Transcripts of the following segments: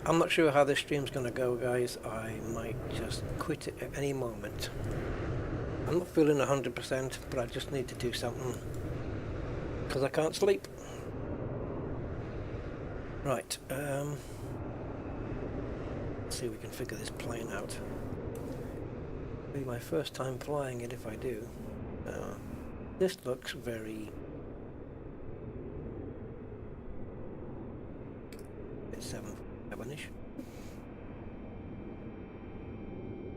I'm not sure how this stream's going to go, guys. I might just quit it at any moment. I'm not feeling 100%, but I just need to do something because I can't sleep. Right, let's see if we can figure this plane out. It'll be my first time flying it if I do. This looks very... It's 7.7-ish.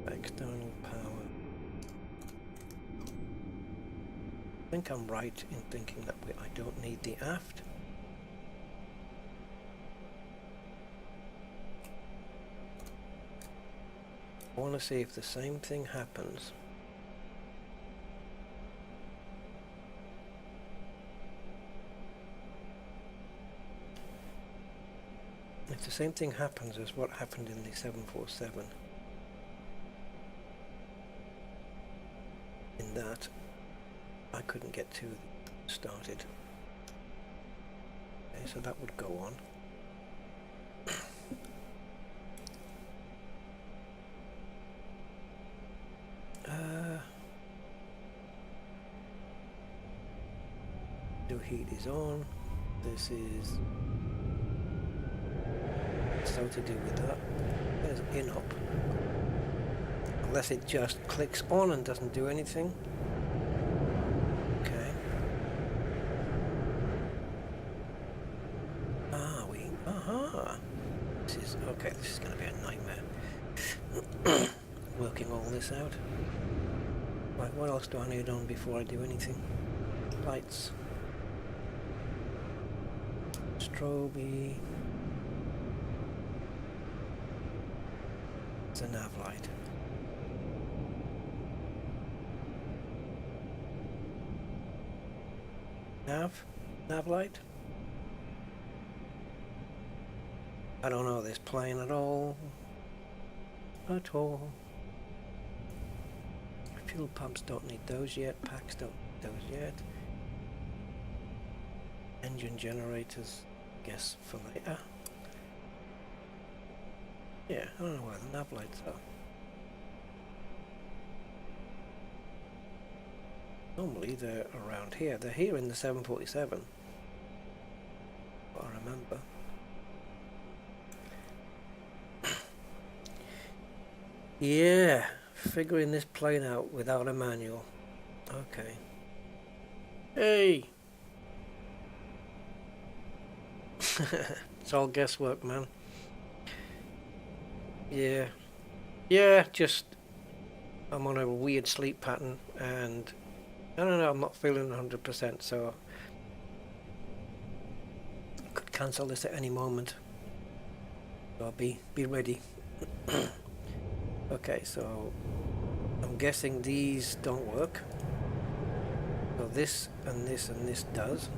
External power. I think I'm right in thinking that I don't need the aft. I want to see if the same thing happens. If the same thing happens as what happened in the 747, in that I couldn't get to started. Okay, so that would go on. No heat is on. This is so to do with that. There's in up. Unless it just clicks on and doesn't do anything. Okay. This is okay. This is going to be a nightmare. Working all this out. Right, what else do I need on before I do anything? Lights. Strobe. It's a nav light. Nav light? I don't know this plane at all. At all. Fuel pumps don't need those yet. Packs don't need those yet. Engine generators, guess for later. Yeah, I don't know where the nav lights are. Normally they're around here. They're here in the 747. What I remember. Yeah, figuring this plane out without a manual. Okay. Hey! It's all guesswork, man. Yeah. Yeah, just... I'm on a weird sleep pattern and... I don't know, I'm not feeling 100%, so... I could cancel this at any moment. So I'll be ready. Okay, so... I'm guessing these don't work. So this and this and this does.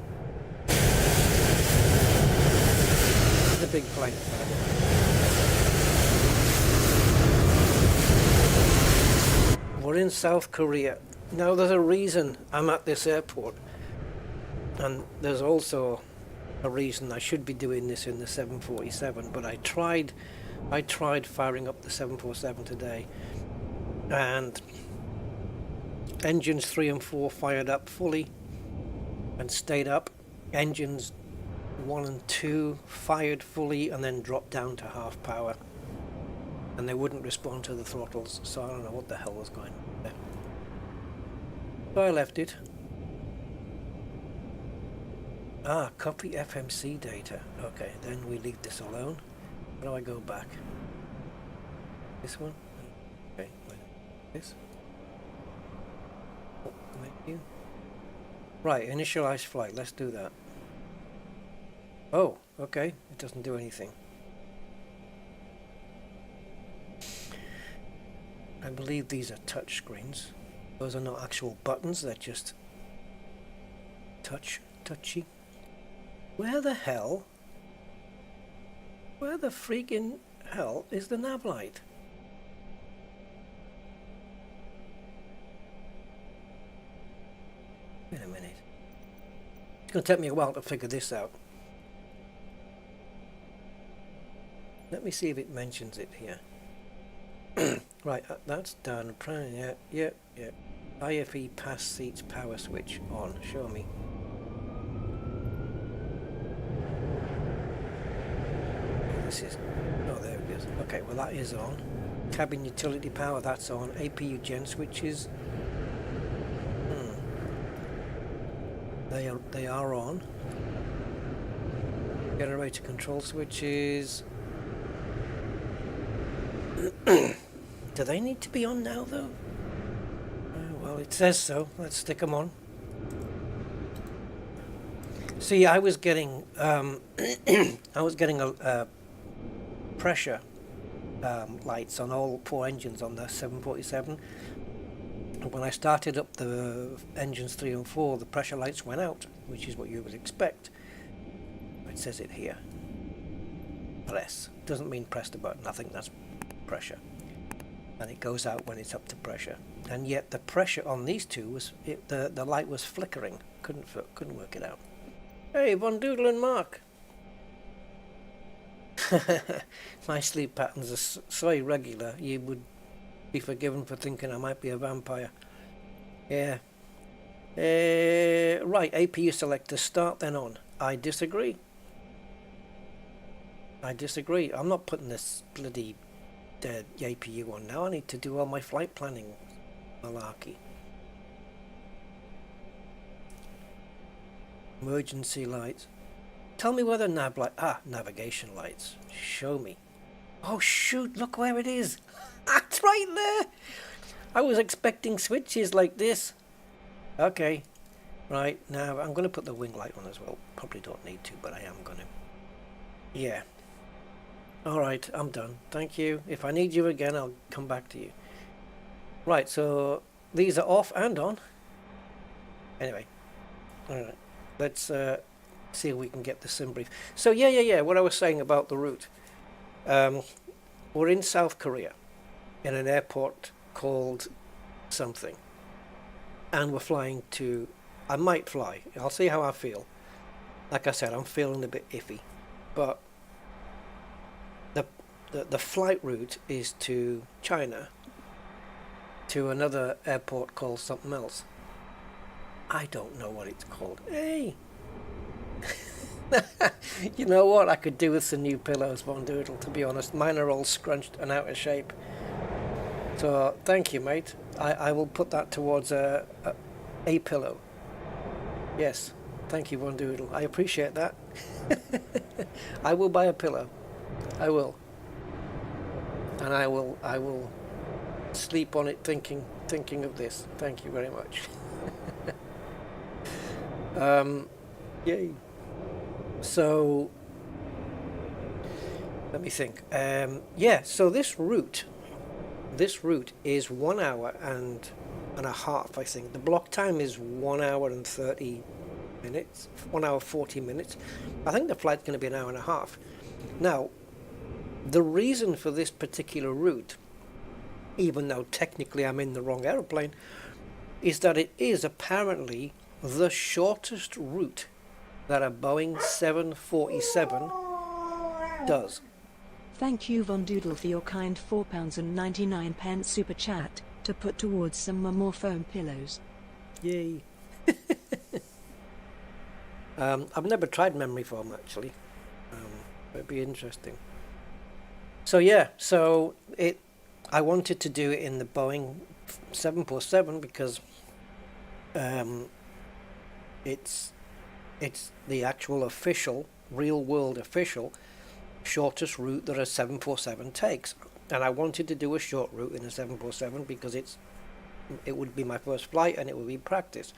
It's a big plane. We're in South Korea. Now there's a reason I'm at this airport. And there's also a reason I should be doing this in the 747, but I tried firing up the 747 today. And engines 3 and 4 fired up fully and stayed up. Engines 1 and 2 fired fully and then dropped down to half power. And they wouldn't respond to the throttles, so I don't know what the hell was going on there. So I left it. Ah, copy FMC data. Okay, then we leave this alone. How do I go back? This one? Okay, this. Oh, menu. Right, initialize flight. Let's do that. Oh, okay. It doesn't do anything. I believe these are touch screens. Those are not actual buttons, they're just touchy. Where the freaking hell is the nav light? Wait a minute. It's going to take me a while to figure this out. Let me see if it mentions it here. Right, that's done. Yeah. IFE pass seats power switch on. Show me. This is... Oh, there it is. Okay, well that is on. Cabin utility power, that's on. APU gen switches. They are on. Generator control switches. Do they need to be on now, though? Well, it says so. Let's stick them on. See, I was getting a pressure lights on all 4 engines on the 747. And when I started up the engines 3 and 4, the pressure lights went out, which is what you would expect. It says it here. Press. Doesn't mean press the button. I think that's pressure. And it goes out when it's up to pressure. And yet the pressure on these two was the light was flickering. Couldn't work it out. Hey, Von Doodle and Mark. My sleep patterns are so irregular. You would be forgiven for thinking I might be a vampire. Yeah. Right, APU selector start then on. I disagree. I'm not putting this bloody dead APU on now. I need to do all my flight planning malarkey. Emergency lights. Tell me whether navigation lights. Show me. Oh shoot, look where it is. It's right there. I was expecting switches like this. Okay. Right, now I'm going to put the wing light on as well. Probably don't need to, but I am going to. Yeah. Alright, I'm done. Thank you. If I need you again, I'll come back to you. Right, so these are off and on. Anyway. Alright. Let's see if we can get the sim brief. So yeah. What I was saying about the route. We're in South Korea. In an airport called something. And we're flying to... I might fly. I'll see how I feel. Like I said, I'm feeling a bit iffy. But the flight route is to China, to another airport called something else. I don't know what it's called. Hey! You know what? I could do with some new pillows, Von Doodle, to be honest. Mine are all scrunched and out of shape. So, thank you, mate. I will put that towards a pillow. Yes. Thank you, Von Doodle. I appreciate that. I will buy a pillow. I will. And I will sleep on it thinking of this. Thank you very much. Yay. So let me think. Yeah, so this route is 1 hour and a half, I think. The block time is 1 hour and 30 minutes, 1 hour 40 minutes. I think the flight's going to be an hour and a half. Now, the reason for this particular route, even though technically I'm in the wrong aeroplane, is that it is apparently the shortest route that a Boeing 747 does. Thank you, Von Doodle, for your kind £4.99 super chat to put towards some more foam pillows. Yay. I've never tried memory foam actually. It'd be interesting. So yeah, I wanted to do it in the Boeing 747 because it's the actual official, real world official shortest route that a 747 takes. And I wanted to do a short route in a 747 because it would be my first flight and it would be practice.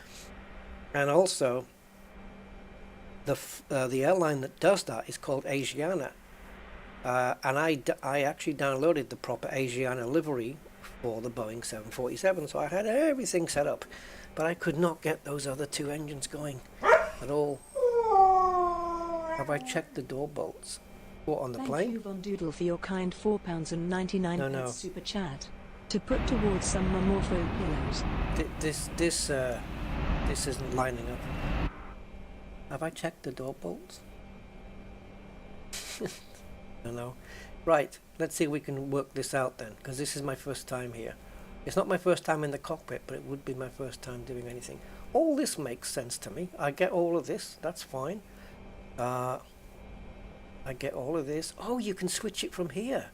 And also the airline that does that is called Asiana. And I actually downloaded the proper Asiana livery for the Boeing 747, so I had everything set up, but I could not get those other two engines going at all. Have I checked the door bolts? What, on the plane? Thank you, Von Doodle, for your kind £4.99 No. super chat to put towards some more foam pillows. This isn't lining up. Have I checked the door bolts? I don't know. Right, let's see if we can work this out then, because this is my first time here. It's not my first time in the cockpit, but it would be my first time doing anything. All this makes sense to me. I get all of this, that's fine. I get all of this. Oh, you can switch it from here.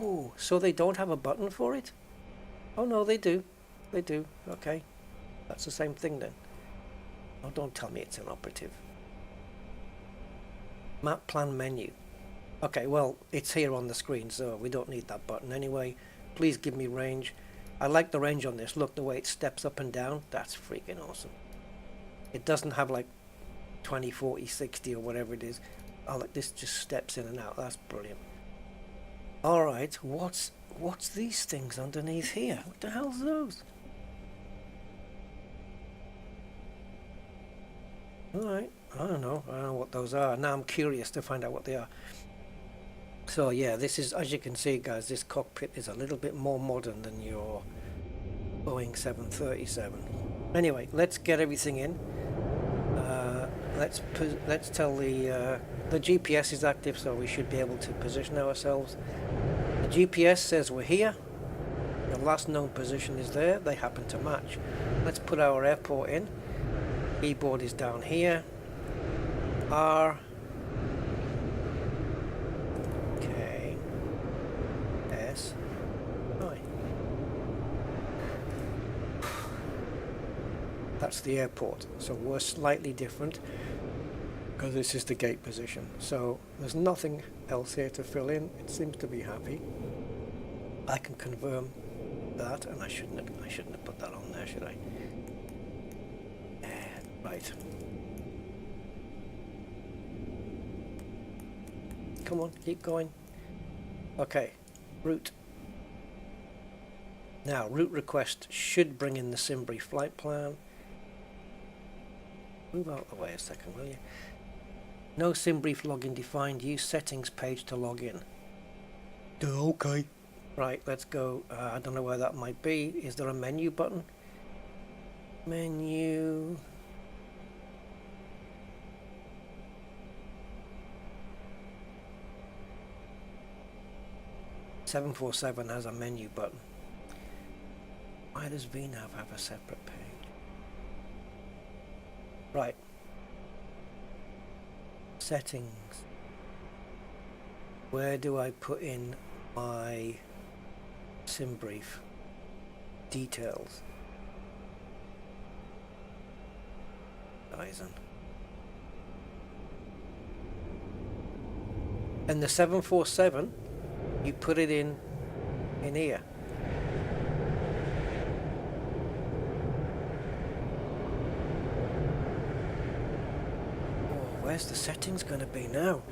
Oh, so they don't have a button for it? Oh no, they do. They do, okay. That's the same thing then. Oh, don't tell me it's inoperative. Map plan menu. Okay, well, it's here on the screen, so we don't need that button anyway. Please give me range. I like the range on this. Look, the way it steps up and down. That's freaking awesome. It doesn't have like 20, 40, 60 or whatever it is. Oh, like this just steps in and out. That's brilliant. All right, what's these things underneath here? What the hell's those? All right, I don't know what those are. Now I'm curious to find out what they are. So yeah, this is, as you can see guys, this cockpit is a little bit more modern than your Boeing 737. Anyway, let's get everything in. Let's tell the GPS is active, so we should be able to position ourselves. The GPS says we're here. The last known position is there. They happen to match. Let's put our airport in. Keyboard is down here. R. K. S. I. That's the airport. So we're slightly different because this is the gate position. So there's nothing else here to fill in. It seems to be happy. I can confirm that, and I shouldn't have put that on there, should I? Right. Come on, keep going. Okay, route. Now, route request should bring in the Simbrief flight plan. Move out of the way a second, will you? No Simbrief login defined. Use settings page to log in. Okay. Right, let's go. I don't know where that might be. Is there a menu button? Menu. .747 has a menu button. Why does VNAV have a separate page? Right. Settings. Where do I put in my Simbrief details? Ryzen. And the 747, you put it in here. Oh, where's the settings going to be now?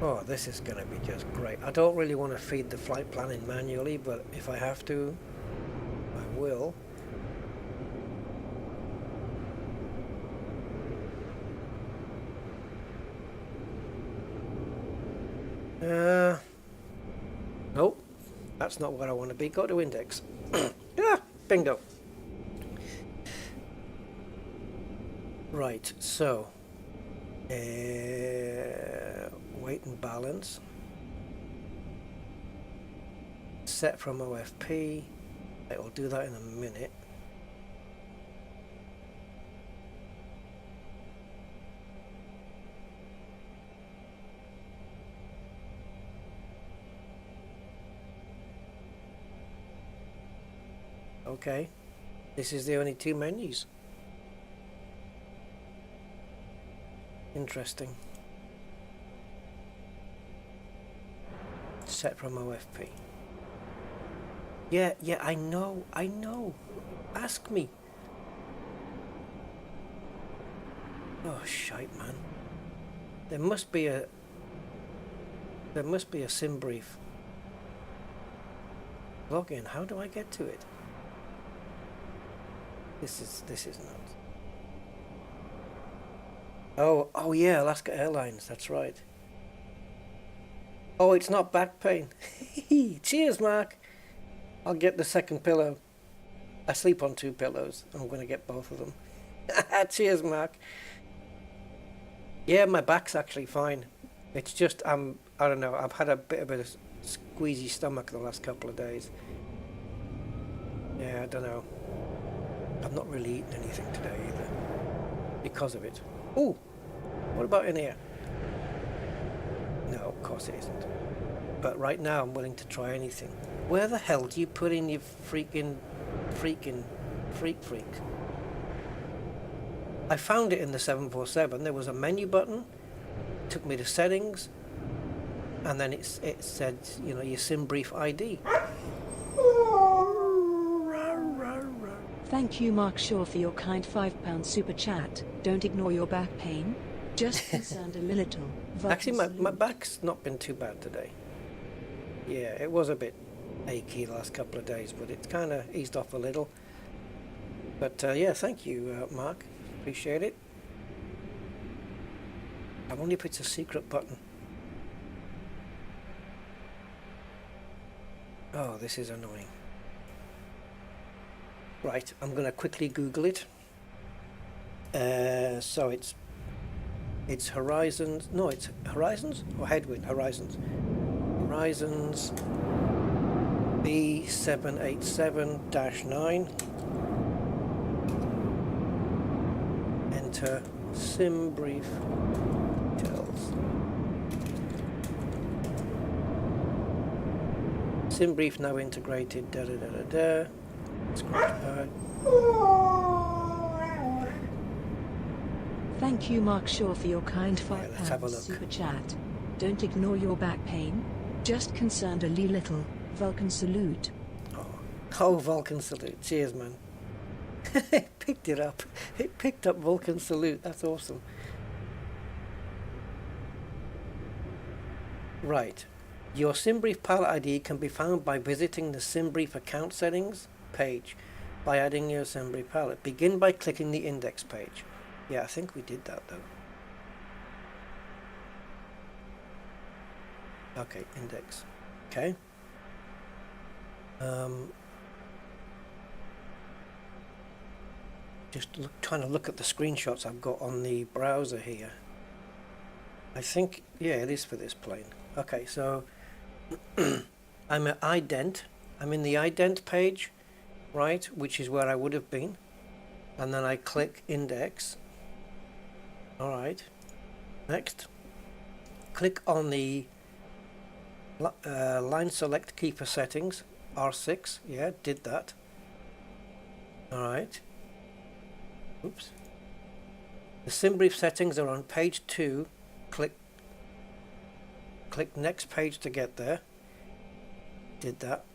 Oh, this is going to be just great. I don't really want to feed the flight plan in manually, but if I have to, I will. Nope, that's not what I want to be. Go to index. Yeah, bingo. Right, so weight and balance set from OFP. I will do that in a minute. Okay, this is the only two menus. Interesting. Set from OFP. Yeah, I know. Ask me. Oh, shite, man. There must be a Simbrief login. How do I get to it? This is nuts. Oh yeah, Alaska Airlines, that's right. Oh, it's not back pain. Cheers, Mark. I'll get the second pillow. I sleep on two pillows. I'm going to get both of them. Cheers, Mark. Yeah, my back's actually fine. It's just I don't know. I've had a bit of a squeezy stomach the last couple of days. Yeah, I don't know. I've not really eaten anything today either because of it. Ooh, what about in here? No, of course it isn't. But right now I'm willing to try anything. Where the hell do you put in your freak? I found it in the 747. There was a menu button, took me to settings, and then it said, you know, your SimBrief ID. Thank you, Mark Shaw, for your kind £5 super chat. Don't ignore your back pain. Just concerned a little. Actually, my back's not been too bad today. Yeah, it was a bit achy the last couple of days, but it's kind of eased off a little. But yeah, thank you, Mark. Appreciate it. I wonder if it's a secret button. Oh, this is annoying. Right, I'm going to quickly Google it. So it's Horizons. No, it's Horizons or Headwind. Horizons. Horizons B787-9. Enter SimBrief details. SimBrief now integrated. Da da da da da. Scratch pad. Thank you, Mark Shaw, for your kind let's have a £5 look. super chat. Don't ignore your back pain. Just concerned a little. Vulcan salute. Oh, Vulcan salute. Cheers, man. It picked it up. It picked up Vulcan salute. That's awesome. Right. Your SimBrief palette ID can be found by visiting the SimBrief account settings page by adding your SimBrief palette. Begin by clicking the index page. Yeah, I think we did that though. Okay, index. Okay. Just trying to look at the screenshots I've got on the browser here. I think, yeah, it is for this plane. Okay, so I'm at ident. I'm in the ident page, right, which is where I would have been. And then I click index. All right. Next. Click on the line select keeper settings, R6. Yeah, did that. All right. Oops. The SimBrief settings are on page 2. Click next page to get there. Did that.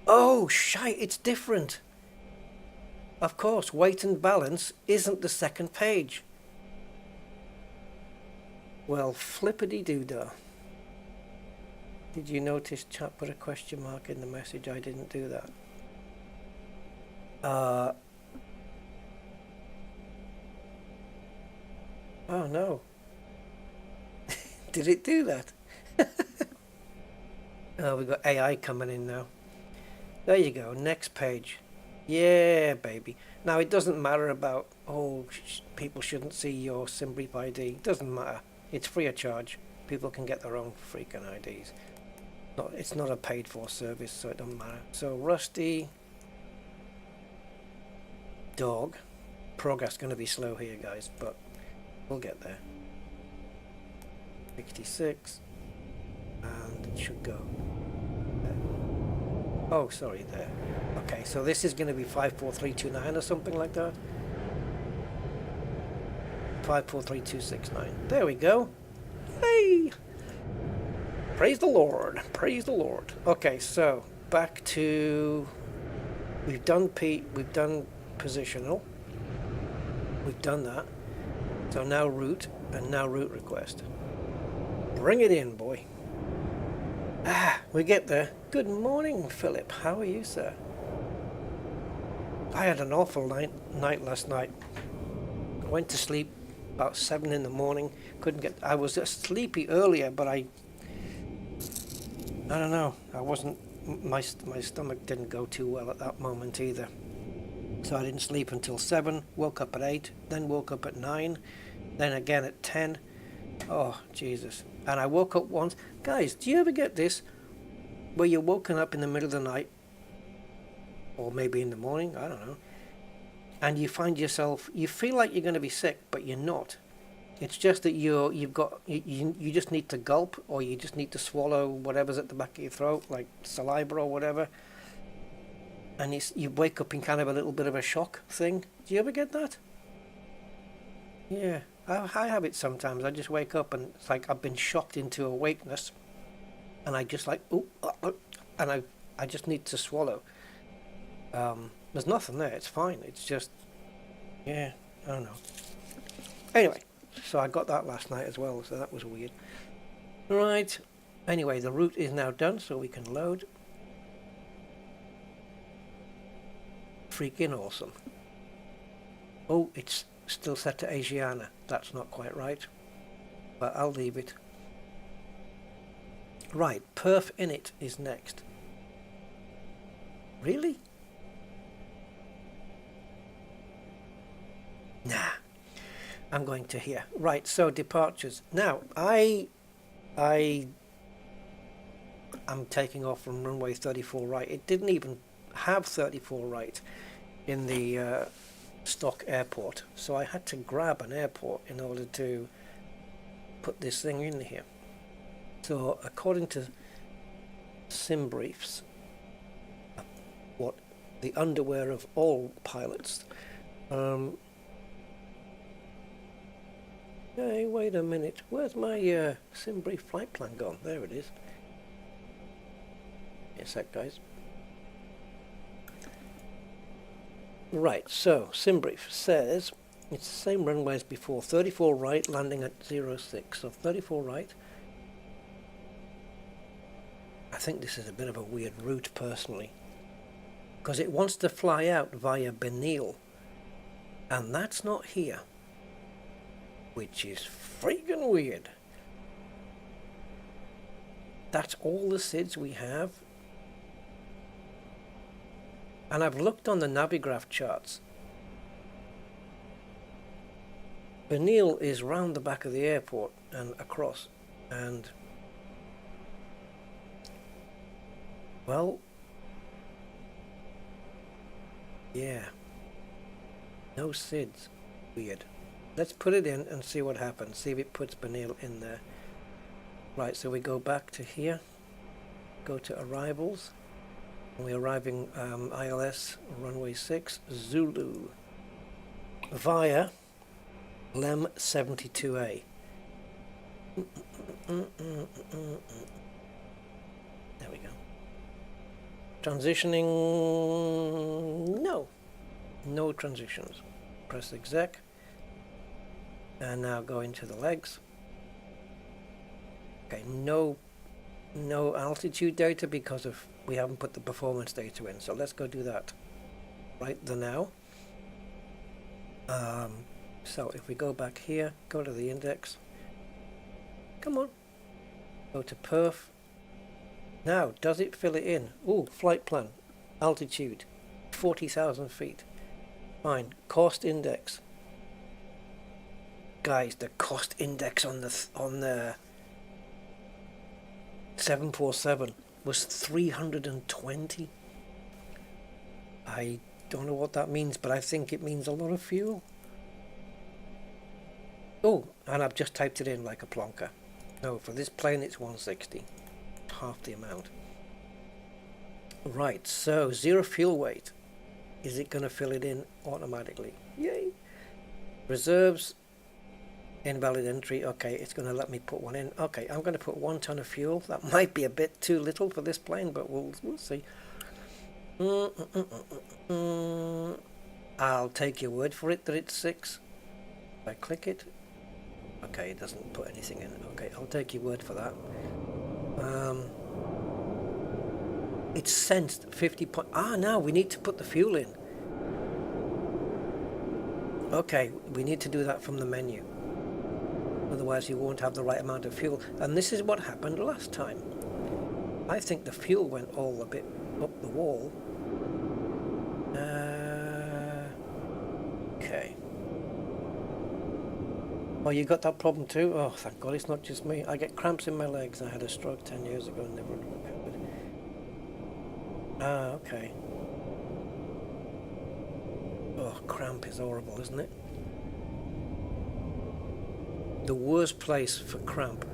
Oh, shite, it's different. Of course, weight and balance isn't the second page. Well, flippity-doo-dah. Did you notice chat put a question mark in the message? I didn't do that. Oh no. Did it do that? Oh, we've got AI coming in now. There you go, next page. Yeah, baby. Now it doesn't matter about, oh, people shouldn't see your SimBrief ID. It doesn't matter. It's free of charge. People can get their own freaking IDs. It's not a paid for service, so it doesn't matter. So Rusty Dog. Progress going to be slow here, guys, but we'll get there. 66, and it should go there. Oh, sorry, there. Okay, so this is going to be 54329 or something like that. 543269. There we go. Hey! Praise the Lord. Praise the Lord. Okay, so back to we've done positional. We've done that. So now root and now root request. Bring it in, boy. Ah, we get there. Good morning, Philip. How are you, sir? I had an awful night last night. I went to sleep about 7 in the morning. I was sleepy earlier, but I don't know. I wasn't my stomach didn't go too well at that moment either. So I didn't sleep until 7, woke up at 8, then woke up at 9, then again at 10. Oh, Jesus. And I woke up once. Guys, do you ever get this? Where you're woken up in the middle of the night, or maybe in the morning, I don't know, and you find yourself, you feel like you're going to be sick, but you're not. It's just that you just need to gulp, or you just need to swallow whatever's at the back of your throat, like saliva or whatever. And you wake up in kind of a little bit of a shock thing. Do you ever get that? Yeah, I have it sometimes. I just wake up and it's like I've been shocked into awakeness. And I just like, and I just need to swallow. There's nothing there. It's fine. It's just, yeah, I don't know. Anyway, so I got that last night as well, so that was weird. Right. Anyway, the route is now done, so we can load. Freaking awesome. Oh, it's still set to Asiana. That's not quite right, but I'll leave it. Right, Perf Init is next. Really? Nah. I'm going to here. Right, so departures. Now, I'm taking off from runway 34 right. It didn't even have 34 right in the stock airport, so I had to grab an airport in order to put this thing in here. So according to sim briefs, what the underwear of all pilots, hey, wait a minute, where's my sim brief flight plan gone? There it is. Yes, that guys. Right, so SimBrief says it's the same runway as before, 34 right, landing at 06, so 34 right. I think this is a bit of a weird route personally, because it wants to fly out via Benil, and that's not here, which is freaking weird. That's all the SIDs we have. And I've looked on the Navigraph charts. Benil is round the back of the airport and across. And, well, yeah. No SIDs. Weird. Let's put it in and see what happens. See if it puts Benil in there. Right, so we go back to here. Go to arrivals. We're arriving ILS runway 6 Zulu via LEM 72A. There we go. Transitioning, no transitions. Press exec and now go into the legs. Okay, no altitude data because of we haven't put the performance data in, so let's go do that right now. So if we go back here, go to the index, come on, go to perf. Now does it fill it in? Ooh, flight plan, altitude 40,000 feet, fine. Cost index, guys, the cost index on the 747 was 320. I don't know what that means, but I think it means a lot of fuel. Oh, and I've just typed it in like a plonker. No, for this plane it's 160, half the amount. Right, so 0 fuel weight. Is it going to fill it in automatically? Yay! Reserves, invalid entry. Okay, it's going to let me put one in. Okay, I'm going to put 1 ton of fuel. That might be a bit too little for this plane, but we'll see. I'll take your word for it that it's 6. If I click it, okay, it doesn't put anything in. Okay, I'll take your word for that. It's sensed 50 point. Now we need to put the fuel in. Okay, we need to do that from the menu. Otherwise you won't have the right amount of fuel. And this is what happened last time. I think the fuel went all a bit up the wall. Okay. Oh, you got that problem too? Oh, thank God it's not just me. I get cramps in my legs. I had a stroke 10 years ago and never recovered. Ah, okay. Oh, cramp is horrible, isn't it? The worst place for cramp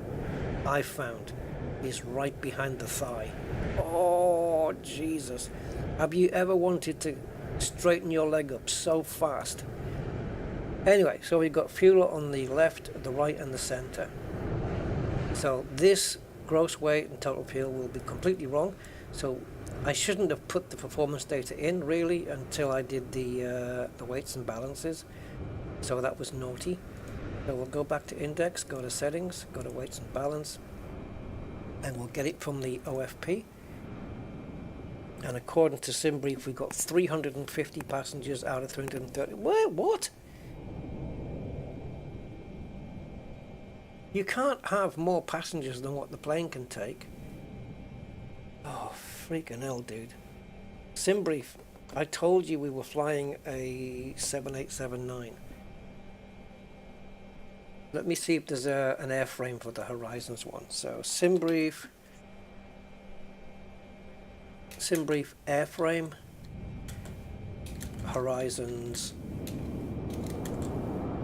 I've found is right behind the thigh. Oh, Jesus. Have you ever wanted to straighten your leg up so fast? Anyway, so we've got fuel on the left, the right and the center. So this gross weight and total fuel will be completely wrong. So I shouldn't have put the performance data in really until I did the weights and balances. So that was naughty. So we'll go back to index, go to settings, go to weights and balance, and we'll get it from the OFP. And according to SimBrief, we've got 350 passengers out of 330. What? You can't have more passengers than what the plane can take. Oh, freaking hell, dude. SimBrief, I told you we were flying a 7879. Let me see if there's an airframe for the Horizons one. So SimBrief airframe, Horizons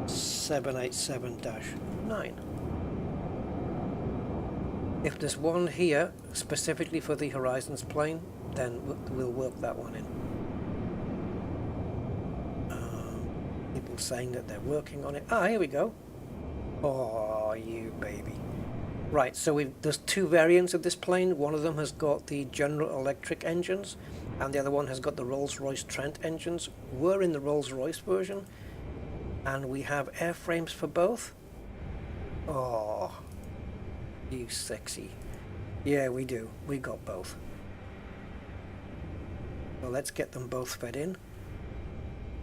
787-9. If there's one here specifically for the Horizons plane, then we'll work that one in. People saying that they're working on it. Ah, here we go. Oh, you baby. Right, so there's two variants of this plane. One of them has got the General Electric engines, and the other one has got the Rolls-Royce Trent engines. We're in the Rolls-Royce version, and we have airframes for both. Oh, you sexy. Yeah, we do. We got both. Well, let's get them both fed in,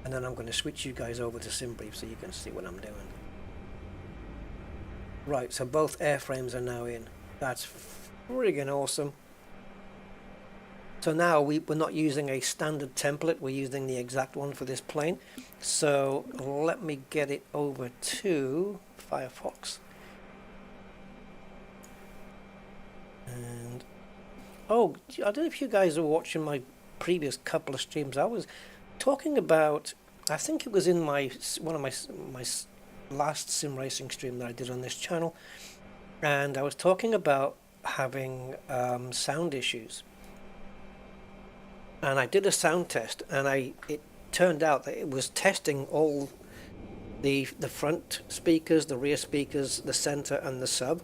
and then I'm going to switch you guys over to SimBrief so you can see what I'm doing. Right, so both airframes are now in. That's friggin' awesome. So now we're not using a standard template, we're using the exact one for this plane. So let me get it over to Firefox. And oh, I don't know if you guys are watching my previous couple of streams. I was talking about, I think it was in one of my last sim racing stream that I did on this channel, and I was talking about having sound issues, and I did a sound test, and it turned out that it was testing all the front speakers, the rear speakers, the center and the sub,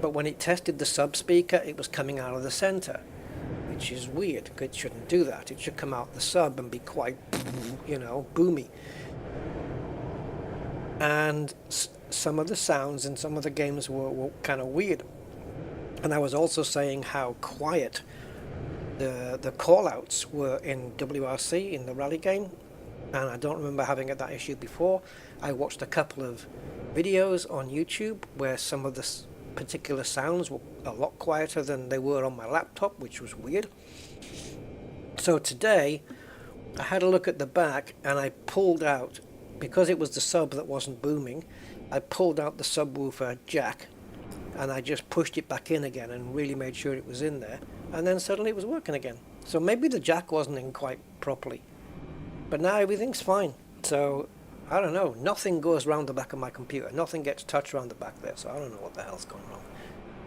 but when it tested the sub speaker it was coming out of the center, which is weird. It shouldn't do that. It should come out the sub and be quite, you know, boomy. And some of the sounds in some of the games were kind of weird. And I was also saying how quiet the call-outs were in WRC, in the rally game. And I don't remember having that issue before. I watched a couple of videos on YouTube where some of the particular sounds were a lot quieter than they were on my laptop, which was weird. So today, I had a look at the back and I pulled out, because it was the sub that wasn't booming, I pulled out the subwoofer jack and I just pushed it back in again and really made sure it was in there, and then suddenly it was working again. So maybe the jack wasn't in quite properly, but now everything's fine. So I don't know, nothing goes around the back of my computer, nothing gets touched around the back there, so I don't know what the hell's gone wrong.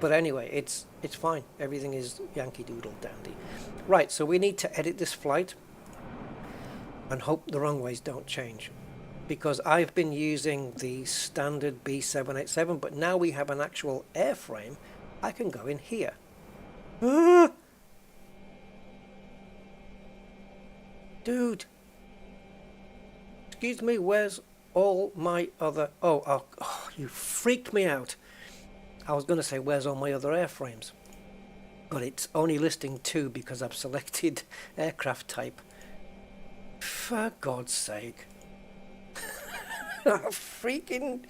But anyway, it's fine, everything is Yankee Doodle dandy. Right, so we need to edit this flight and hope the runways don't change, because I've been using the standard B787, but now we have an actual airframe. I can go in here. Ah! Dude, excuse me, where's all my other... Oh, you freaked me out. I was going to say, where's all my other airframes? But it's only listing 2 because I've selected aircraft type. For God's sake. Freaking...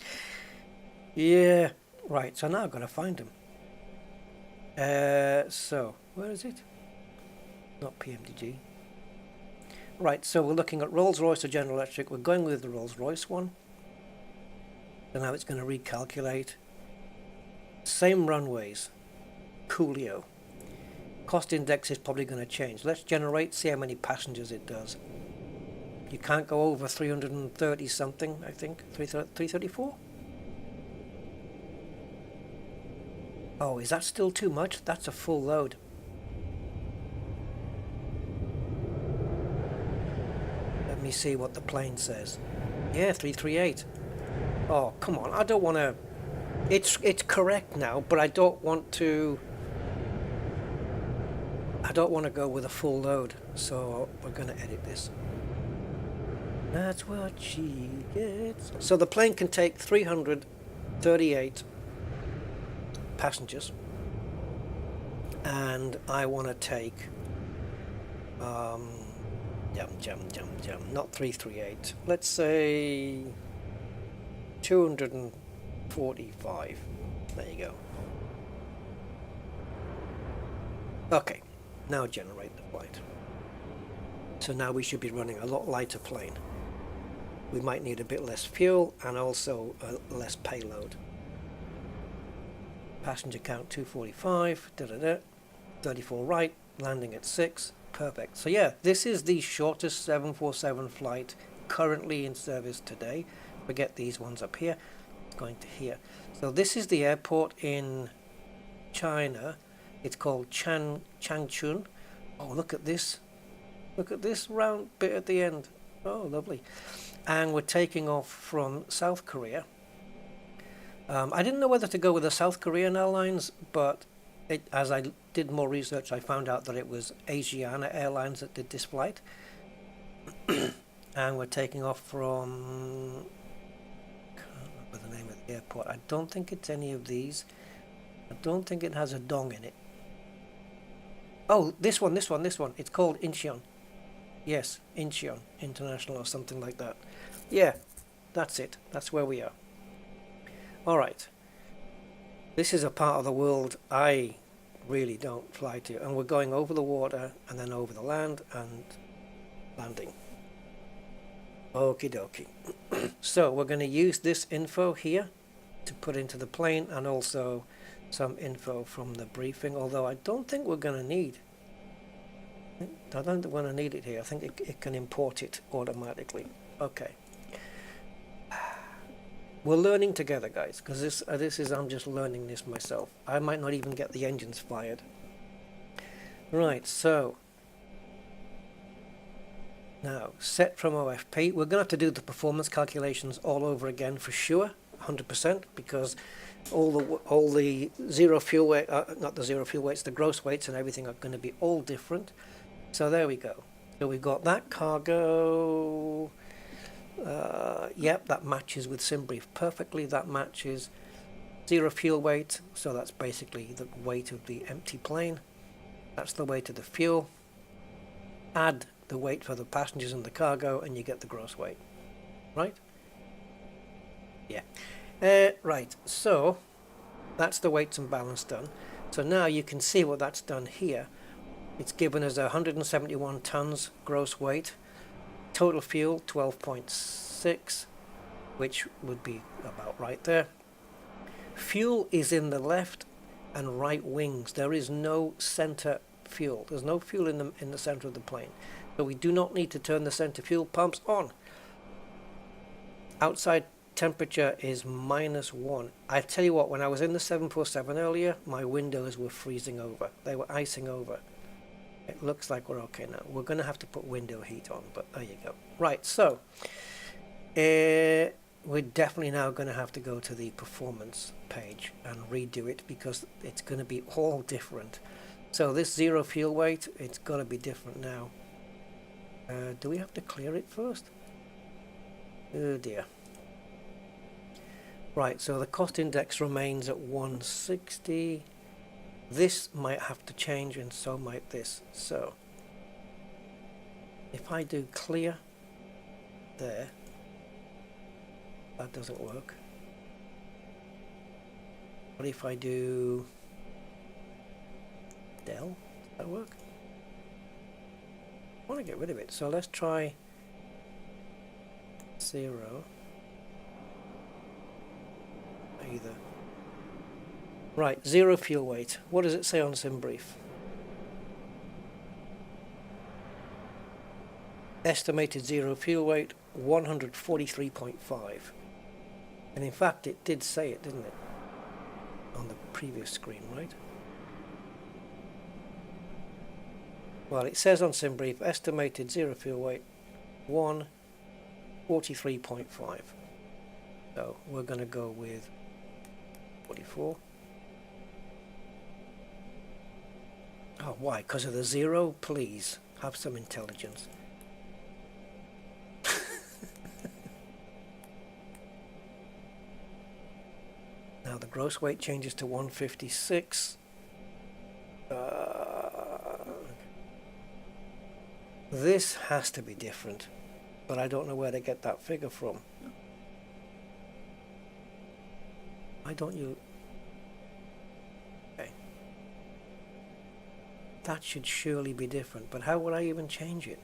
Yeah. Right, so now I've got to find them. So, where is it? Not PMDG. Right, so we're looking at Rolls-Royce or General Electric. We're going with the Rolls-Royce one. So now it's going to recalculate. Same runways. Coolio. Cost index is probably going to change. Let's generate, see how many passengers it does. You can't go over 330 something, I think. 334? Oh, is that still too much? That's a full load. Let me see what the plane says. Yeah, 338. Oh, come on. I don't want to... It's correct now, but I don't want to go with a full load. So we're going to edit this. That's what she gets. So the plane can take 338 passengers, and I want to take not 338, let's say 245. There you go. Okay, now generate the flight. So now we should be running a lot lighter plane. We might need a bit less fuel and also less payload. Passenger count 245, 34 right, landing at 6, perfect. So yeah, this is the shortest 747 flight currently in service today. Forget these ones up here, it's going to here. So this is the airport in China. It's called Changchun. Oh, look at this round bit at the end. Oh, lovely. And we're taking off from South Korea. I didn't know whether to go with the South Korean airlines, but as I did more research, I found out that it was Asiana Airlines that did this flight. And we're taking off from... I can't remember the name of the airport. I don't think it's any of these. I don't think it has a dong in it. Oh, this one. It's called Incheon. Yes, Incheon International or something like that. Yeah, that's it. That's where we are. All right. This is a part of the world I really don't fly to. And we're going over the water and then over the land and landing. Okie dokie. So we're going to use this info here to put into the plane, and also some info from the briefing, although I don't think we're going to need... I don't think we're going to need it here. I think it can import it automatically. Okay. We're learning together, guys, because this is I'm just learning this myself. I might not even get the engines fired. Right, so now set from OFP. We're going to have to do the performance calculations all over again for sure, 100%, because all the zero fuel weight, not the zero fuel weights, the gross weights and everything are going to be all different. So there we go. So we've got that cargo. Yep, that matches with SimBrief perfectly. That matches zero fuel weight, so that's basically the weight of the empty plane. That's the weight of the fuel. Add the weight for the passengers and the cargo, and you get the gross weight. Right? Yeah. Right, so that's the weights and balance done. So now you can see what that's done here. It's given us 171 tons gross weight. Total fuel 12.6, which would be about right there. Fuel is in the left and right wings. There is no center fuel. There's no fuel in the center of the plane. So we do not need to turn the center fuel pumps on. Outside temperature is -1. I tell you what, when I was in the 747 earlier, my windows were freezing over. They were icing over. It looks like we're okay now. We're going to have to put window heat on, but there you go. Right, so we're definitely now going to have to go to the performance page and redo it, because it's going to be all different. So this zero fuel weight, it's got to be different now. Do we have to clear it first? Oh dear. Right, so the cost index remains at 160. This might have to change, and so might this. So if I do clear there, that doesn't work. What if I do Del? Does that work? I want to get rid of it, so let's try 0. Either. Right, 0 fuel weight. What does it say on SimBrief? Estimated 0 fuel weight, 143.5. And in fact, it did say it, didn't it? On the previous screen, right? Well, it says on SimBrief, estimated 0 fuel weight, 143.5. So we're going to go with 44. Oh, why? Because of the 0? Please, have some intelligence. Now the gross weight changes to 156. This has to be different, but I don't know where to get that figure from. Why don't you... Okay. That should surely be different, but how would I even change it?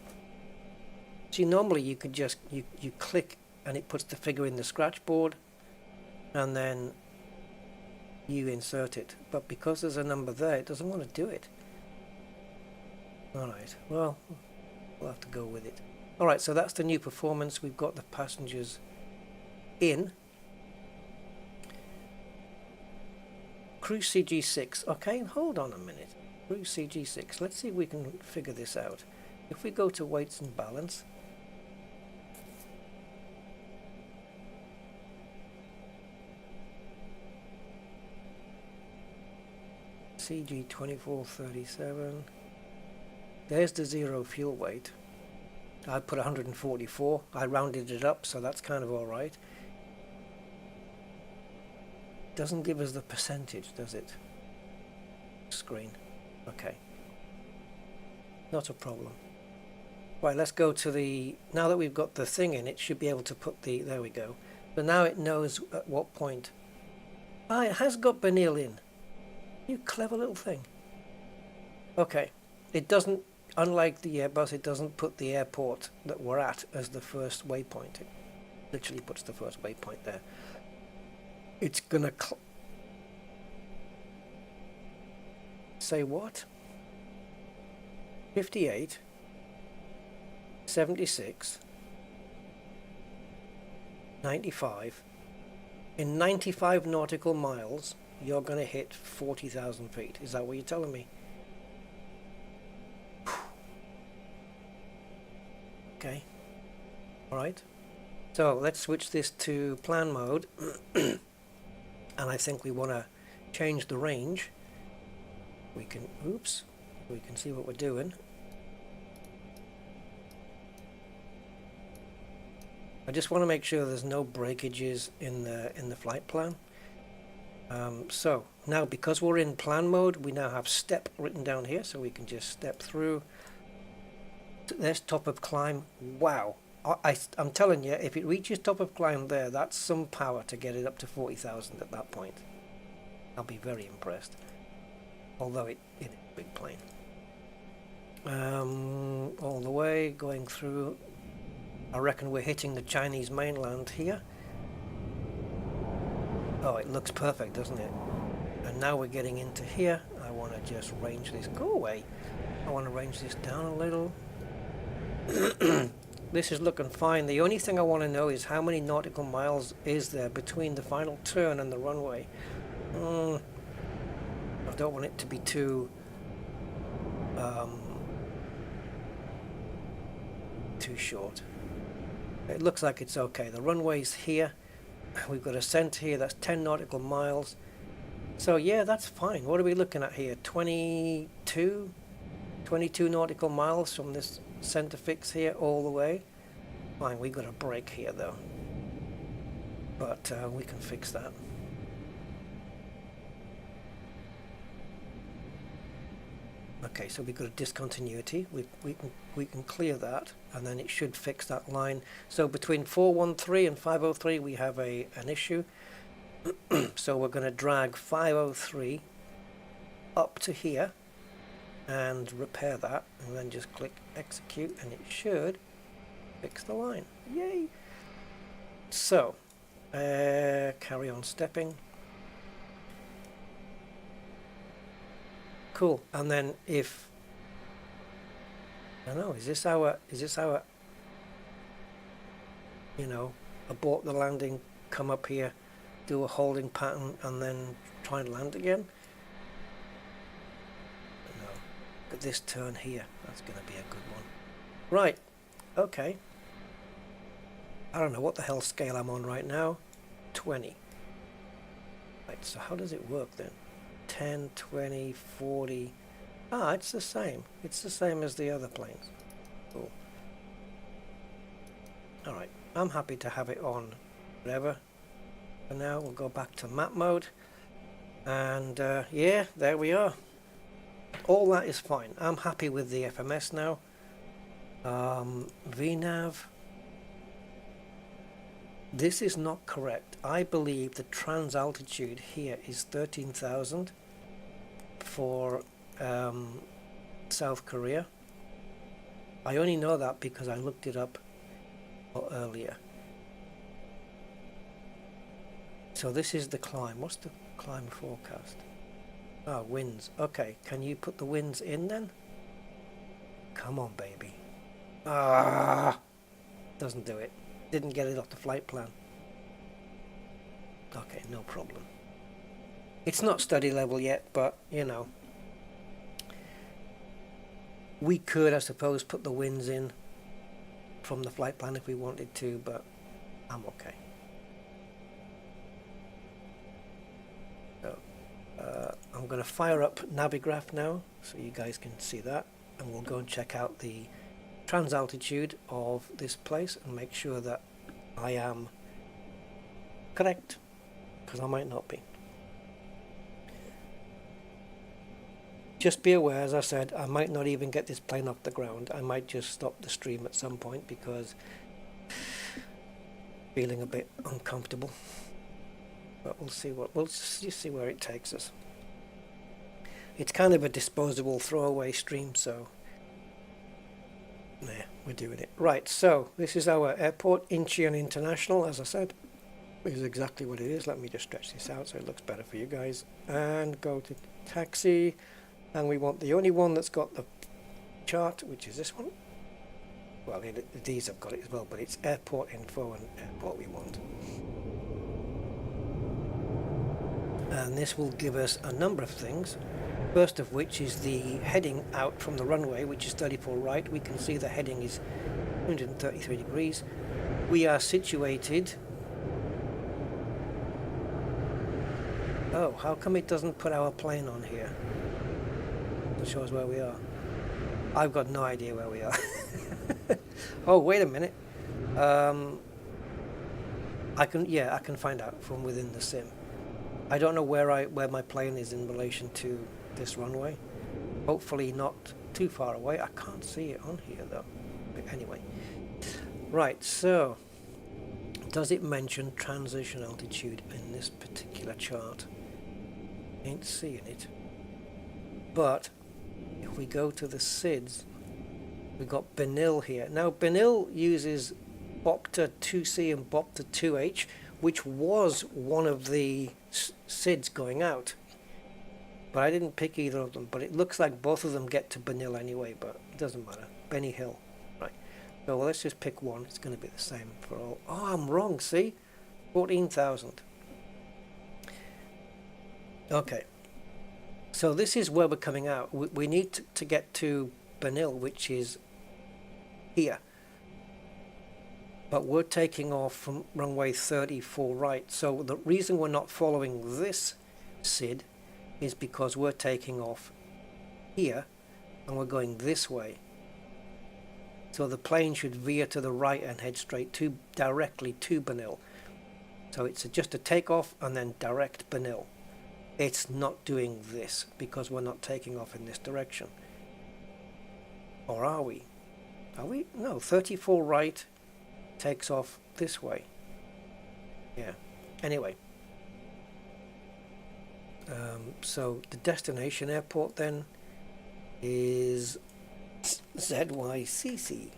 See, normally you could just, you click and it puts the figure in the scratch board, and then you insert it. But because there's a number there, it doesn't want to do it. Alright, well, we'll have to go with it. Alright, so that's the new performance. We've got the passengers in. Cruise CG6. Okay, hold on a minute. Cruise CG6. Let's see if we can figure this out. If we go to weights and balance, CG2437. There's the 0 fuel weight. I put 144. I rounded it up, so that's kind of all right. Doesn't give us the percentage, does it? Screen. Okay. Not a problem. Right, let's go to the... Now that we've got the thing in, it should be able to put the... There we go. So now it knows at what point... Ah, it has got Benil in. You clever little thing. Okay. It doesn't... Unlike the Airbus, it doesn't put the airport that we're at as the first waypoint. It literally puts the first waypoint there. It's gonna say what? 58, 76, 95. In 95 nautical miles, you're gonna hit 40,000 feet. Is that what you're telling me? Okay. All right. So let's switch this to plan mode. And I think we want to change the range. We can, oops, we can see what we're doing. I just want to make sure there's no breakages in the flight plan. So now, because we're in plan mode, we now have step written down here, so we can just step through. There's top of climb. Wow. I'm telling you, if it reaches top of climb there, that's some power to get it up to 40,000 at that point. I'll be very impressed. Although it is a big plane. All the way, going through. I reckon we're hitting the Chinese mainland here. Oh, it looks perfect, doesn't it? And now we're getting into here. I want to just range this. Go away. I want to range this down a little. This is looking fine. The only thing I want to know is how many nautical miles is there between the final turn and the runway. I don't want it to be too short. It looks like it's okay. The runway's here. We've got a center here. That's 10 nautical miles. So yeah, that's fine. What are we looking at here? 22 nautical miles from this center fix here all the way. Fine, we got a break here though, but we can fix that. Okay, so we've got a discontinuity. We can clear that, and then it should fix that line. So between 413 and 503 we have an issue. So we're going to drag 503 up to here. and repair that, and then just click execute, and it should fix the line. Yay! So, carry on stepping. Cool. And then if I don't know, is this our you know, abort the landing, come up here, do a holding pattern, and then try and land again? No. But this turn here, that's going to be a good one. Right. Okay. I don't know what the hell scale I'm on right now. 20. Right, so how does it work then? 10, 20, 40. Ah, it's the same. It's the same as the other planes. Cool. Alright, I'm happy to have it on whatever. For now, we'll go back to map mode. And yeah, there we are. All that is fine. I'm happy with the FMS now. VNav. This is not correct. I believe the trans altitude here is 13,000 for South Korea. I only know that because I looked it up earlier. So this is the climb. What's the climb forecast? Ah, winds. Okay, can you put the winds in then? Come on, baby. Ah, doesn't do it. Didn't get it off the flight plan. Okay, no problem. It's not study level yet, but you know, we could, I suppose, put the winds in from the flight plan if we wanted to, but I'm okay. So I'm going to fire up Navigraph now so you guys can see that, and we'll go and check out the trans altitude of this place and make sure that I am correct, because I might not be. Just be aware, as I said, I might not even get this plane off the ground. I might just stop the stream at some point because feeling a bit uncomfortable. But we'll see where it takes us. It's kind of a disposable throwaway stream, so yeah, we're doing it. Right, so this is our airport, Incheon International, as I said. This is exactly what it is. Let me just stretch this out so it looks better for you guys. And go to taxi. And we want the only one that's got the chart, which is this one. Well, these have got it as well, but it's airport info and airport we want. And this will give us a number of things. First of which is the heading out from the runway, which is 34 right. We can see the heading is 133 degrees. We are situated... Oh, how come it doesn't put our plane on here? It shows where we are. I've got no idea where we are. Oh, wait a minute. I can find out from within the sim. I don't know where my plane is in relation to this runway. Hopefully not too far away. I can't see it on here though. But anyway. Right, so does it mention transition altitude in this particular chart? Ain't seeing it. But if we go to the SIDS, we've got Benil here. Now Benil uses Bopta 2C and Bopta 2H, which was one of the SIDS going out. But I didn't pick either of them, but it looks like both of them get to Benil anyway, but it doesn't matter. Benny Hill. Right. So well, let's just pick one. It's going to be the same for all. Oh, I'm wrong, see? 14,000. Okay. So this is where we're coming out. We need to get to Benil, which is here. But we're taking off from runway 34 right. So the reason we're not following this SID is because we're taking off here and we're going this way. So the plane should veer to the right and head straight directly to Benil. So it's just a takeoff and then direct Benil. It's not doing this because we're not taking off in this direction. Or are we? Are we? No, 34 right takes off this way. Yeah. Anyway. So the destination airport then is ZYCC,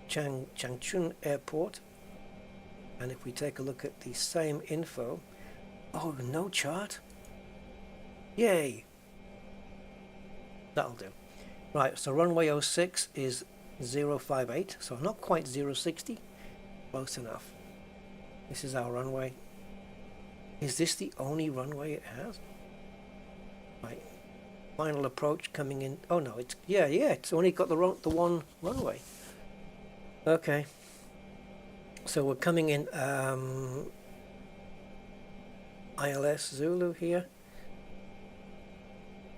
Changchun Airport. And if we take a look at the same info, oh, no chart? Yay! That'll do. Right, so runway 06 is 058, so not quite 060, close enough. This is our runway. Is this the only runway it has? Right, final approach coming in. Oh no, it's it's only got the one runway. Okay, so we're coming in ILS Zulu here,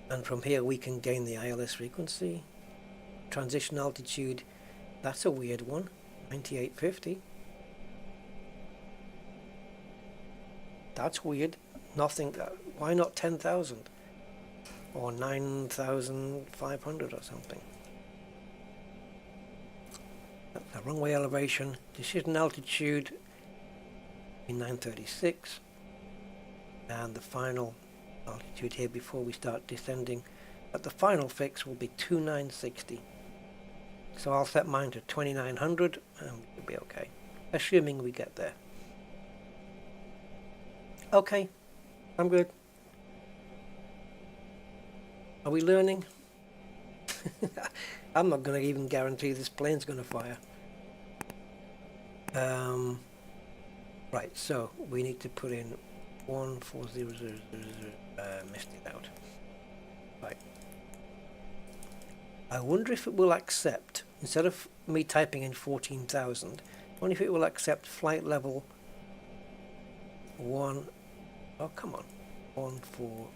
and from here we can gain the ILS frequency. Transition altitude, that's a weird one, 9850. That's weird. Nothing. Why not 10,000 or 9,500 or something? The runway elevation, decision altitude in 936, and the final altitude here before we start descending. But the final fix will be 2960. So I'll set mine to 2900 and we'll be okay, assuming we get there. Okay, I'm good. Are we learning? I'm not going to even guarantee this plane's going to fire. Right, so we need to put in 140000. Missed it out. Right. I wonder if it will accept, instead of me typing in 14,000, I wonder if it will accept flight level 1. Oh, come on. 1, 4.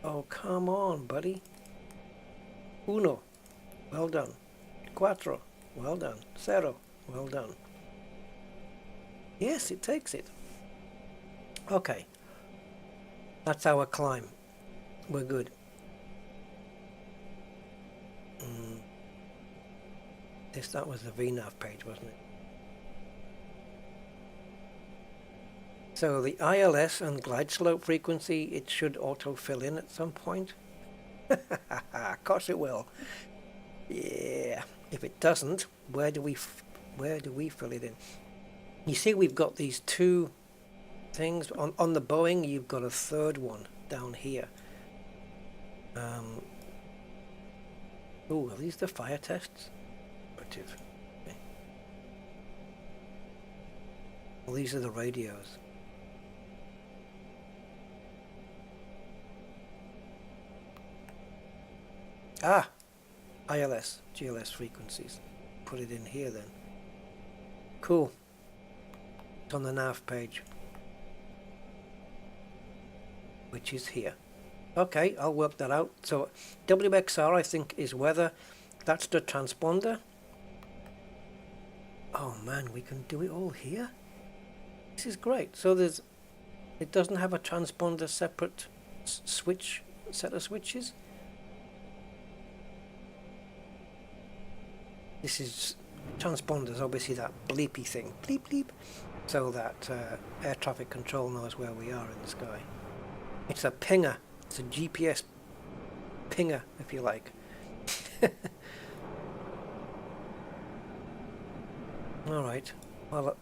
Oh, come on, buddy. Uno. Well done. Cuatro. Well done. Cero. Well done. Yes, it takes it. Okay. That's our climb. We're good. That was the VNAV page, wasn't it? So the ILS and glide slope frequency, it should auto-fill in at some point. Of course it will. Yeah. If it doesn't, where do we fill it in? You see, we've got these two things on the Boeing. You've got a third one down here. Oh, are these the fire tests? Okay. Well, these are the radios. Ah, ILS, GLS frequencies. Put it in here then. Cool. It's on the nav page, which is here. Okay, I'll work that out. So WXR, I think, is weather. That's the transponder. Oh man, we can do it all here. This is great. So it doesn't have a transponder separate switch, set of switches. This is transponders, obviously that bleepy thing, bleep bleep, so that air traffic control knows where we are in the sky. It's a pinger. It's a GPS pinger, if you like. Alright, well,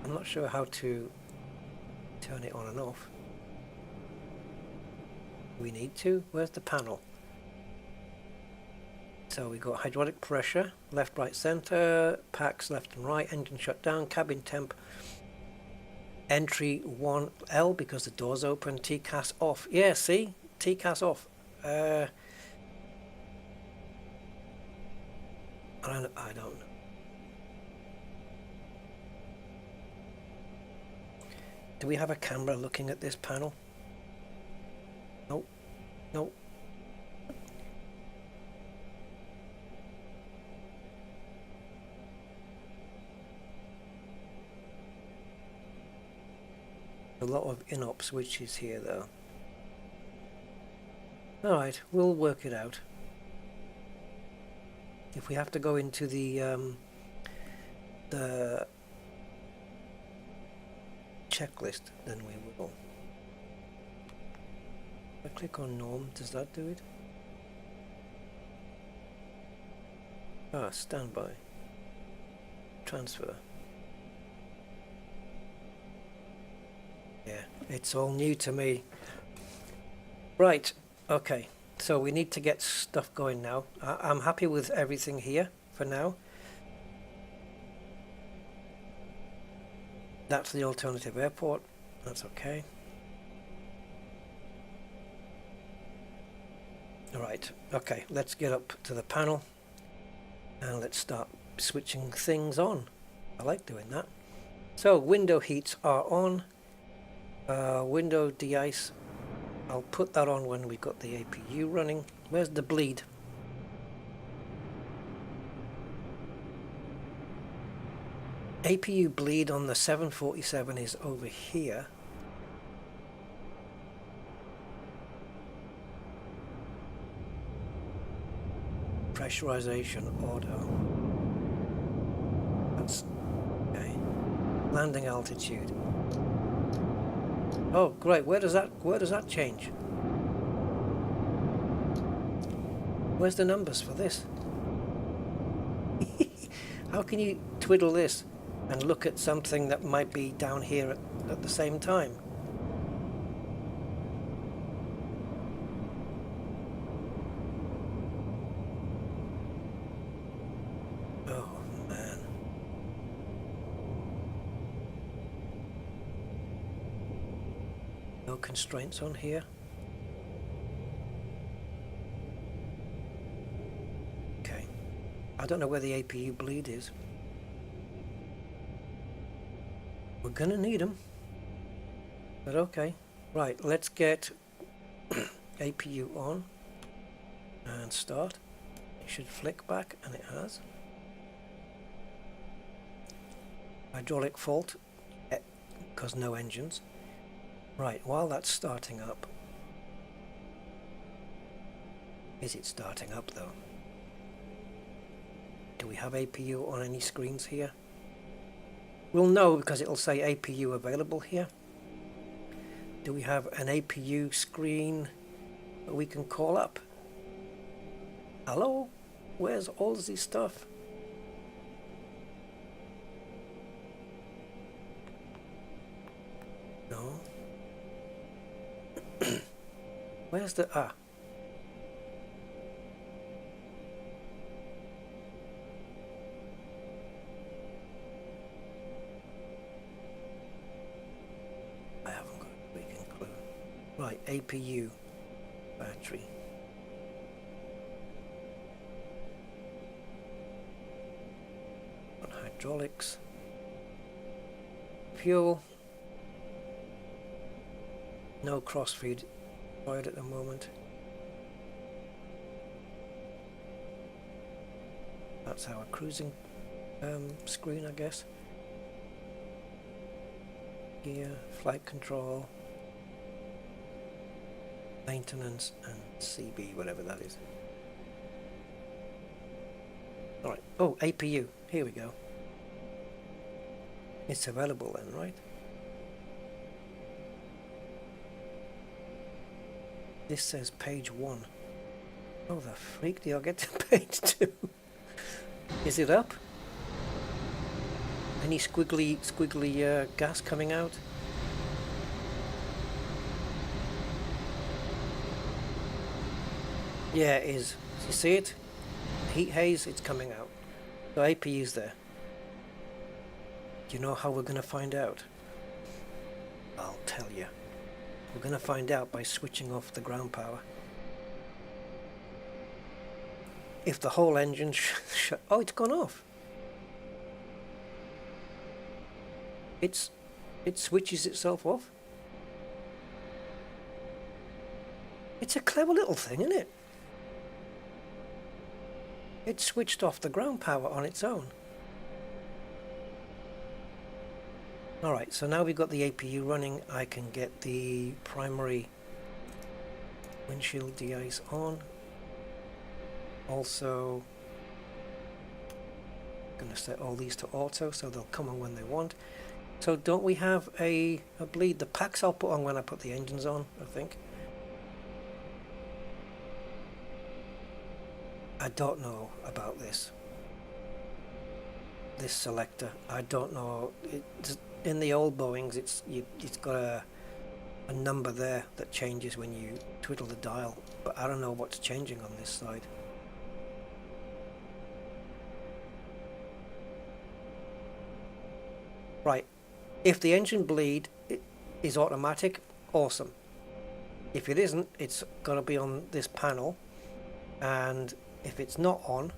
I'm not sure how to turn it on and off. We need to. Where's the panel? So we got hydraulic pressure, left, right, center, packs left and right, engine shut down, cabin temp, entry 1L because the door's open, TCAS off. Yeah, see? TCAS off. I don't know. Do we have a camera looking at this panel? Nope. Nope. A lot of in-op switches here though. Alright, we'll work it out. If we have to go into the checklist, then we will. If I click on norm, does that do it? Ah, standby. Transfer. Yeah, it's all new to me. Right, okay. So we need to get stuff going now. I'm happy with everything here for now. That's the alternative airport. That's okay. Alright, okay, let's get up to the panel and let's start switching things on. I like doing that. So window heats are on. Window de-ice, I'll put that on when we got the APU running. Where's the bleed? APU bleed on the 747 is over here. Pressurization auto. That's okay. Landing altitude. Oh great, where does that change? Where's the numbers for this? How can you twiddle this and look at something that might be down here at the same time? Oh man. No constraints on here. Okay. I don't know where the APU bleed is. We're gonna need them. But okay. Right, let's get APU on and start. It should flick back, and it has. Hydraulic fault, because no engines. Right, while that's starting up. Is it starting up though? Do we have APU on any screens here? We'll know because it'll say APU available here. Do we have an APU screen that we can call up? Hello? Where's all this stuff? No. Where's the... Ah. I haven't got a freaking clue. Right, APU. Battery. On hydraulics. Fuel. No crossfeed required at the moment. That's our cruising screen, I guess. Gear, flight control, maintenance, and CB, whatever that is. Alright, oh, APU, here we go. It's available then, right? This says page 1. Oh, the freak, do I get to page 2? Is it up? Any squiggly gas coming out? Yeah, it is. You see it? Heat haze, it's coming out. So APU's there. Do you know how we're going to find out? I'll tell you. We're going to find out by switching off the ground power. If the whole engine oh, it's gone off. It switches itself off. It's a clever little thing, isn't it? It switched off the ground power on its own. Alright, so now we've got the APU running. I can get the primary windshield de-ice on. Also, I'm going to set all these to auto so they'll come on when they want. So don't we have a bleed? The packs I'll put on when I put the engines on, I think. I don't know about this. this selector. I don't know. In the old Boeings, it's got a number there that changes when you twiddle the dial, but I don't know what's changing on this side. Right, if the engine bleed is automatic, awesome. If it isn't, it's got to be on this panel, and if it's not on,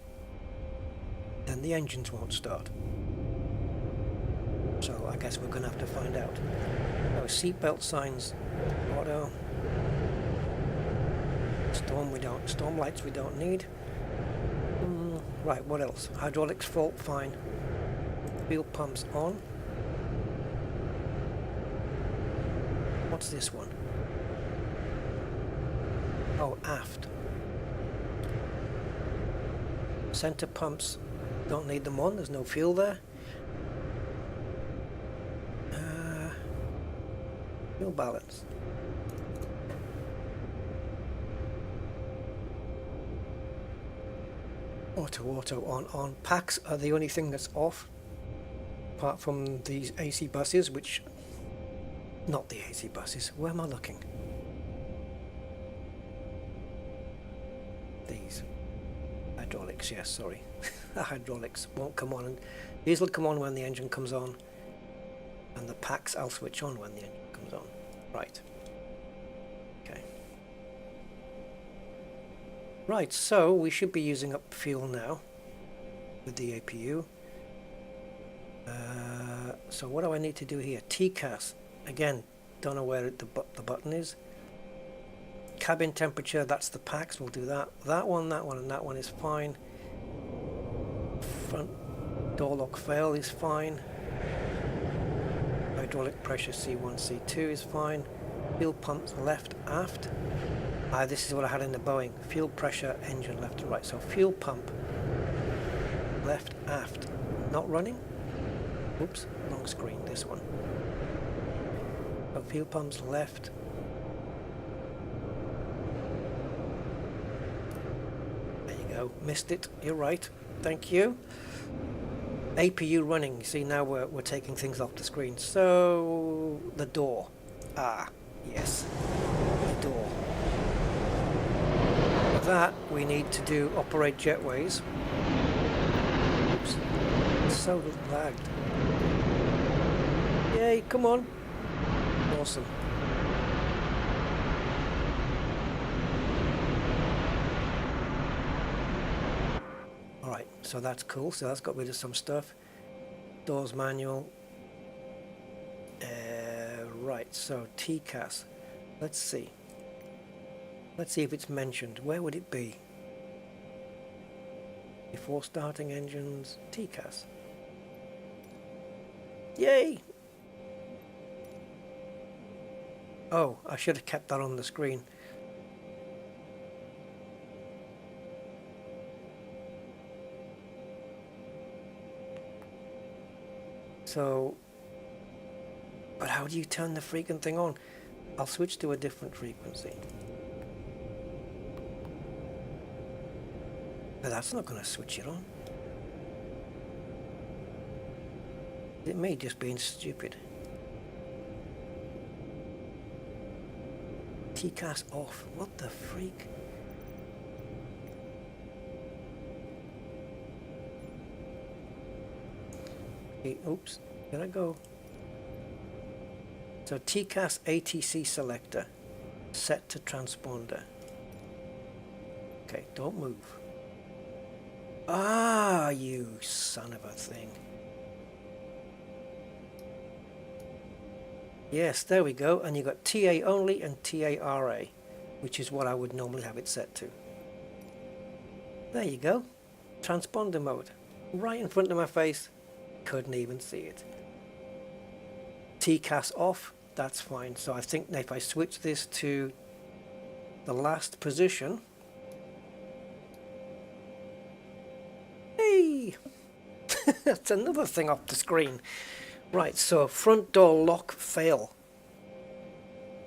then the engines won't start. So I guess we're going to have to find out. Oh, seatbelt signs, auto. Storm lights we don't need. Right, what else? Hydraulics fault, fine. Fuel pumps on. What's this one? Oh, aft. Center pumps, don't need them on, there's no fuel there. Fuel balance. Auto, on. Packs are the only thing that's off, apart from these AC buses, which... Not the AC buses, where am I looking? These. Hydraulics, yes, sorry. The hydraulics won't come on, and these will come on when the engine comes on, and the packs I'll switch on when the engine comes on. Right. Okay. Right, so we should be using up fuel now with the APU. So what do I need to do here? TCAS. Again, don't know where the button is. Cabin temperature, that's the packs, we'll do that. That one, and that one is fine. Front door lock fail is fine. Hydraulic pressure C1, C2 is fine. Fuel pumps left, aft. This is what I had in the Boeing. Fuel pressure, engine left to right. So fuel pump left, aft. Not running? Oops, wrong screen, this one. So fuel pumps left. There you go. Missed it. You're right. Thank you. APU running. See, now we're taking things off the screen. So the door. Yes. The door. For that we need to do operate jetways. Oops. It's so lagged. Yay, come on. Awesome. Alright, so that's cool. So that's got rid of some stuff. Doors manual. Right, so TCAS. Let's see. Let's see if it's mentioned. Where would it be? Before starting engines, TCAS. Yay! Oh, I should have kept that on the screen. So, but how do you turn the freaking thing on? I'll switch to a different frequency. But that's not going to switch it on. It may just being stupid. TCAS off. What the freak? Okay, oops. There I go. So TCAS ATC selector. Set to transponder. Okay, don't move. Ah, you son of a thing. Yes, there we go. And you got TA only and TARA, which is what I would normally have it set to. There you go. Transponder mode. Right in front of my face. Couldn't even see it. TCAS off. That's fine. So I think if I switch this to the last position. Hey! That's another thing off the screen. Right, so front door lock fail.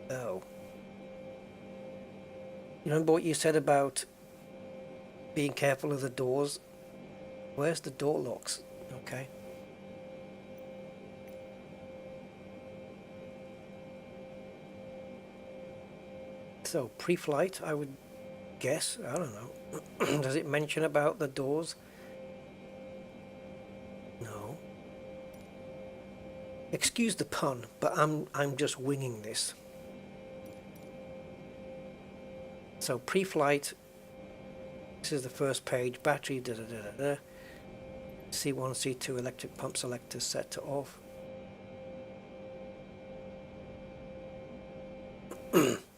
Oh. You remember what you said about being careful of the doors? Where's the door locks? Okay. So pre-flight, I would guess. I don't know. Does it mention about the doors? No. Excuse the pun, but I'm just winging this. So pre-flight. This is the first page. Battery. Da da da da da. C1, C2 electric pump selectors set to off.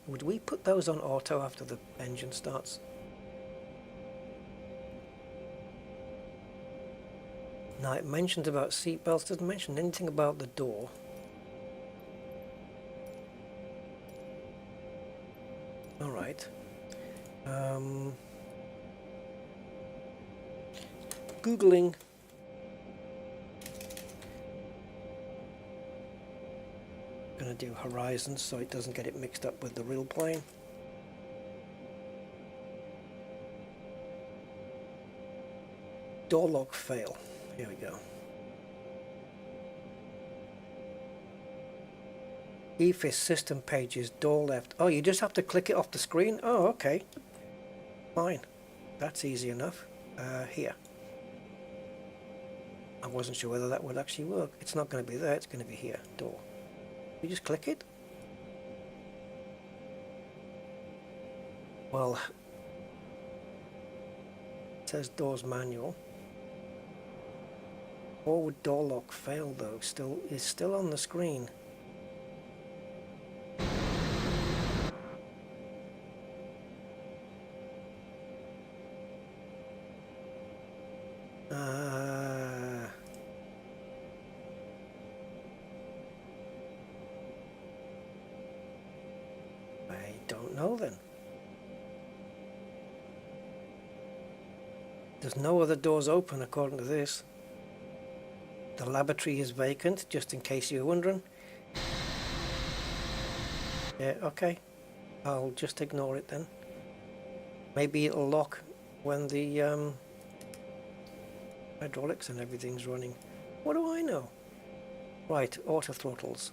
Would we put those on auto after the engine starts? Now it mentions about seat belts, doesn't mention anything about the door. Alright. Googling. Gonna do Horizon so it doesn't get it mixed up with the real plane. Door lock fail. Here we go. EFIS system pages, door left. Oh, you just have to click it off the screen? Oh, okay. Fine. That's easy enough. Here. I wasn't sure whether that would actually work. It's not going to be there, it's going to be here. Door. You just click it? Well, it says doors manual. Forward door lock failed though, is still on the screen. I don't know then. There's no other doors open according to this. The laboratory is vacant, just in case you're wondering. Yeah, okay. I'll just ignore it then. Maybe it'll lock when the hydraulics and everything's running. What do I know? Right, auto throttles.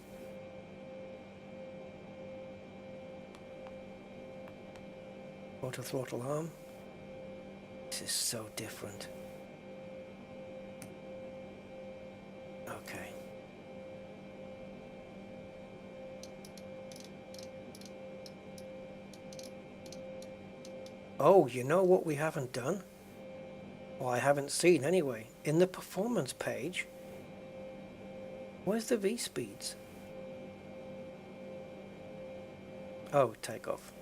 Auto throttle arm. This is so different. Okay. Oh, you know what we haven't done? Well, I haven't seen anyway. In the performance page, where's the V speeds? Oh, takeoff.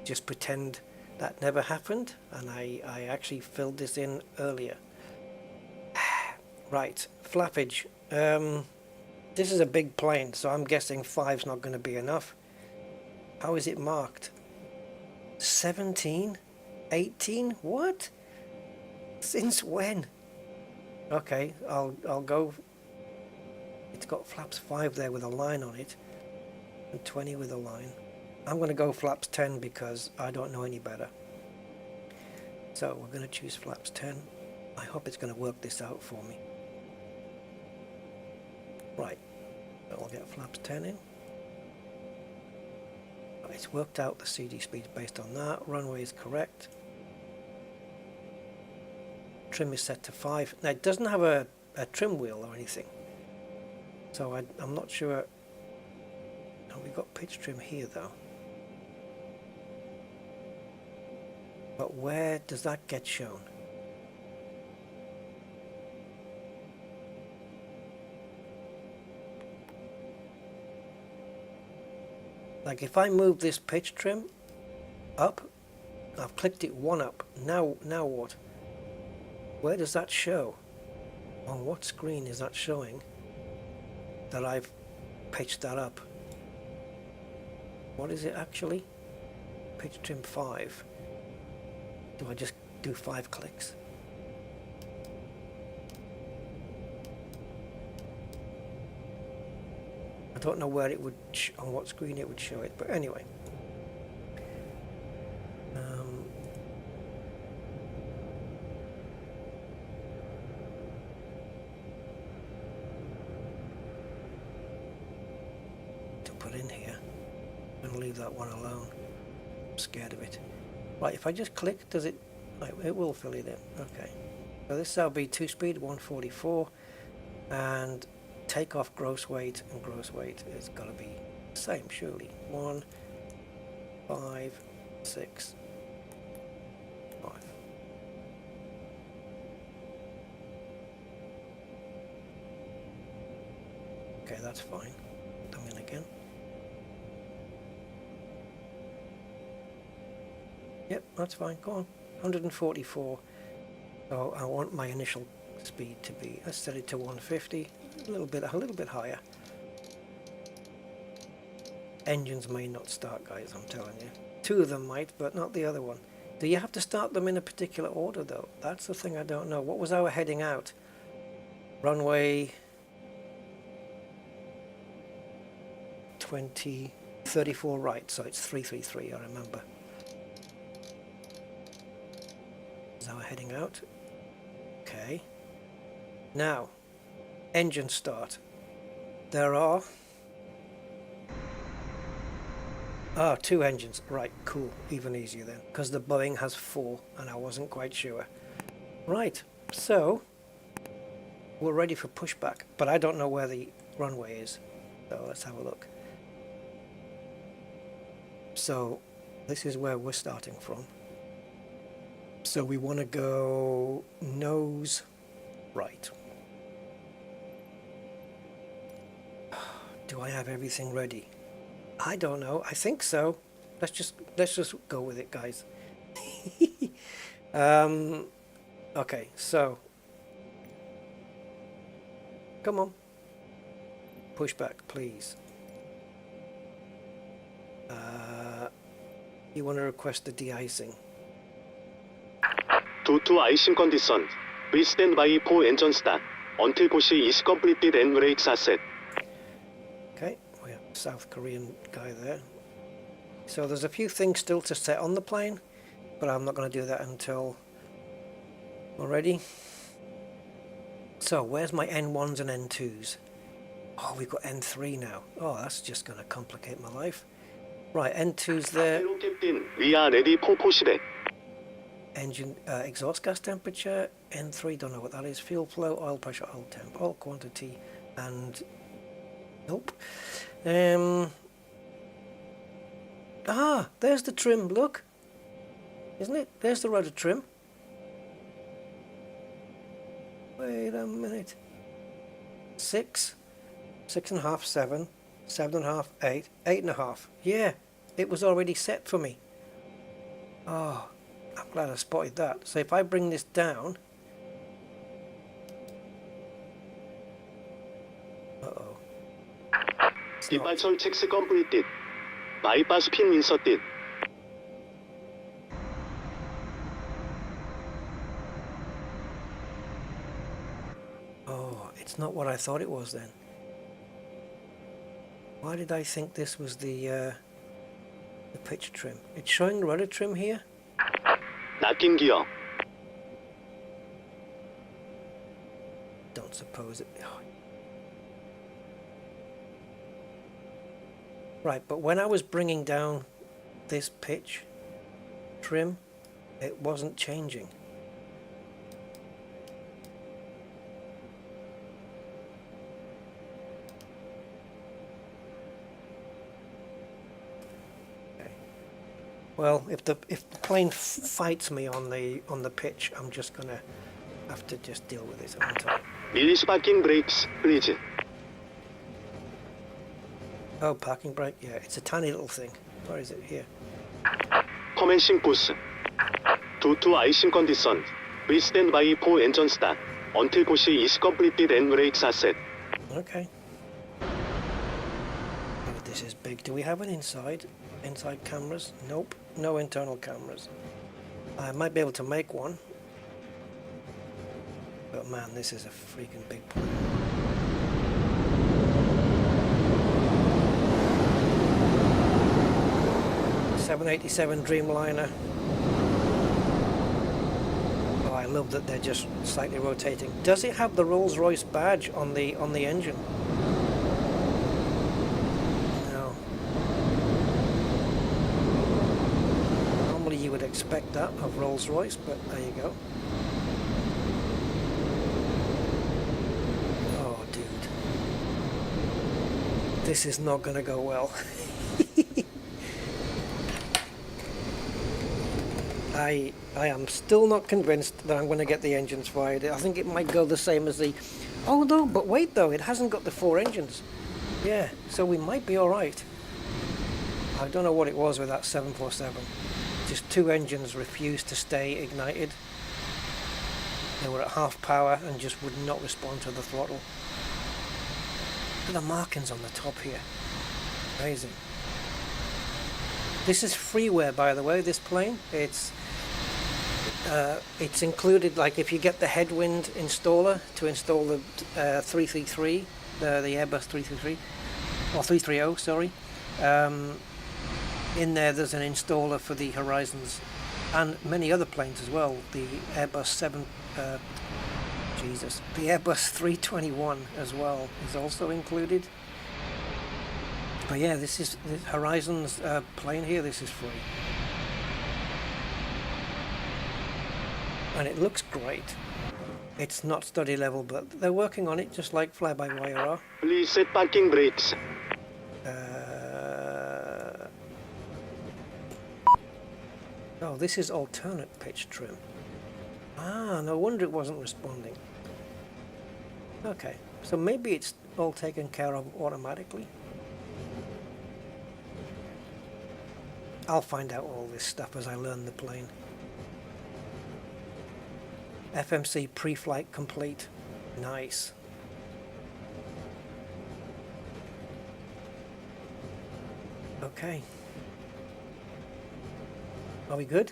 Just pretend that never happened, and I actually filled this in earlier. Right, flappage. This is a big plane, so I'm guessing 5's not going to be enough. How is it marked? 17? 18? What? Since when? Okay, I'll go. It's got flaps 5 there with a line on it, and 20 with a line. I'm going to go flaps 10 because I don't know any better. So we're going to choose flaps 10. I hope it's going to work this out for me. Right, I'll get flaps 10 in. It's worked out the CD speeds based on that. Runway is correct. Trim is set to 5. Now it doesn't have a trim wheel or anything, so I'm not sure. Oh, we've got pitch trim here though. But where does that get shown? Like if I move this pitch trim up, I've clicked it 1 up. Now what? Where does that show? On what screen is that showing that I've pitched that up? What is it actually? Pitch trim 5. Do I just do 5 clicks? I don't know where it would, on what screen it would show it, but anyway. To put in here. I'm going to leave that one alone. I'm scared of it. Right, if I just click, does it... Right, it will fill it in. Okay. So this will be 2-speed, 144. And take off gross weight, and gross weight is got to be the same, surely. 1, 5, 6, 5. Okay, that's fine. Put them in again. Yep, that's fine. Go on. 144. So I want my initial speed to be. Let's set it to 150. A little bit higher. Engines may not start, guys. I'm telling you. 2 of them might, but not the other one. Do you have to start them in a particular order, though? That's the thing I don't know. What was our heading out? Runway 34 right, so it's 333, I remember. Is our heading out? Okay. Now, engine start. There are 2 engines. Right, cool. Even easier then, because the Boeing has 4, and I wasn't quite sure. Right, so we're ready for pushback, but I don't know where the runway is. So let's have a look. So this is where we're starting from. So we want to go nose right. Do I have everything ready? I don't know. I think so. Let's just go with it, guys. Okay, so come on. Push back, please. You want to request the de-icing. Due to icing conditions, we stand by for engine start until push is completed and brakes are set. Okay, we have a South Korean guy there. So there's a few things still to set on the plane, but I'm not going to do that until we're ready. So where's my N1s and N2s? Oh, we've got N3 now. Oh, that's just going to complicate my life. Right, N2's there. Hello, Captain. We are ready for pushback. Engine exhaust gas temperature. N3, don't know what that is. Fuel flow, oil pressure, oil temp, oil quantity, and nope. There's the trim. Look, isn't it? There's the rudder trim. Wait a minute. 6, 6.5, 7, 7.5, 8, 8.5. Yeah, it was already set for me. Oh, I'm glad I spotted that. So if I bring this down, Departure checks completed. Bypass pin inserted. Oh, it's not what I thought it was then. Why did I think this was the pitch trim? It's showing rudder trim here. Locking gear. Don't suppose it. Oh. Right, but when I was bringing down this pitch trim, it wasn't changing. Okay. Well, if the plane fights me on the pitch, I'm just gonna have to just deal with it, aren't I? Release parking brakes, please. Oh, parking brake? Yeah, it's a tiny little thing. Where is it? Here. Commencing push. Due to icing conditions, we stand by for engine start until push is completed and brakes are set. Okay. Oh, this is big. Do we have an inside cameras? Nope. No internal cameras. I might be able to make one. But man, this is a freaking big plane. .787 Dreamliner. Oh, I love that they're just slightly rotating. Does it have the Rolls-Royce badge on the engine? No. expect that of Rolls-Royce, but there you go. Oh, dude. This is not going to go well. I am still not convinced that I'm going to get the engines fired. I think it might go the same as the... Oh no, but wait though, it hasn't got the 4 engines. Yeah, so we might be alright. I don't know what it was with that 747. Just 2 engines refused to stay ignited. They were at half power and just would not respond to the throttle. Look at the markings on the top here. Amazing. This is freeware, by the way, this plane. It's included, like if you get the headwind installer to install the 333, the Airbus 333, or 330, sorry. In there's an installer for the Horizons and many other planes as well. The Airbus the Airbus 321 as well is also included. But yeah, this is the Horizons plane here. This is free, and it looks great. It's not study level, but they're working on it, just like fly-by-wire are. Please set parking brakes. Oh, this is alternate pitch trim. Ah, no wonder it wasn't responding. Okay, so maybe it's all taken care of automatically. I'll find out all this stuff as I learn the plane. FMC pre-flight complete. Nice. Okay. Are we good?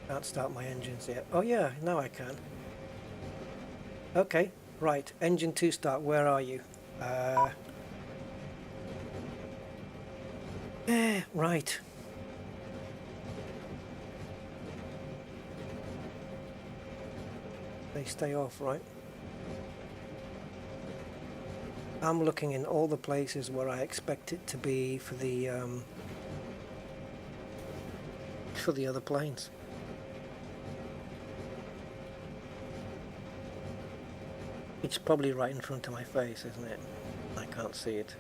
Can't start my engines yet. Oh yeah, now I can. Okay, right. Engine 2 start. Where are you? Right. They stay off, right? I'm looking in all the places where I expect it to be for the other planes. It's probably right in front of my face, isn't it? I can't see it.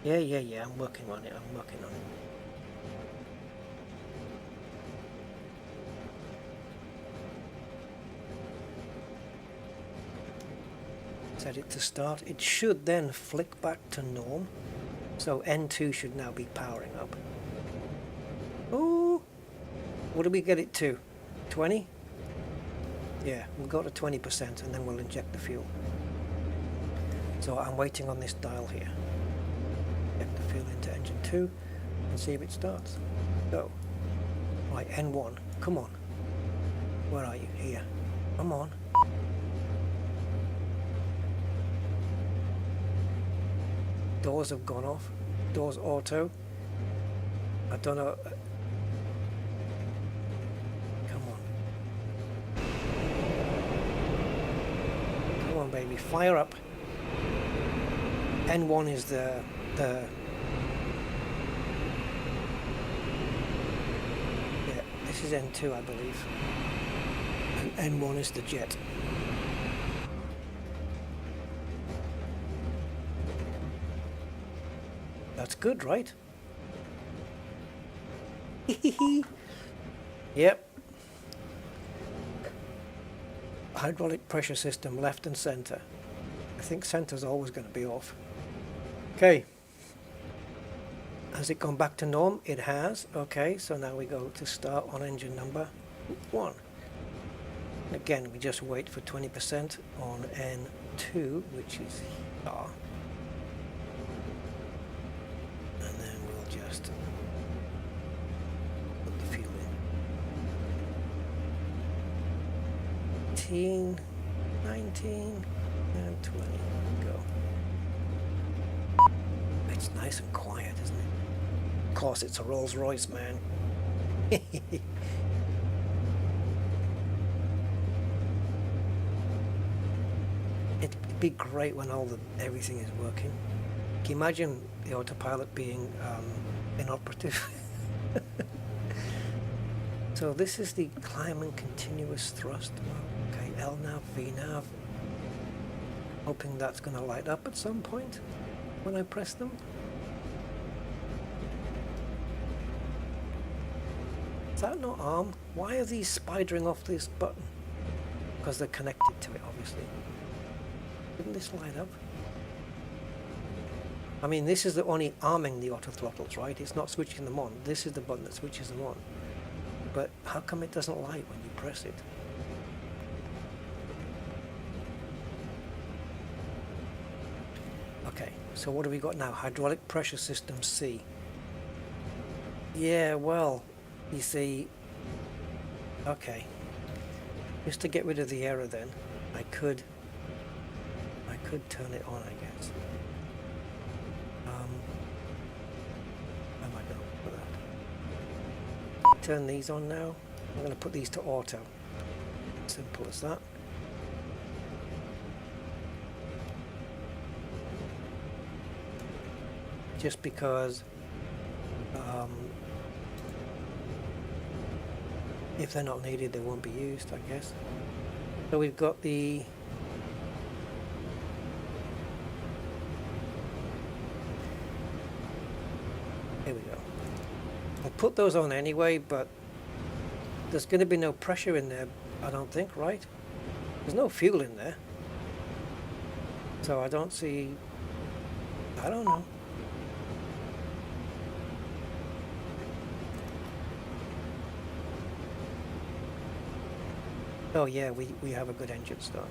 Yeah, I'm working on it, Set it to start. It should then flick back to norm. So N2 should now be powering up. Oh, what did we get it to? 20? Yeah, we'll go to 20% and then we'll inject the fuel. So I'm waiting on this dial here. Inject the fuel into engine 2 and see if it starts. Go. Right, N1, come on. Where are you? Here. Come on. Doors have gone off. Doors auto. I don't know. Come on. Come on, baby. Fire up. N1 is the yeah, this is N2, I believe. And N1 is the jet. That's good, right? Yep. Hydraulic pressure system left and center. I think center's always going to be off. Okay. Has it gone back to norm? It has. Okay, so now we go to start on engine number 1. Again, we just wait for 20% on N2, which is here. And then we'll just put the fuel in. 18, 19, and 20. Go. It's nice and quiet, isn't it? Of course, it's a Rolls-Royce, man. be great when everything is working. Can you imagine the autopilot being inoperative? So this is the climb and continuous thrust. Okay, L nav, V nav. Hoping that's going to light up at some point when I press them. Is that not ARM? Why are these spidering off this button? Because they're connected to it, obviously. Didn't this light up? I mean, this is the only arming the auto throttles, right? It's not switching them on. This is the button that switches them on. But how come it doesn't light when you press it? Okay, so what have we got now? Hydraulic pressure system C. Yeah, well, you see, okay. Just to get rid of the error then, I could turn it on, I guess. Where am I going to put that? Turn these on now. I'm going to put these to auto. Simple as that. Just because if they're not needed, they won't be used, I guess. So we've got the here we go. I'll put those on anyway, but there's going to be no pressure in there, I don't think, right? There's no fuel in there. So I don't see, I don't know. Oh yeah, we have a good engine start.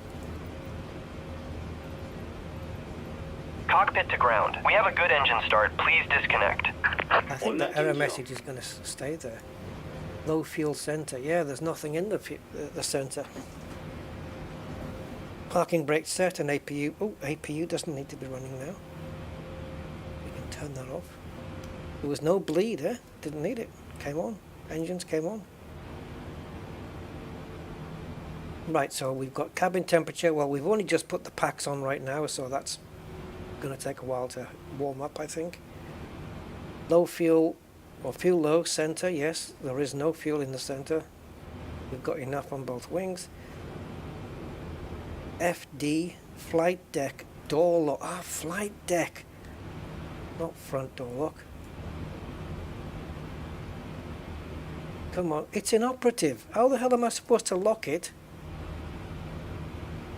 Cockpit to ground. We have a good engine start. Please disconnect. I think the error message is going to stay there. Low fuel center. Yeah, there's nothing in the center. Parking brake set and APU. Oh, APU doesn't need to be running now. We can turn that off. There was no bleed, eh? Didn't need it. Came on. Engines came on. Right, so we've got cabin temperature. Well, we've only just put the packs on right now, so that's going to take a while to warm up, I think. Low fuel, or fuel low, center, yes, there is no fuel in the center. We've got enough on both wings. FD, flight deck, door lock. Ah, flight deck, not front door lock. Come on, it's inoperative. How the hell am I supposed to lock it?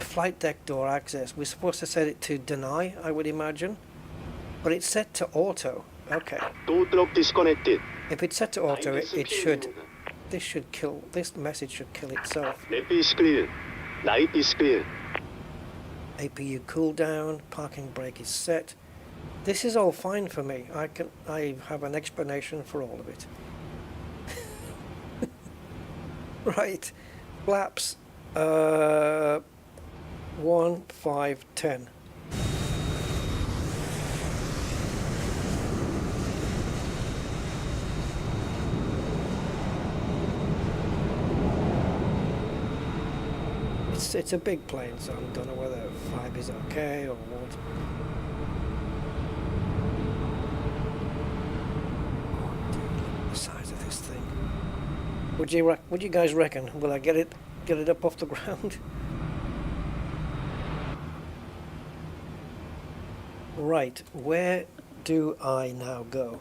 Flight deck door access. We're supposed to set it to deny, I would imagine. But it's set to auto. Okay. Door lock disconnected. If it's set to auto, it should... This message should kill itself. Left is clear. Right is clear. APU cooldown. Parking brake is set. This is all fine for me. I have an explanation for all of it. Right. Flaps. 1, 5, 10. It's a big plane, so I don't know whether 5 is okay or what. Oh, dude, the size of this thing. What do you guys reckon? Will I get it up off the ground? Right, where do I now go?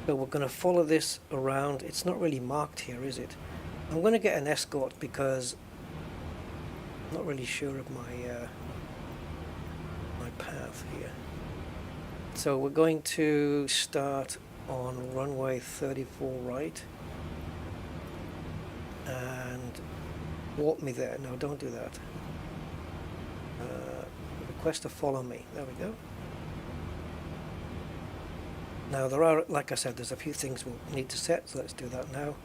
So we're going to follow this around. It's not really marked here, is it? I'm going to get an escort because I'm not really sure of my my path here. So we're going to start on runway 34 right and walk me there. No, don't do that. Request to follow me. There we go. Now there are, like I said, there's a few things we'll need to set, so let's do that now.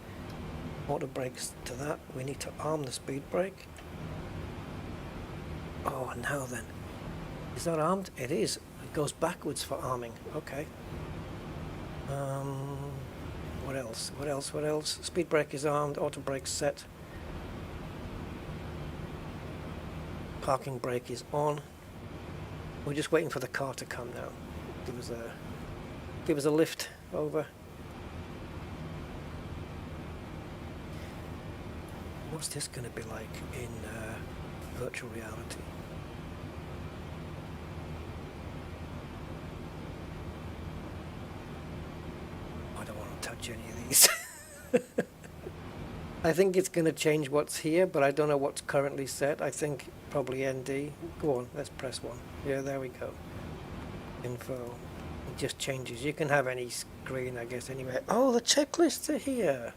Auto brakes to that. We need to arm the speed brake. Oh, now then. Is that armed? It is. It goes backwards for arming. Okay. What else? What else? What else? Speed brake is armed. Auto brake set. Parking brake is on. We're just waiting for the car to come now. Give us a lift over. What's this going to be like in virtual reality? I don't want to touch any of these. I think it's going to change what's here, but I don't know what's currently set. I think probably ND. Go on, let's press 1. Yeah, there we go. Info. It just changes. You can have any screen, I guess, anyway. Oh, the checklists are here.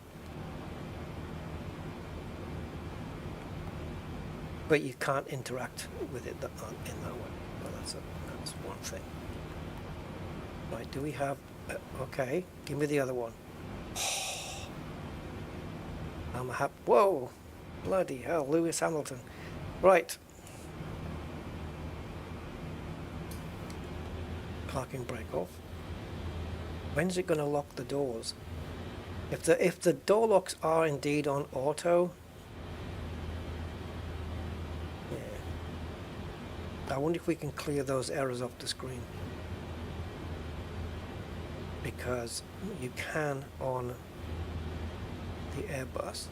But you can't interact with it in that way. Well, that's one thing. Right, do we have... okay, give me the other one. I'm a whoa! Bloody hell, Lewis Hamilton. Right. Parking brake off. When's it going to lock the doors? If the door locks are indeed on auto... I wonder if we can clear those errors off the screen, because you can on the Airbus.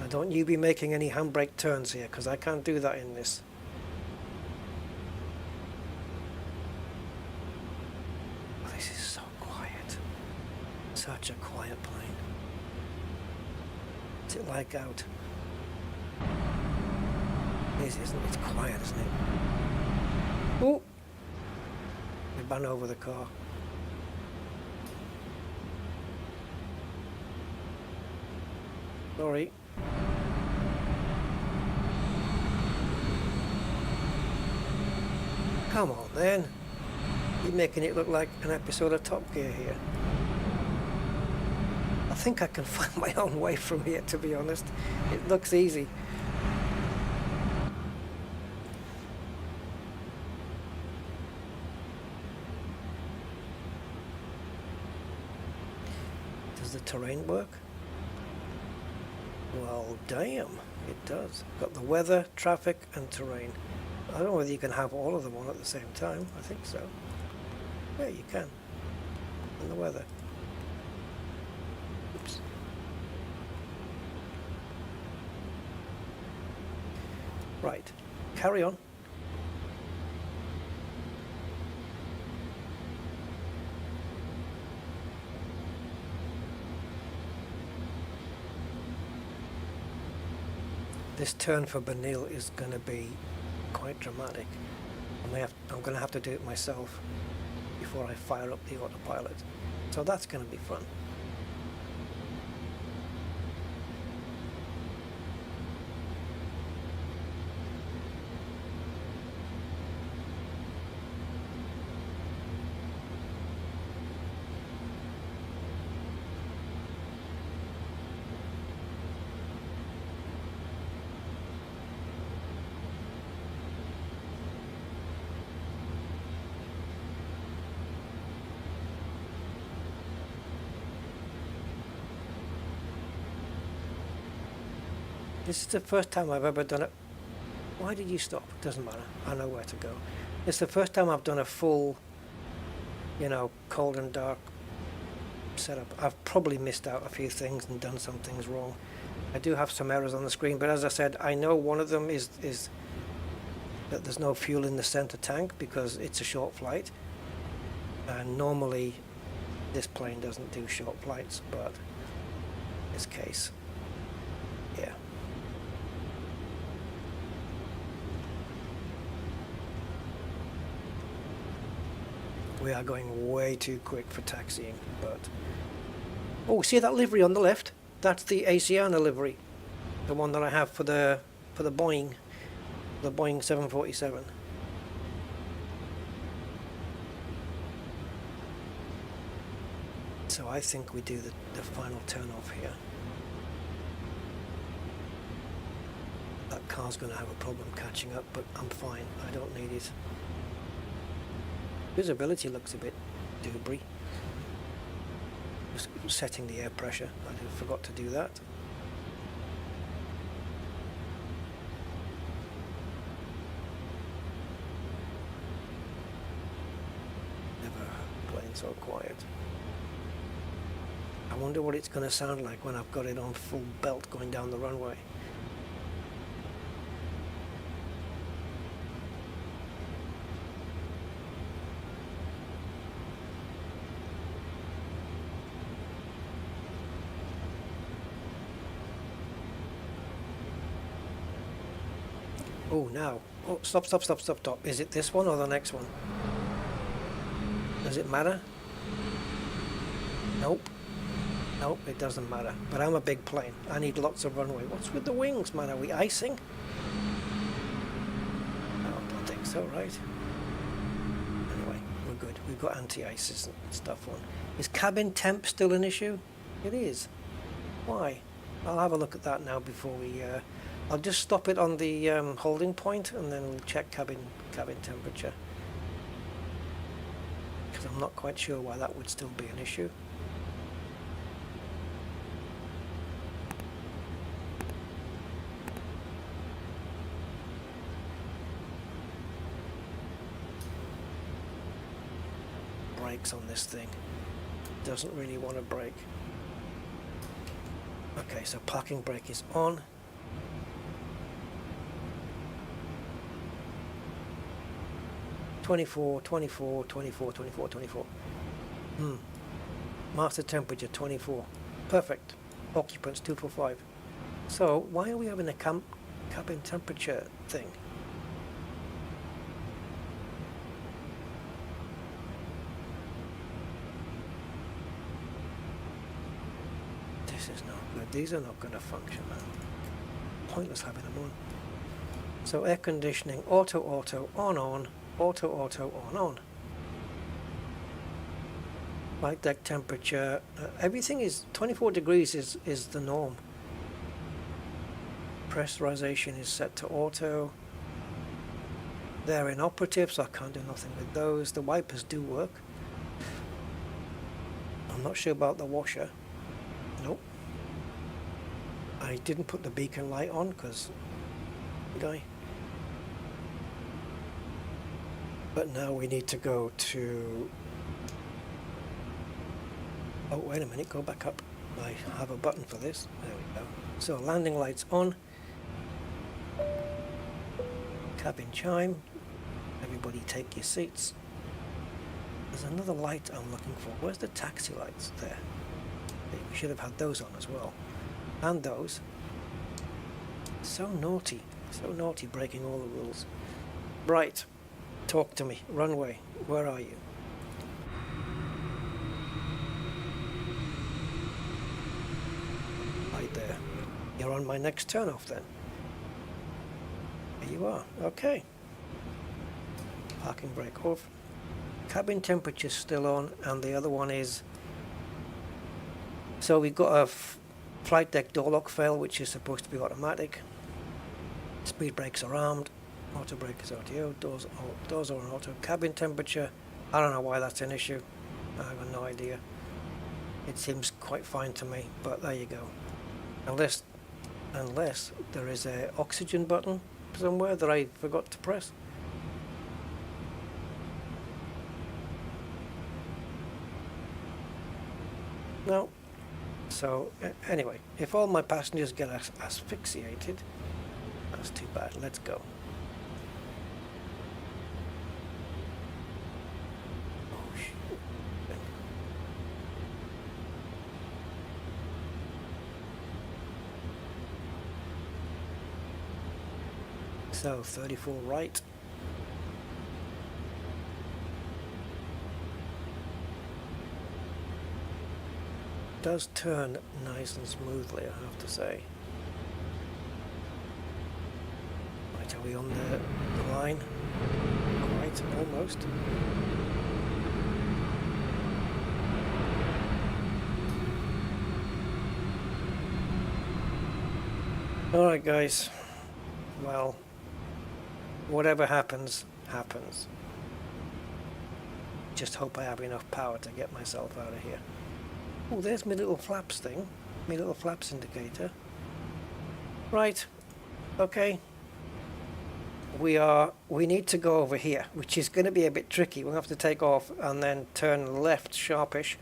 Now don't you be making any handbrake turns here, because I can't do that in this. This is so quiet. Such a quiet plane. What's it like out? It is, isn't it? It's quiet, isn't it? Oh! We ran over the car. Sorry. Come on then. You're making it look like an episode of Top Gear here. I think I can find my own way from here, to be honest. It looks easy. Does the terrain work? Well, damn, it does. Got the weather, traffic, and terrain. I don't know whether you can have all of them on at the same time. I think so. Yeah, you can. And the weather. Oops. Right. Carry on. This turn for Benil is going to be quite dramatic. I'm going to have to do it myself before I fire up the autopilot. So that's going to be fun. This is the first time I've ever done it. Why did you stop? Doesn't matter. I know where to go. It's the first time I've done a full, cold and dark setup. I've probably missed out a few things and done some things wrong. I do have some errors on the screen, but as I said, I know one of them is that there's no fuel in the center tank because it's a short flight. And normally this plane doesn't do short flights, but in this case, yeah. We are going way too quick for taxiing, but... Oh, see that livery on the left? That's the Asiana livery. The one that I have for the Boeing. The Boeing 747. So I think we do the final turn off here. That car's going to have a problem catching up, but I'm fine. I don't need it. Visibility looks a bit doobry. Just setting the air pressure. I forgot to do that. Never playing so quiet. I wonder what it's going to sound like when I've got it on full belt going down the runway. Oh, now. Oh, stop. Is it this one or the next one? Does it matter? Nope. Nope, it doesn't matter. But I'm a big plane. I need lots of runway. What's with the wings, man? Are we icing? No, I don't think so, right? Anyway, we're good. We've got anti-ices and stuff on. Is cabin temp still an issue? It is. Why? I'll have a look at that now before we... I'll just stop it on the holding point and then we'll check cabin temperature. Because I'm not quite sure why that would still be an issue. Brakes on this thing. Doesn't really want to brake. Okay, so parking brake is on. "24, 24, 24, 24, 24. Master temperature 24. Perfect. Occupants 245. So why are we having a cabin temperature thing? This is not good. These are not going to function, man. Pointless having them on. So air conditioning, auto, on, auto, on. Flight deck temperature, everything is 24 degrees is the norm. Pressurization is set to auto. They're inoperative, so I can't do nothing with those. The wipers do work. I'm not sure about the washer. Nope. I didn't put the beacon light on because did I? But now we need to go to... Oh, wait a minute, go back up. I have a button for this. There we go. So landing lights on. Cabin chime. Everybody take your seats. There's another light I'm looking for. Where's the taxi lights? There. We should have had those on as well. And those. So naughty. So naughty, breaking all the rules. Right. Talk to me. Runway. Where are you? Right there. You're on my next turn-off then. Here you are. Okay. Parking brake off. Cabin temperature's still on, and the other one is... So we've got a flight deck door lock fail, which is supposed to be automatic. Speed brakes are armed. Auto brake is RTO. Doors are on auto. Cabin temperature. I don't know why that's an issue. I have no idea. It seems quite fine to me, but there you go. Unless there is a oxygen button somewhere that I forgot to press. No. So anyway, if all my passengers get asphyxiated, that's too bad. Let's go. Oh shit. So 34 right. Does turn nice and smoothly, I have to say. Right, are we on the line? Quite, almost. Alright guys, well, whatever happens, happens. Just hope I have enough power to get myself out of here. Oh, there's my little flaps thing. My little flaps indicator. Right. Okay. We need to go over here, which is going to be a bit tricky. We'll have to take off and then turn left sharpish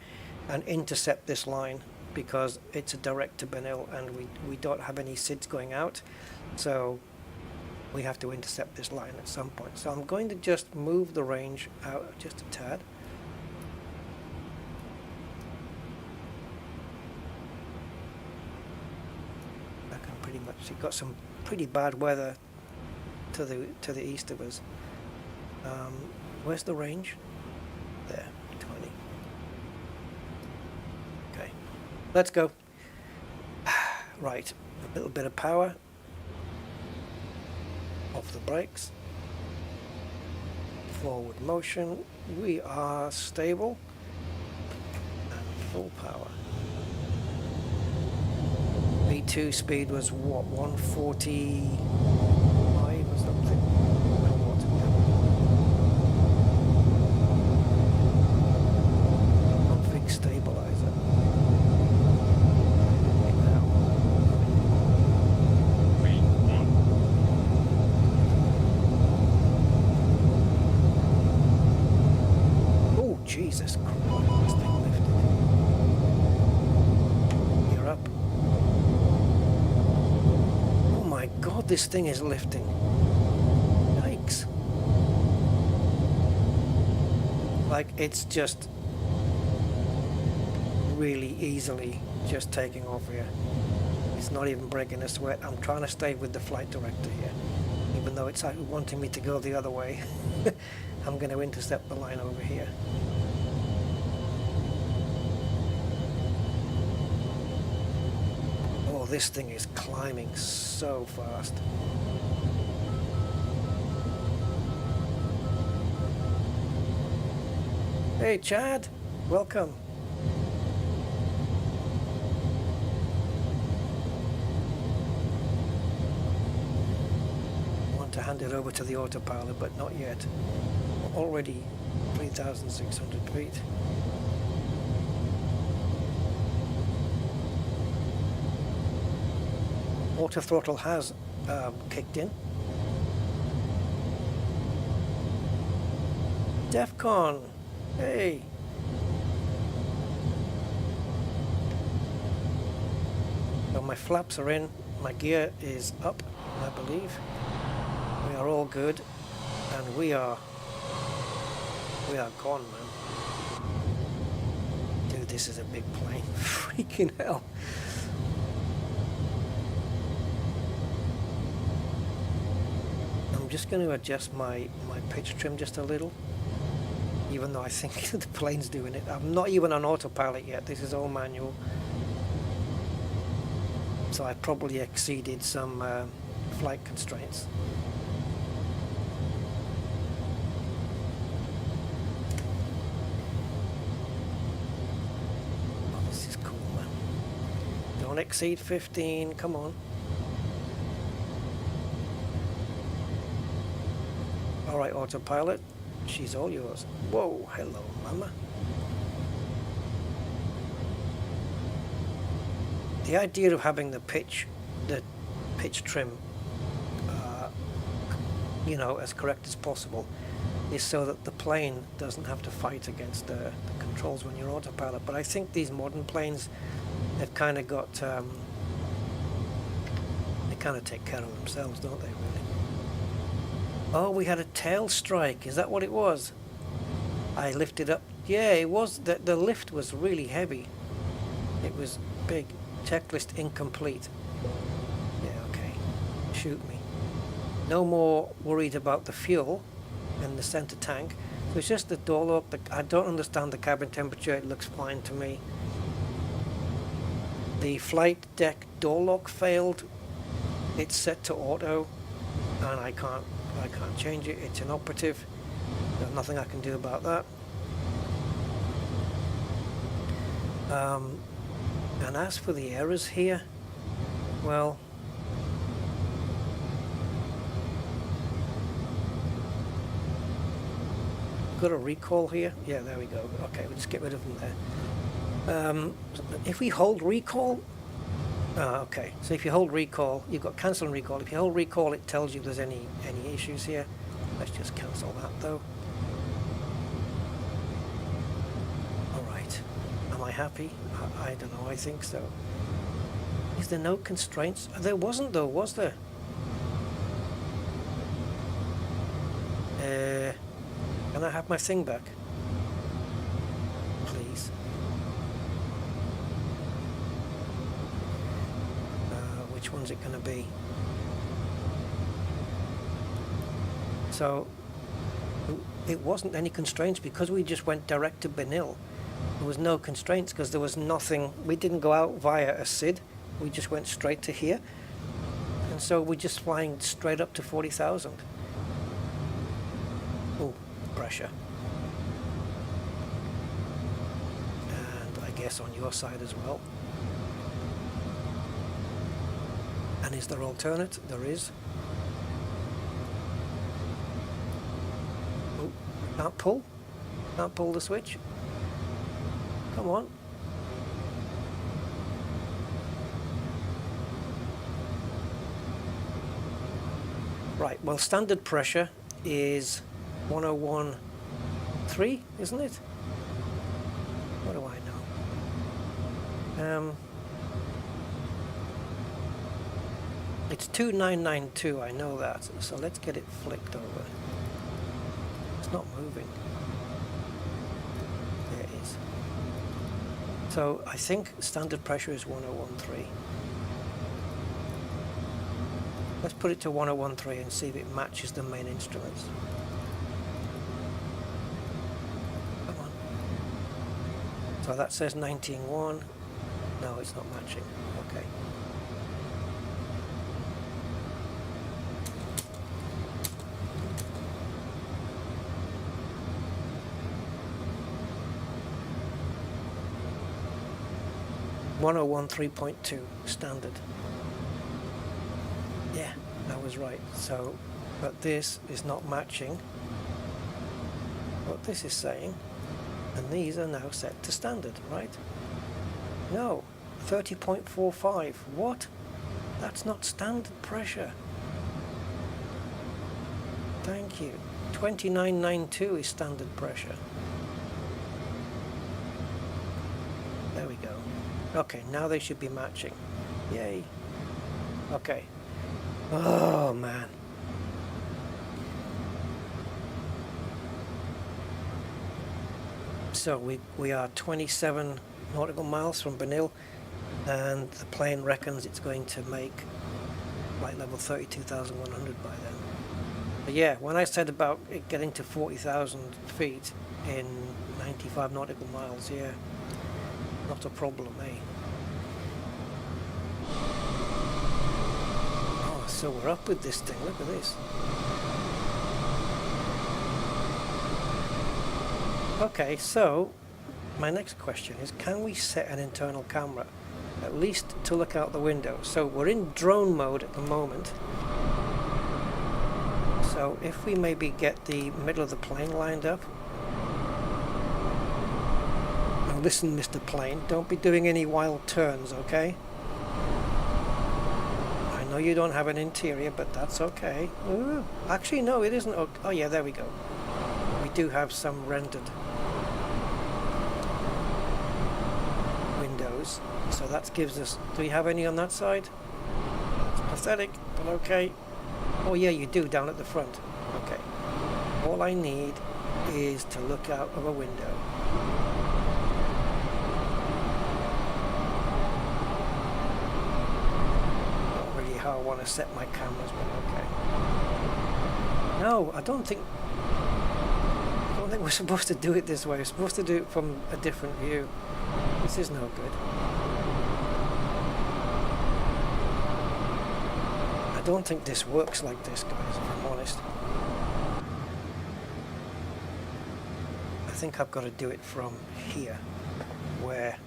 and intercept this line because it's a direct to Benil and we don't have any SIDs going out. So we have to intercept this line at some point. So I'm going to just move the range out just a tad. I can pretty much see, got some pretty bad weather to the east of us. Where's the range? There, 20. Okay, let's go. Right, a little bit of power off the brakes. Forward motion. We are stable and full power. V2 speed was what, 140? Or something. Config stabilizer. Right now. Oh Jesus Christ! This thing lifted. You're up. Oh my God! This thing is lifting. Like it's just really easily just taking off here. It's not even breaking a sweat. I'm trying to stay with the flight director here, even though it's wanting me to go the other way. I'm going to intercept the line over here. Oh, this thing is climbing so fast. Hey Chad, welcome. I want to hand it over to the autopilot, but not yet. Already 3,600 feet. Auto throttle has kicked in. DEFCON. Hey! So my flaps are in, my gear is up, I believe. We are all good, and we are gone, man. Dude, this is a big plane. Freaking hell. I'm just going to adjust my pitch trim just a little. Even though I think the plane's doing it. I'm not even on autopilot yet. This is all manual. So I probably exceeded some flight constraints. Oh, this is cool, man. Don't exceed 15. Come on. All right, autopilot. She's all yours. Whoa, hello, mama. The idea of having the pitch trim, you know, as correct as possible, is so that the plane doesn't have to fight against the controls when you're autopilot. But I think these modern planes have kind of got, they kind of take care of themselves, don't they, really? Oh, we had a tail strike. Is that what it was? I lifted up. Yeah, it was. The lift was really heavy. It was big. Checklist incomplete. Yeah, okay. Shoot me. No more worried about the fuel in the center tank. So it's just the door lock. I don't understand the cabin temperature. It looks fine to me. The flight deck door lock failed. It's set to auto, and I can't change it. It's inoperative. There's nothing I can do about that. And as for the errors here, well, got a recall here. Yeah, there we go. Okay, we'll just get rid of them there. If we hold recall, okay, so if you hold recall, you've got cancel and recall. If you hold recall, it tells you there's any issues here. Let's just cancel that though. Alright, am I happy? I don't know, I think so. Is there no constraints? There wasn't though, was there? Can I have my thing back? Please. Which one's it going to be? So it wasn't any constraints because we just went direct to Benil. There was no constraints because there was nothing. We didn't go out via a SID. We just went straight to here. And so we're just flying straight up to 40,000. Oh, pressure. And I guess on your side as well. And is there alternate? There is. Oh, can't pull. Can't pull the switch. Come on. Right, well, standard pressure is 101.3, isn't it? What do I know? It's 2992, I know that. So let's get it flicked over. It's not moving. There it is. So I think standard pressure is 101.3. Let's put it to 101.3 and see if it matches the main instruments. Come on. So that says 19.1. No, it's not matching. Okay. .3.2 standard. Yeah, that was right. So, but this is not matching what this is saying, and these are now set to standard, right? No, 30.45. What? That's not standard pressure. Thank you. 2992 is standard pressure. There we go. Okay, now they should be matching. Yay. Okay. Oh, man. So we are 27 nautical miles from Benil, and the plane reckons it's going to make flight level 32,100 by then. But yeah, when I said about it getting to 40,000 feet in 95 nautical miles, yeah, not a problem, eh? Oh, so we're up with this thing, look at this. Okay, so my next question is, can we set an internal camera, at least to look out the window? So we're in drone mode at the moment. So if we maybe get the middle of the plane lined up. Now listen, Mr. Plane, don't be doing any wild turns, okay? I know you don't have an interior, but that's okay. Ooh, actually, no, it isn't. Oh yeah, there we go. We do have some rendered windows, so that gives us. Do we have any on that side? It's pathetic, but okay. Oh yeah, you do down at the front. Okay. All I need is to look out of a window. Not really how I want to set my cameras, but okay. No, I don't think we're supposed to do it this way. We're supposed to do it from a different view. This is no good. I don't think this works like this, guys, if I'm honest. I think I've got to do it from here, where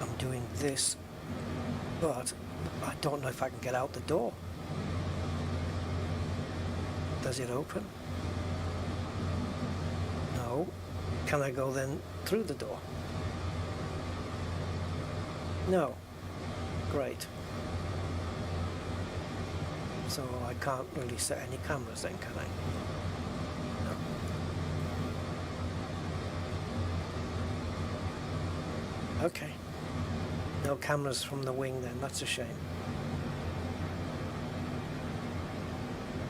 I'm doing this, but I don't know if I can get out the door. Does it open? No. Can I go then through the door? No. Great. So I can't really set any cameras then, can I? No. Okay. No cameras from the wing then, that's a shame.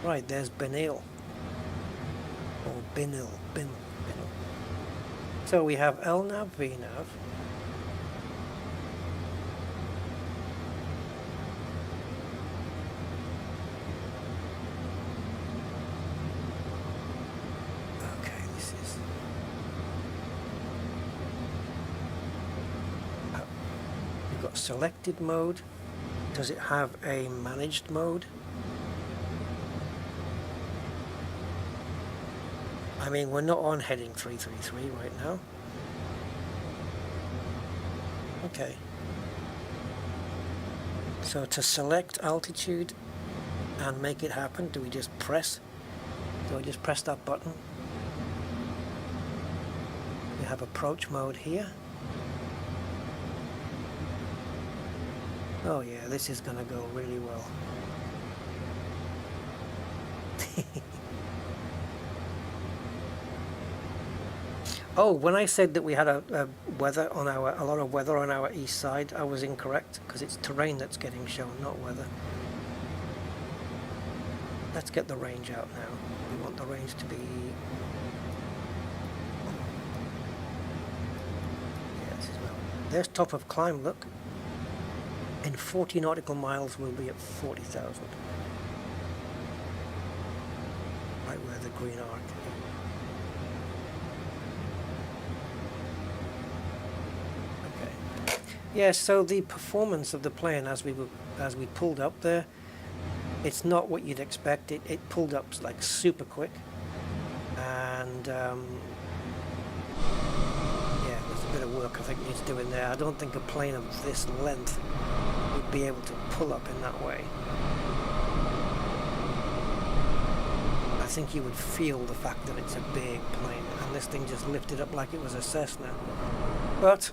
Right, there's Benil. Or Binil. Binil. So we have LNAV, VNAV. Okay, this is... We've got selected mode. Does it have a managed mode? I mean, we're not on heading 333 right now. Okay. So to select altitude and make it happen, do we just press? Do I just press that button? We have approach mode here. Oh yeah, this is gonna go really well. Oh, when I said that we had a weather on a lot of weather on our east side, I was incorrect, because it's terrain that's getting shown, not weather. Let's get the range out now. We want the range to be... Yeah, this is well. There's top of climb, look. In 40 nautical miles we'll be at 40,000. Right where the green arc. Yeah, so the performance of the plane as we pulled up there, it's not what you'd expect. It pulled up like super quick, and yeah, there's a bit of work I think needs doing there. I don't think a plane of this length would be able to pull up in that way. I think you would feel the fact that it's a big plane, and this thing just lifted up like it was a Cessna. But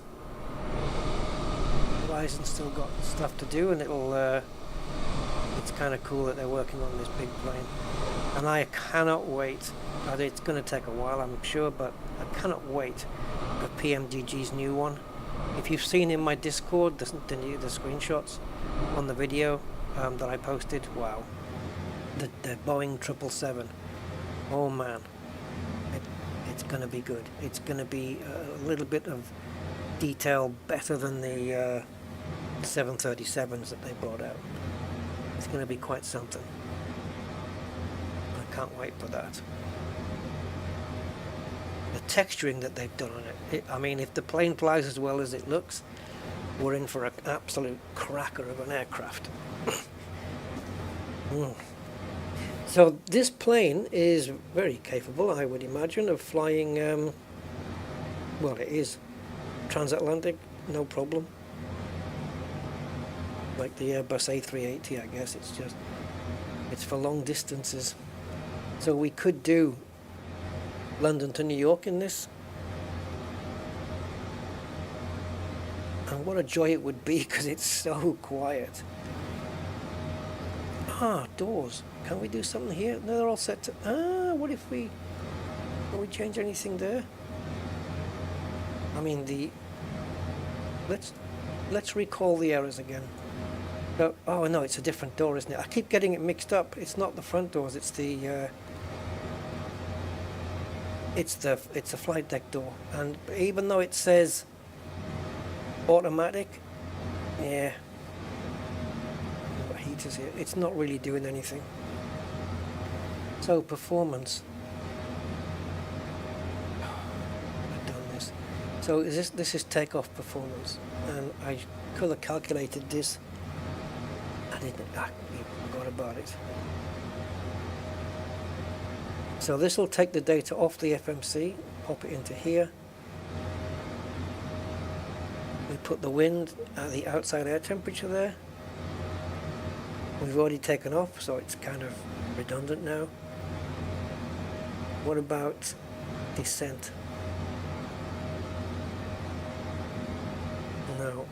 Ryzen's still got stuff to do, and it's kind of cool that they're working on this big plane, and I cannot wait. It's going to take a while, I'm sure, but I cannot wait for PMDG's new one. If you've seen in my Discord the screenshots on the video that I posted, wow, the Boeing 777. Oh man, it's going to be good. It's going to be a little bit of detail better than the 737s that they brought out. It's going to be quite something. I can't wait for that. The texturing that they've done on it, I mean, if the plane flies as well as it looks, we're in for an absolute cracker of an aircraft. So this plane is very capable, I would imagine, of flying, well, it is transatlantic, no problem. Like the Airbus A380, I guess. It's for long distances. So we could do London to New York in this. And what a joy it would be, because it's so quiet. Ah, doors. Can we do something here? No, they're all set to... what if we... Can we change anything there? I mean, Let's recall the errors again. No, oh no, it's a different door, isn't it? I keep getting it mixed up. It's not the front doors. It's the flight deck door. And even though it says automatic, yeah, got heaters here. It's not really doing anything. So performance. I've done this. So this is takeoff performance, and I could have calculated this. I forgot about it. So this will take the data off the FMC, pop it into here. We put the wind at the outside air temperature there. We've already taken off, so it's kind of redundant now. What about descent? Now,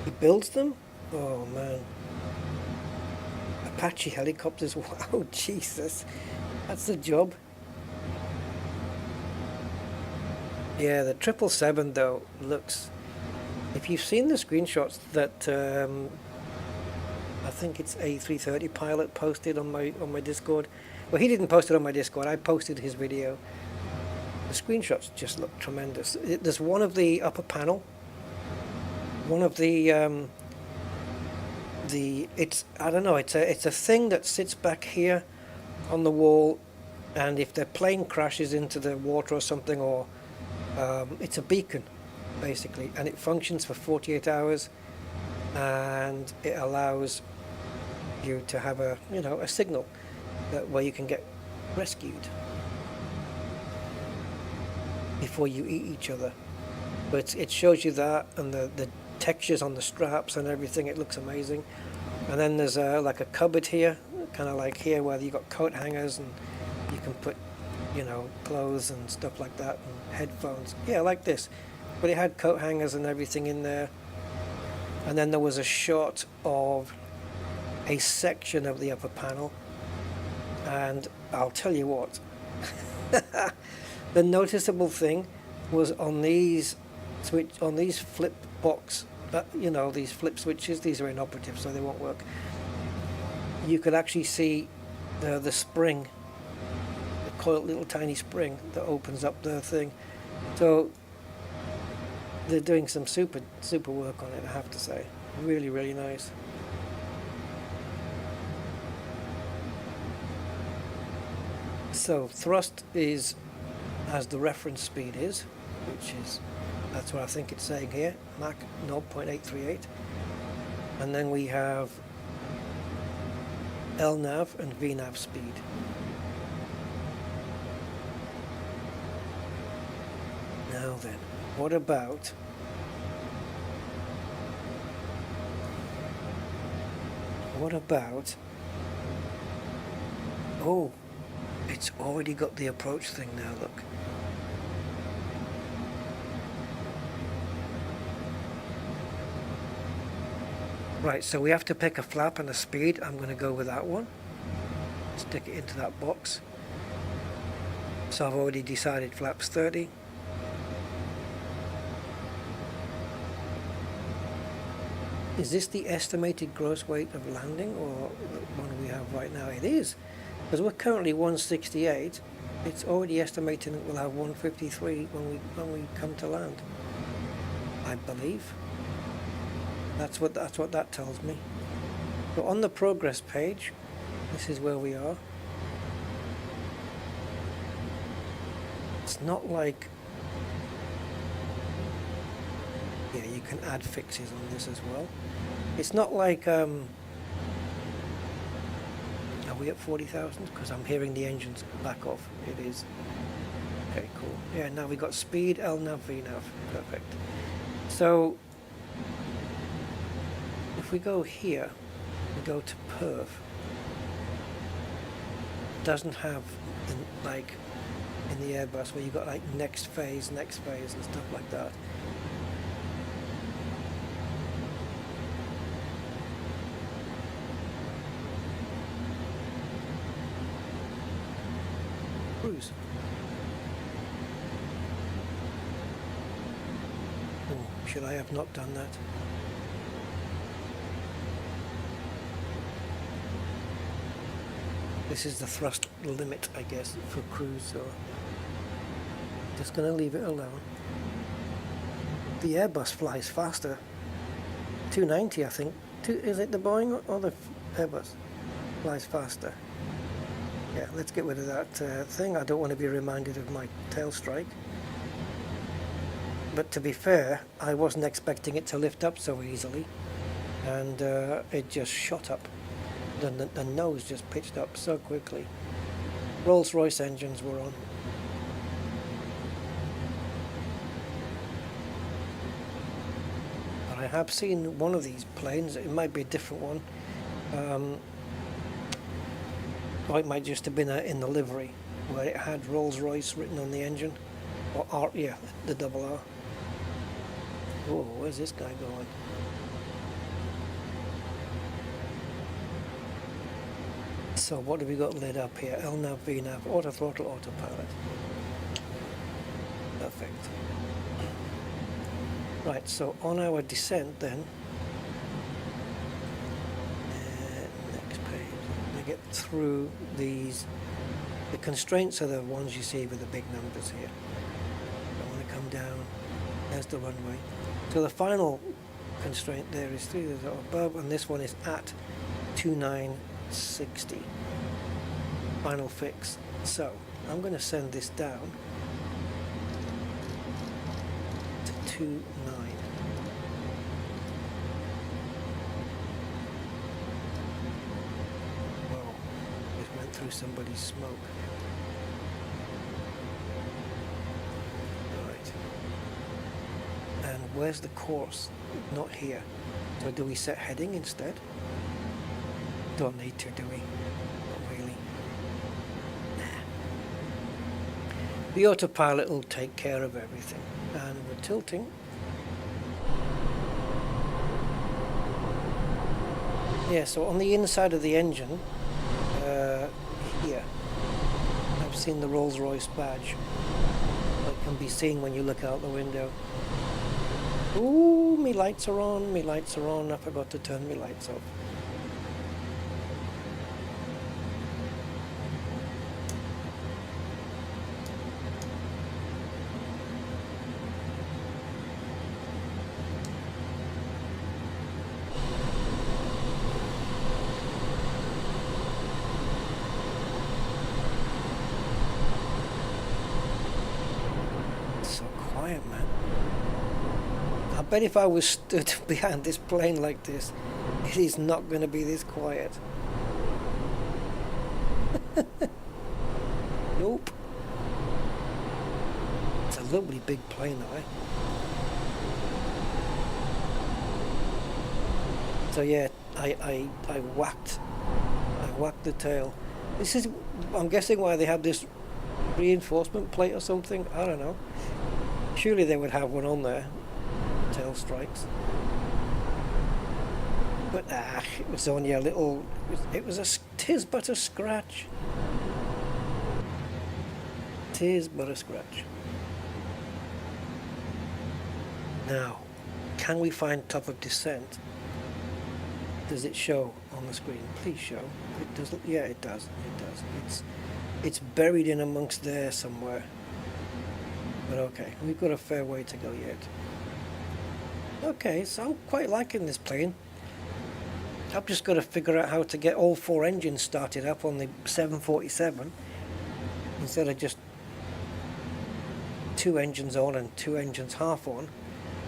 he builds them? Oh man. Apache helicopters, wow, Jesus. That's the job. Yeah, the 777 though looks... If you've seen the screenshots that I think it's A330 pilot posted on my Discord. Well, he didn't post it on my Discord. I posted his video. The screenshots just look tremendous. There's one of the upper panel. One of the it's, I don't know, it's a thing that sits back here on the wall, and if their plane crashes into the water or something, or it's a beacon basically, and it functions for 48 hours, and it allows you to have a, you know, a signal where you can get rescued before you eat each other. But it shows you that, and the textures on the straps and everything. It looks amazing. And then there's like a cupboard here, kind of like here, where you got coat hangers and you can put, you know, clothes and stuff like that, and headphones. Yeah, like this. But it had coat hangers and everything in there. And then there was a shot of a section of the upper panel, and I'll tell you what, the noticeable thing was on these flip box, you know, these flip switches. These are inoperative, so they won't work. You could actually see the spring, the coiled little tiny spring that opens up the thing. So they're doing some super work on it, I have to say. Really, really nice. So thrust is as the reference speed is, which is, that's what I think it's saying here, Mach 0.838. And then we have LNAV and VNAV speed. Now then, what about oh, it's already got the approach thing now, look. Right, so we have to pick a flap and a speed. I'm going to go with that one. Stick it into that box. So I've already decided flaps 30. Is this the estimated gross weight of landing, or the one we have right now? It is, because we're currently 168. It's already estimating that we'll have 153 when we come to land, I believe. That's what that tells me. So on the progress page, this is where we are. It's not like, yeah, you can add fixes on this as well. It's not like, are we at 40,000? Because I'm hearing the engines back off. It is. Okay, cool. Yeah, now we got speed, LNAV, VNAV. Perfect. So if we go here, we go to perf. It doesn't have like in the Airbus where you got like next phase and stuff like that. Cruise. Oh, should I have not done that? This is the thrust limit, I guess, for cruise, so just gonna leave it alone. The Airbus flies faster. 290, I think. Is it the Boeing or the Airbus? Flies faster. Yeah, let's get rid of that thing. I don't want to be reminded of my tail strike. But to be fair, I wasn't expecting it to lift up so easily, and it just shot up. The nose just pitched up so quickly. Rolls-Royce engines were on. But I have seen one of these planes, it might be a different one, Or it might just have been in the livery, where it had Rolls-Royce written on the engine. Or R, yeah, the double R. Oh, where's this guy going? So what have we got lit up here? LNAV, VNAV, auto throttle, autopilot. Perfect. Right, so on our descent then, next page, I'm going to get through these. The constraints are the ones you see with the big numbers here. I want to come down, there's the runway. So the final constraint there is 3 that are above, and this one is at 2960. Final fix. So I'm going to send this down to 29. Whoa, just went through somebody's smoke. Right. And where's the course? Not here. So do we set heading instead? Don't need to, do we? Not really. The autopilot will take care of everything. And we're tilting. Yeah, so on the inside of the engine, here, I've seen the Rolls-Royce badge. That can be seen when you look out the window. Ooh, me lights are on, me lights are on. I forgot to turn me lights off. But if I was stood behind this plane like this, it is not going to be this quiet. Nope. It's a lovely big plane, though, eh? So yeah, I whacked the tail. This is, I'm guessing, why they have this reinforcement plate or something. I don't know. Surely they would have one on there. Tail strikes, but it was only a little. Tis but a scratch. Tis but a scratch. Now, can we find top of descent? Does it show on the screen? Please show. It doesn't. Yeah, it does. It does. It's buried in amongst there somewhere. But okay, we've got a fair way to go yet. Okay, so I'm quite liking this plane. I've just got to figure out how to get all 4 engines started up on the 747 instead of just 2 engines on and 2 engines half on,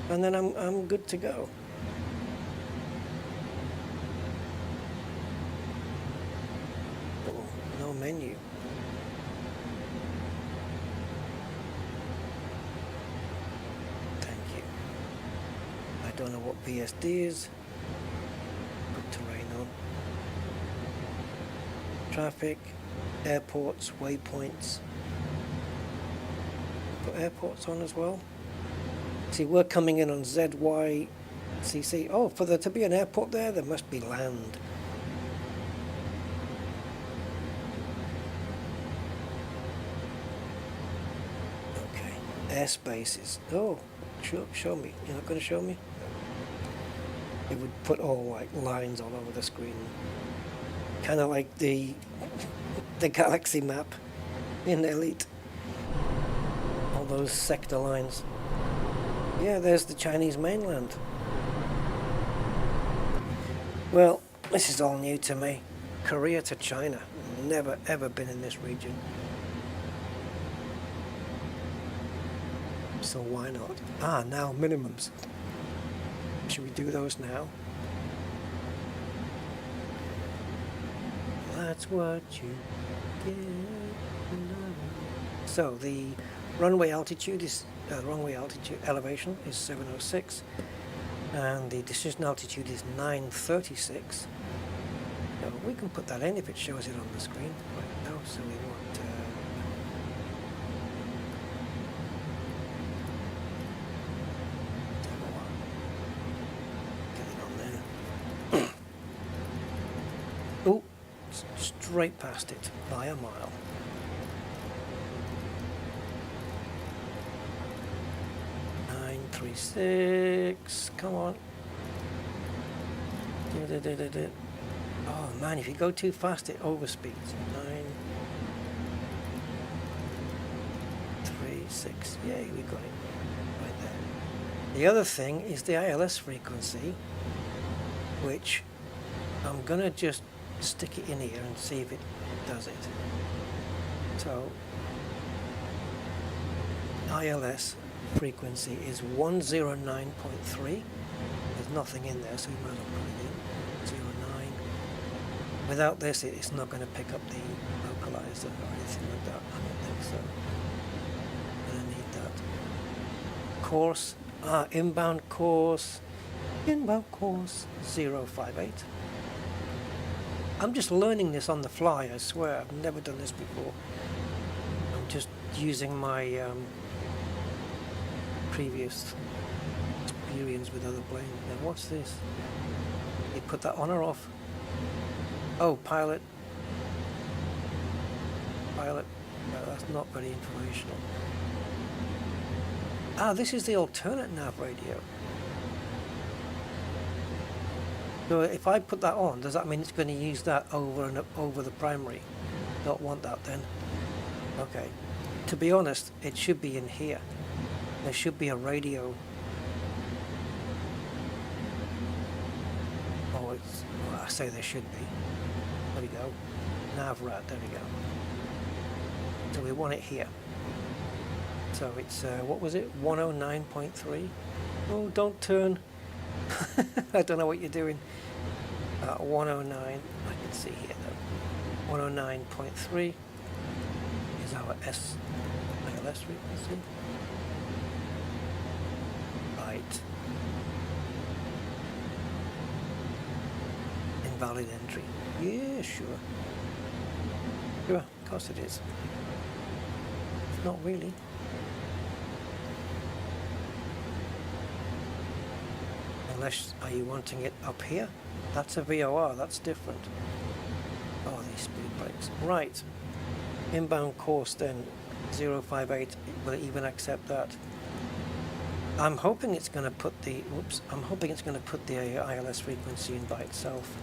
and then I'm good to go. Oh, no menu. Don't know what VSD is. Put terrain on. Traffic, airports, waypoints. Put airports on as well. See, we're coming in on ZYCC. Oh, for there to be an airport there must be land. Okay, airspaces. Oh, show me. You're not going to show me? It would put all like lines all over the screen, kind of like the galaxy map in Elite. All those sector lines. Yeah, there's the Chinese mainland. Well, this is all new to me. Korea to China. Never ever been in this region. So why not? Ah, now minimums. Should we do those now? That's what you get. So the runway altitude is elevation is 706, and the decision altitude is 936. go. We can put that in if it shows it on the screen right now. So we want get it on there. Oh, straight past it by a mile. Six, come on. Oh man, if you go too fast it overspeeds. 9, 3, 6, yay, we got it right there. The other thing is the ILS frequency, which I'm gonna just stick it in here and see if it does it. So ILS frequency is 109.3. There's nothing in there, so we might as well put it in 09. Without this, it's not going to pick up the localizer or anything like that. I don't think so. I need that. Course, inbound course 058. I'm just learning this on the fly, I swear. I've never done this before. I'm just using my previous experience with other planes. Now what's this? You put that on or off? Oh, pilot. No, that's not very informational. Ah, this is the alternate nav radio. So if I put that on, does that mean it's going to use that over the primary? Don't want that then. Okay. To be honest, it should be in here. There should be a radio. Oh, well, I say there should be. There we go. Navrat, there we go. So we want it here. So it's, what was it? 109.3? Oh, don't turn. I don't know what you're doing. 109, I can see here though. 109.3 is our ILS frequency. Right. Invalid entry. Yeah, sure. Sure, of course it is. Not really. Unless, are you wanting it up here? That's a VOR, that's different. Oh, these speed brakes. Right. Inbound course then, 058, will it even accept that? I'm hoping it's going to put the, I'm hoping it's going to put the ILS frequency in by itself.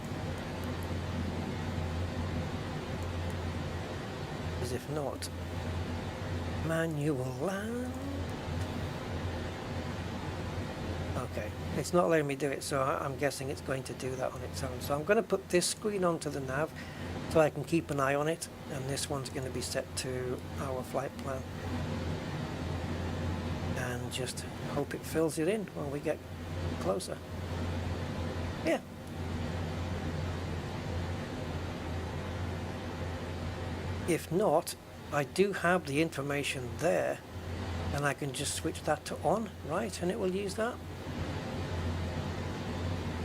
Because if not, manual land. Okay, it's not letting me do it, so I'm guessing it's going to do that on its own. So I'm going to put this screen onto the nav so I can keep an eye on it, and this one's going to be set to our flight plan. And just hope it fills it in when we get closer. Yeah. If not, I do have the information there, and I can just switch that to on, right? And it will use that.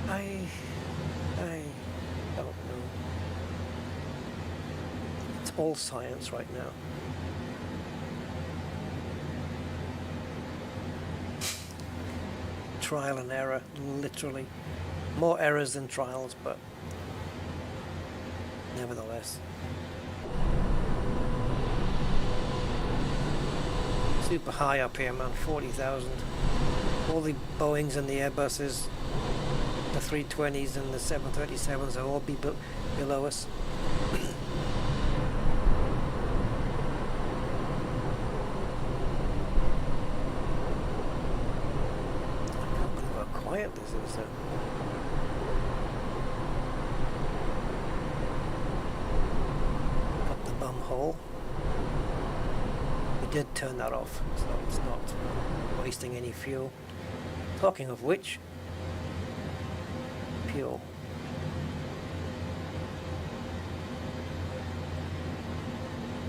I don't know. It's all science right now. Trial and error, literally. More errors than trials, but nevertheless. Super high up here, man, 40,000. All the Boeings and the Airbuses, the 320s and the 737s will all be below us. Quiet this is. Up the bum hole. We did turn that off, so it's not wasting any fuel. Talking of which, fuel.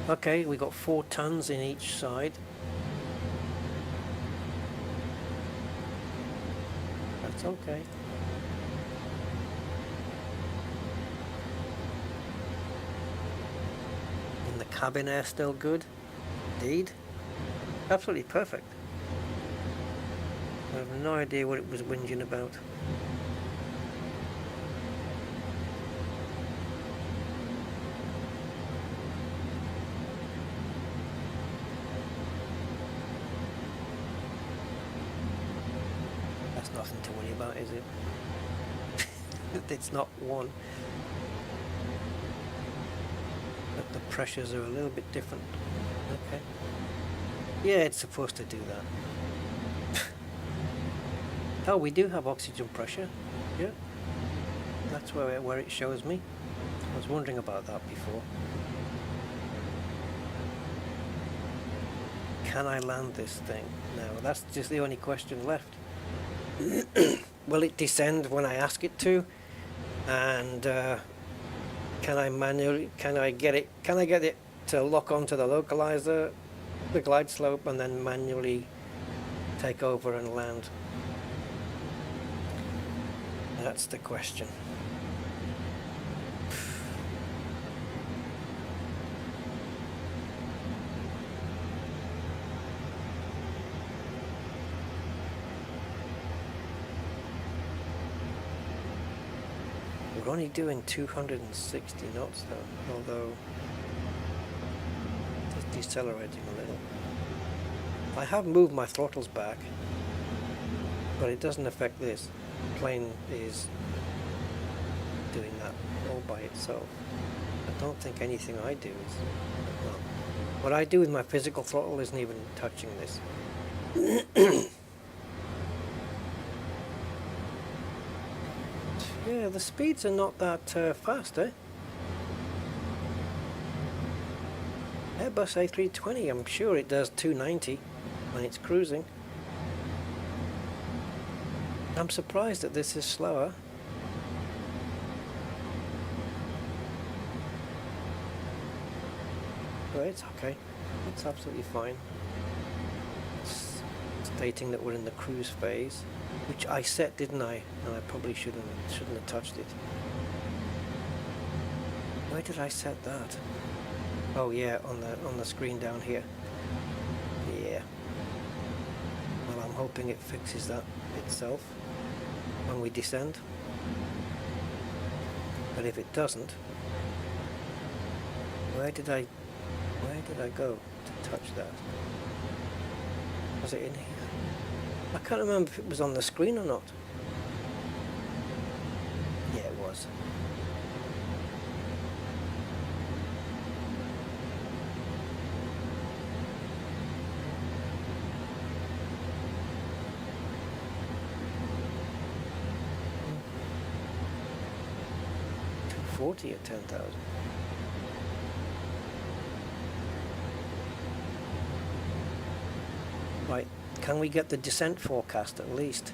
Okay, we got 4 tons in each side. That's okay. cabin air still good? Indeed. Absolutely perfect. I have no idea what it was whinging about. That's nothing to worry about, is it? It's not one. But the pressures are a little bit different. Okay. Yeah, it's supposed to do that. Oh, we do have oxygen pressure. Yeah. That's where it shows me. I was wondering about that before. Can I land this thing? No, that's just the only question left. Will it descend when I ask it to? And can I get it to lock onto the localizer, the glide slope, and then manually take over and land? That's the question. We're only doing 260 knots though, although it's decelerating a little. I have moved my throttles back, but it doesn't affect this. The plane is doing that all by itself. I don't think anything I do is. Well, what I do with my physical throttle isn't even touching this. Yeah, the speeds are not that fast, eh? Airbus A320, I'm sure it does 290 when it's cruising. I'm surprised that this is slower. But it's okay. It's absolutely fine. It's stating that we're in the cruise phase, which I set, didn't I? And I probably shouldn't have touched it. Where did I set that? Oh yeah, on the screen down here. Yeah. Well, I'm hoping it fixes that itself when we descend. But if it doesn't, where did I go to touch that? Was it in here? I can't remember if it was on the screen or not. Yeah, it was. $240 at 10,000. Right. Can we get the descent forecast at least?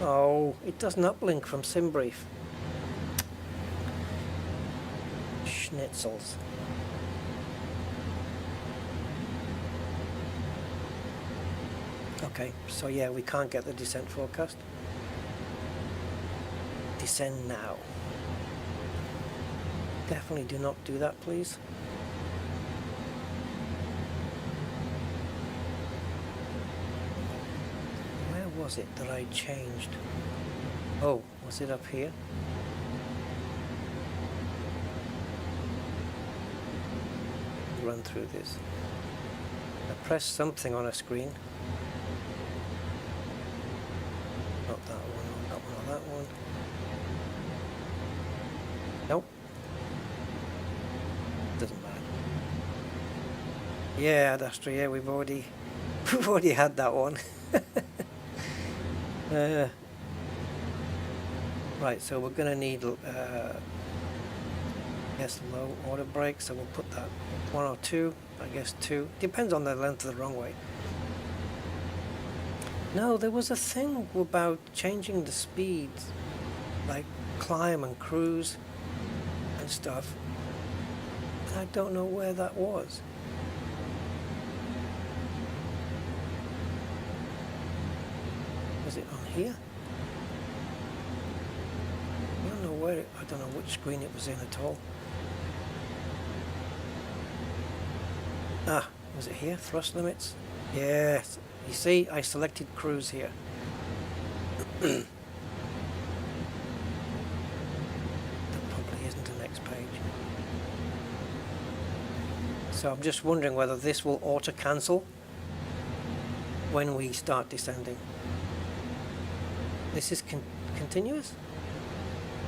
Oh, it doesn't uplink from SimBrief. Schnitzels. Okay, so yeah, we can't get the descent forecast. Descend now. Definitely do not do that, please. Was it that I changed? Oh, was it up here? Run through this. I pressed something on a screen. Not that one, not one, that one. Nope. Doesn't matter. Yeah, that's true. Yeah, we've already had that one. Right, so we're going to need yes, low order brake, so we'll put that 1 or 2, I guess 2. Depends on the length of the runway. No, there was a thing about changing the speeds, like climb and cruise and stuff. I don't know where that was. Was it on here? I don't know where I don't know which screen it was in at all. Ah, was it here? Thrust limits? Yes. You see, I selected cruise here. There probably isn't the next page. So I'm just wondering whether this will auto-cancel when we start descending. This is continuous,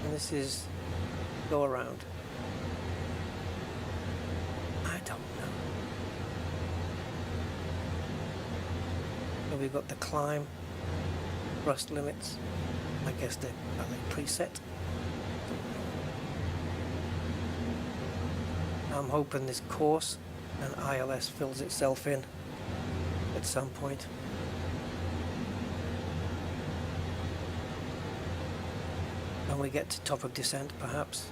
and this is go around. I don't know. So we've got the climb, thrust limits. I guess are they preset? I'm hoping this course and ILS fills itself in at some point. When we get to top of descent, perhaps.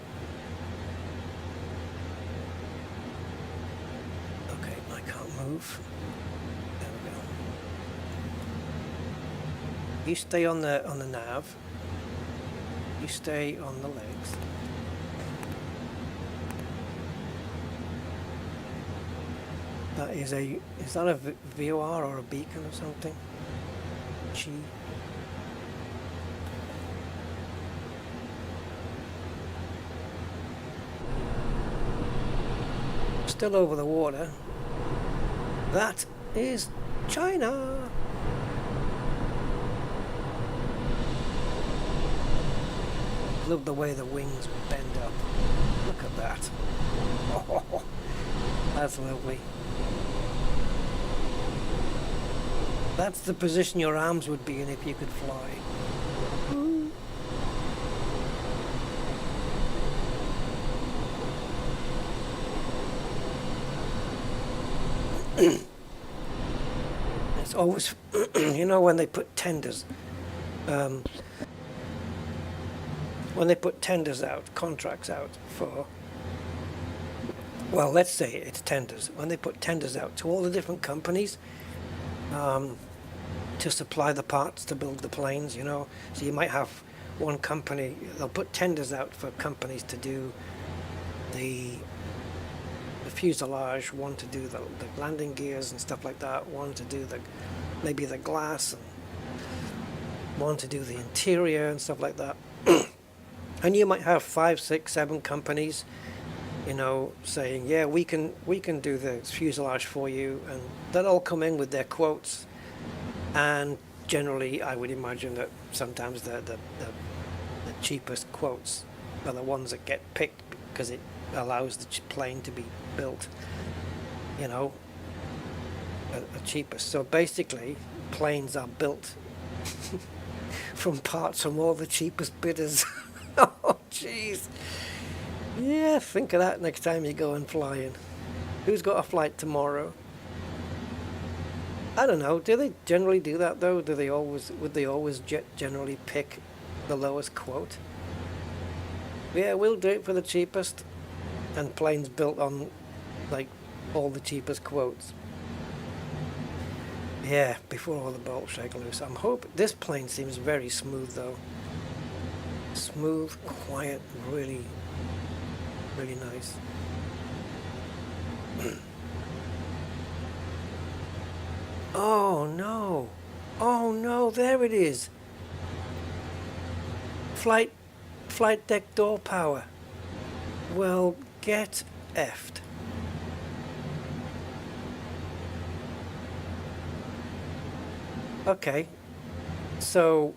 Okay, I can't move. There we go. You stay on the nav. You stay on the legs. That is that a VOR or a beacon or something? G. Still over the water. That is China. Love the way the wings bend up. Look at that. Oh, that's lovely. That's the position your arms would be in if you could fly. It's always, you know, when they put tenders, out, contracts out for, well, let's say it's tenders. When they put tenders out to all the different companies to supply the parts to build the planes, you know, so you might have one company, they'll put tenders out for companies to do the fuselage, one to do the landing gears and stuff like that, one to do maybe the glass, and one to do the interior and stuff like that. And you might have 5, 6, 7 companies, you know, saying, yeah, we can do the fuselage for you, and they'll all come in with their quotes. And generally, I would imagine that sometimes the cheapest quotes are the ones that get picked because it allows the plane to be built, you know, the cheapest. So basically, planes are built from parts from all the cheapest bidders. Oh, jeez. Yeah, think of that next time you go and flying. Who's got a flight tomorrow? I don't know. Do they generally do that though? Would they always generally pick the lowest quote? Yeah, we'll do it for the cheapest. And planes built on like all the cheapest quotes. Yeah, before all the bolts shake loose. I'm hoping this plane seems very smooth though. Smooth, quiet, really, really nice. Oh no! Oh no! There it is. Flight deck door power. Well, get effed. Okay, so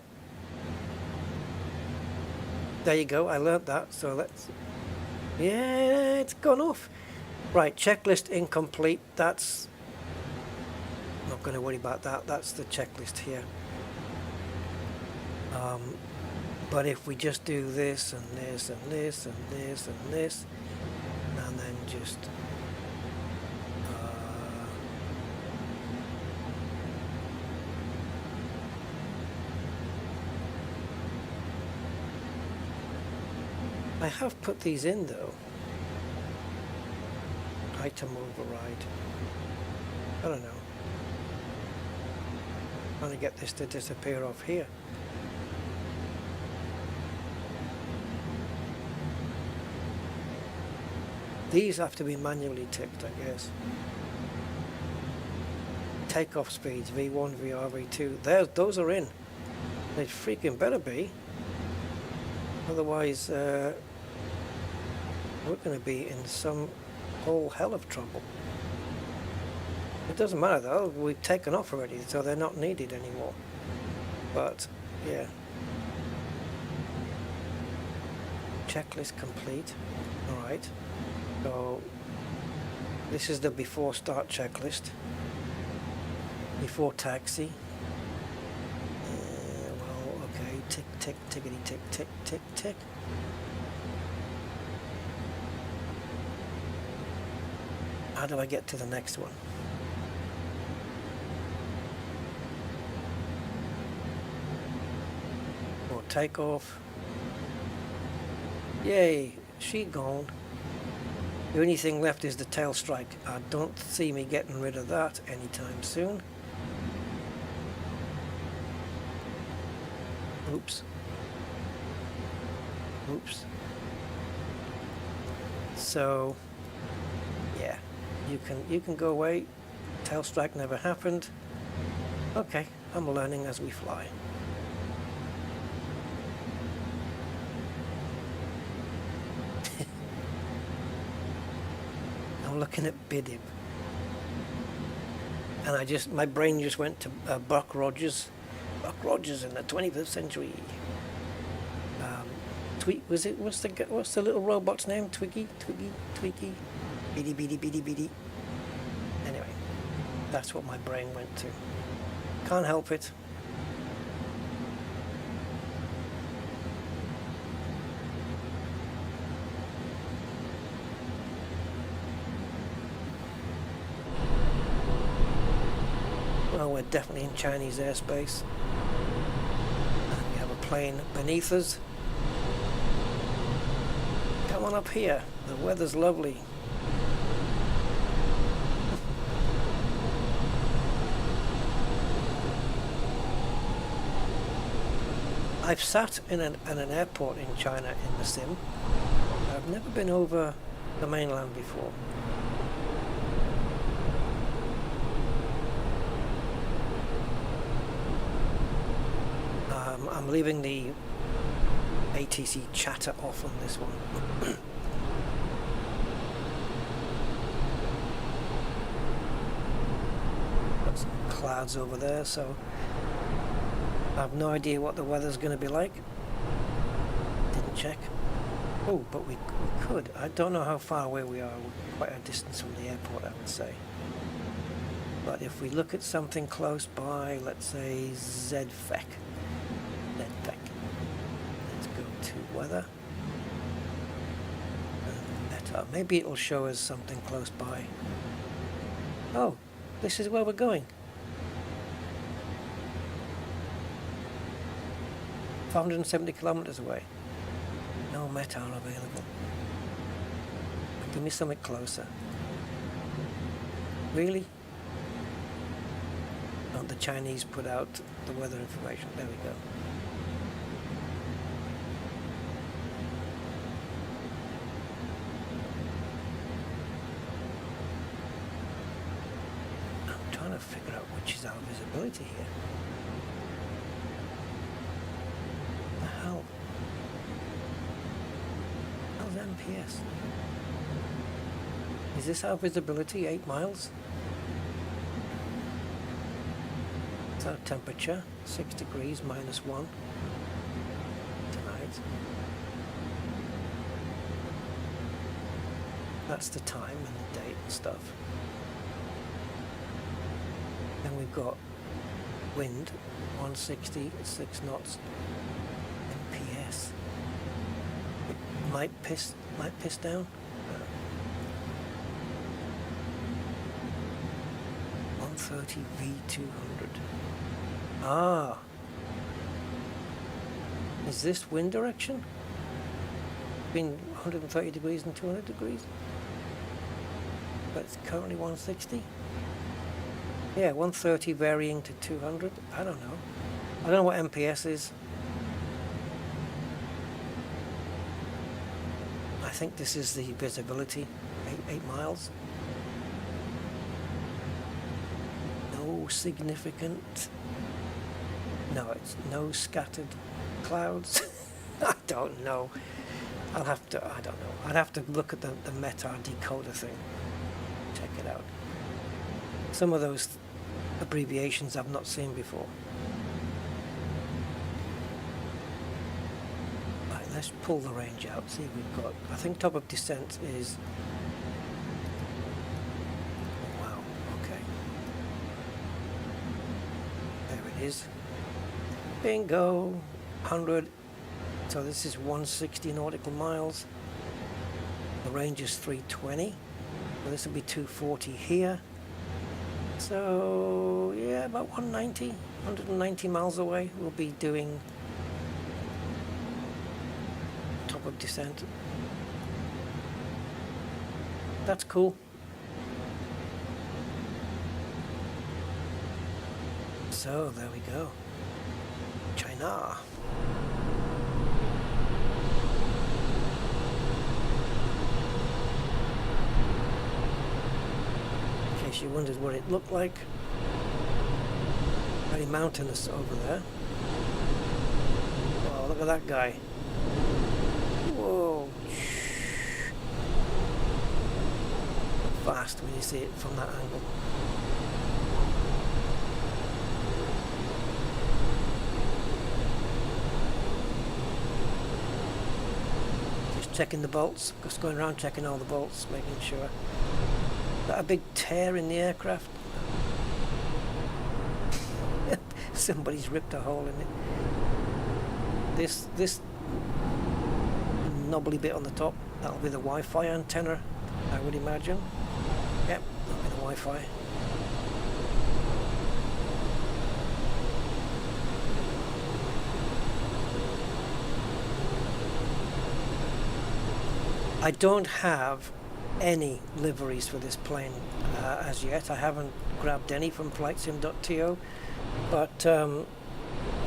there you go. I learnt that. So let's. Yeah, it's gone off. Right, checklist incomplete. That's. Not going to worry about that. That's the checklist here. But if we just do this and this and this and this and this, and then just I have put these in though. Item override. I don't know. I'm trying to get this to disappear off here. These have to be manually ticked, I guess. Takeoff speeds, V1, VR, V2. Those are in. They freaking better be. Otherwise, we're going to be in some whole hell of trouble. It doesn't matter though, we've taken off already, so they're not needed anymore. But, yeah. Checklist complete. Alright. So, this is the before start checklist. Before taxi. Well, okay. Tick, tick, tickety, tick, tick, tick, tick. How do I get to the next one? Or takeoff. Yay, she gone. The only thing left is the tail strike. I don't see me getting rid of that anytime soon. Oops. Oops. So, yeah, you can go away. Tail strike never happened. Okay, I'm learning as we fly. I'm looking at Bidib, and my brain just went to Buck Rogers in the 21st century. What's the little robot's name? Twiggy, Biddy. Anyway, that's what my brain went to. Can't help it. Well, we're definitely in Chinese airspace. And we have a plane beneath us. Come on up here. The weather's lovely. I've sat in an airport in China in the sim. I've never been over the mainland before. I'm leaving the HTC chatter off on this one. Got some clouds over there, so I have no idea what the weather's going to be like. Didn't check. Oh, but we could. I don't know how far away we are. We're quite a distance from the airport, I would say. But if we look at something close by, let's say ZFEC. Let's go to weather. Better. Maybe it'll show us something close by. Oh, this is where we're going. 570 kilometers away. No METAR available. Give me something closer. Really? Oh, the Chinese put out the weather information. There we go. I'm trying to figure out which is our visibility here. What the hell? How's MPS? Is this our visibility? 8 miles? So temperature, 6 degrees, -1 tonight. That's the time and the date and stuff. Then we've got wind, 160 at 6 knots. MPS. It might piss down. 130 V200. Ah. Is this wind direction? Between 130 degrees and 200 degrees? But it's currently 160? Yeah, 130 varying to 200. I don't know. I don't know what MPS is. I think this is the visibility, 8 miles. No significant, no, it's no scattered clouds. I don't know. I don't know. I'd have to look at the Meta decoder thing. Check it out. Some of those abbreviations I've not seen before. Right, let's pull the range out, see if we've got, I think top of descent is, oh, wow, okay. There it is. Bingo! 100. So this is 160 nautical miles. The range is 320. So this will be 240 here. So yeah, about 190 miles away. We'll be doing top of descent. That's cool. So there we go. China. She wondered what it looked like. Very mountainous over there. Oh, look at that guy. Whoa. Fast when you see it from that angle. Just checking the bolts. Just going around checking all the bolts, making sure. Got a big tear in the aircraft. Somebody's ripped a hole in it. This knobbly bit on the top, that'll be the Wi-Fi antenna, I would imagine. Yep, that'll be the Wi-Fi. I don't have any liveries for this plane as yet. I haven't grabbed any from flightsim.to, but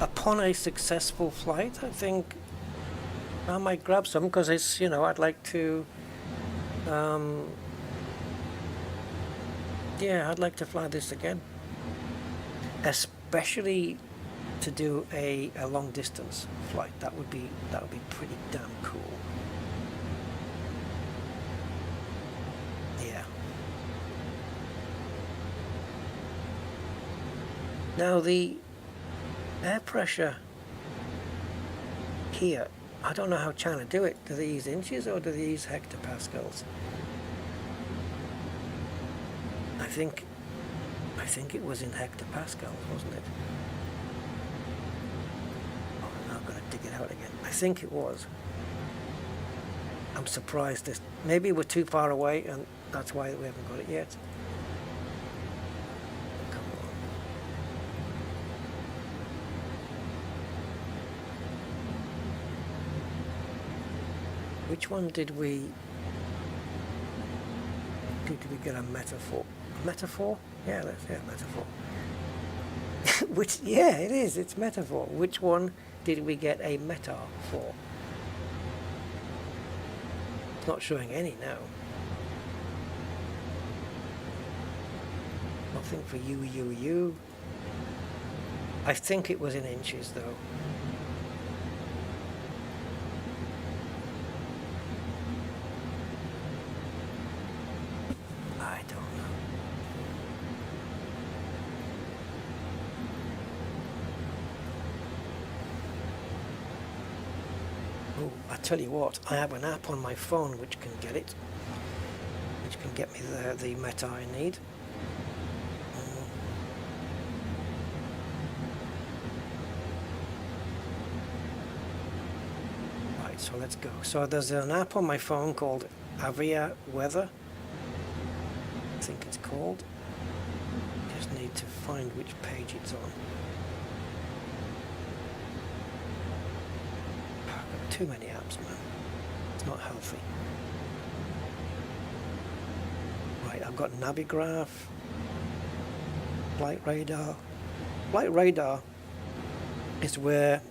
upon a successful flight, I think I might grab some, because it's, you know, I'd like to yeah, I'd like to fly this again, especially to do a long distance flight. That would be pretty damn cool. Now the air pressure here, I don't know how China do it. Do they use inches or do they use hectopascals? I think it was in hectopascals, wasn't it? Oh, I'm not going to dig it out again. I think it was. I'm surprised this. Maybe we're too far away and that's why we haven't got it yet. Which one did we get a metaphor? Metaphor? Yeah, metaphor. Which, yeah, it is. It's metaphor. Which one did we get a meta for? It's not showing any now. Nothing for you. I think it was in inches though. Tell you what, I have an app on my phone which can get it, which can get me the meta I need. Right, so let's go. So there's an app on my phone called Avia Weather, I think it's called. Just need to find which page it's on. Too many apps, man. It's not healthy. Right, I've got Navigraph, Flight Radar. Flight Radar is where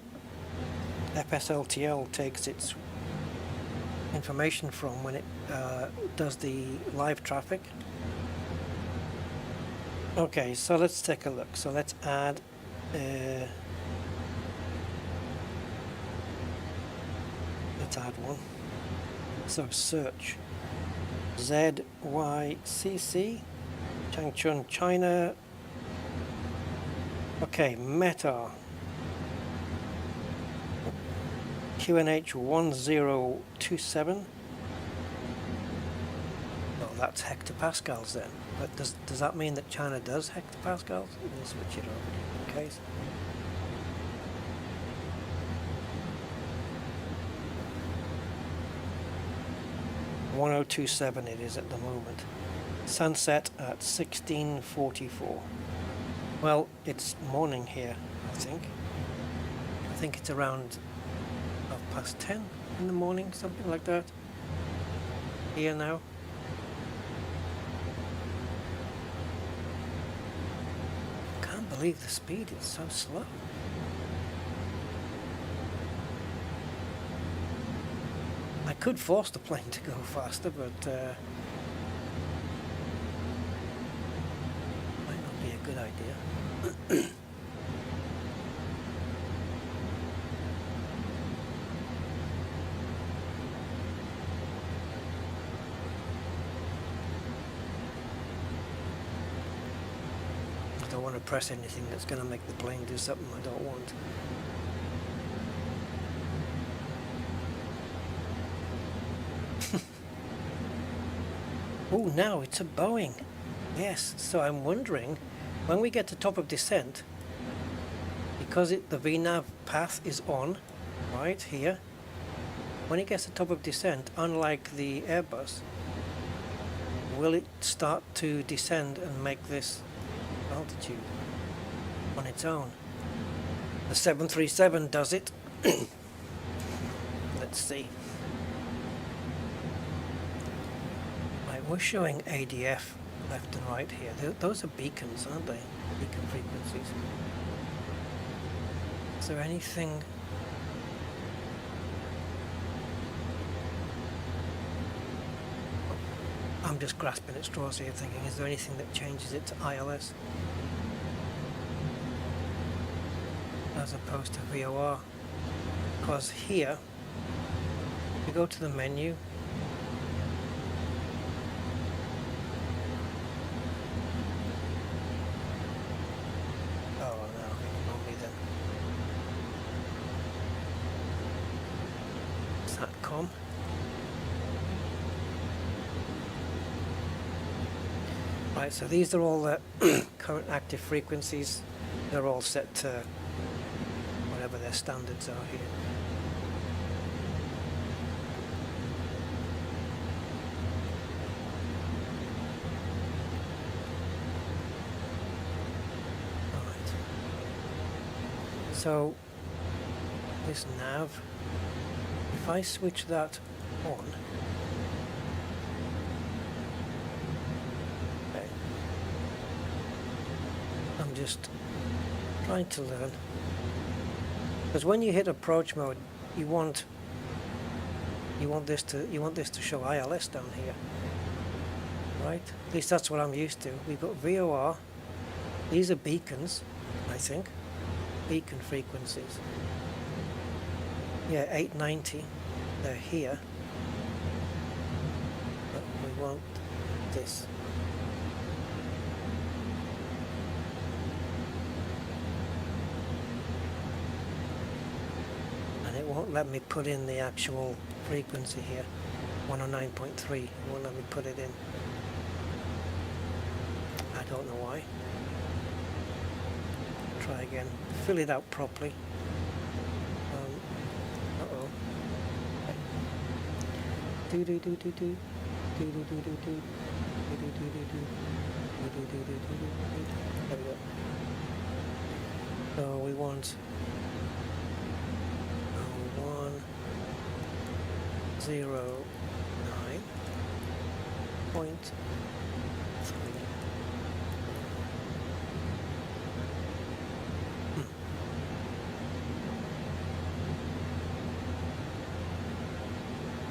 FSLTL takes its information from when it does the live traffic. Okay, so let's take a look. So let's add one. So search ZYCC Changchun, China. Okay, Meta QNH 1027. Oh, that's hectopascals then. But does that mean that China does hectopascals? We'll switch it over in case. .1027 it is at the moment. Sunset at 16:44. Well, it's morning here, I think. I think it's around 10:30 in the morning, something like that. Here now. Can't believe the speed, it's so slow. I could force the plane to go faster, but might not be a good idea. I don't want to press anything that's going to make the plane do something I don't want. Oh, now it's a Boeing. Yes, so I'm wondering, when we get to top of descent, because the VNAV path is on, right here, when it gets to top of descent, unlike the Airbus, will it start to descend and make this altitude on its own? The 737 does it. Let's see. We're showing ADF left and right here. Those are beacons, aren't they? Beacon frequencies. Is there anything? I'm just grasping at straws here thinking, is there anything that changes it to ILS? As opposed to VOR? Because here, you go to the menu, right, so these are all the current active frequencies. They're all set to whatever their standards are here. Alright. So this nav, if I switch that on, just trying to learn, because when you hit approach mode, you want this to show ILS down here, right? At least that's what I'm used to. We've got VOR. These are beacons, I think, beacon frequencies. Yeah, 890. They're here, but we want this. Won't let me put in the actual frequency here, 109.3. It won't let me put it in. I don't know why. Try again. Fill it out properly. Uh-oh. Do do do do do do do do do do do do do do do do do do. There we go. So we want 109.3.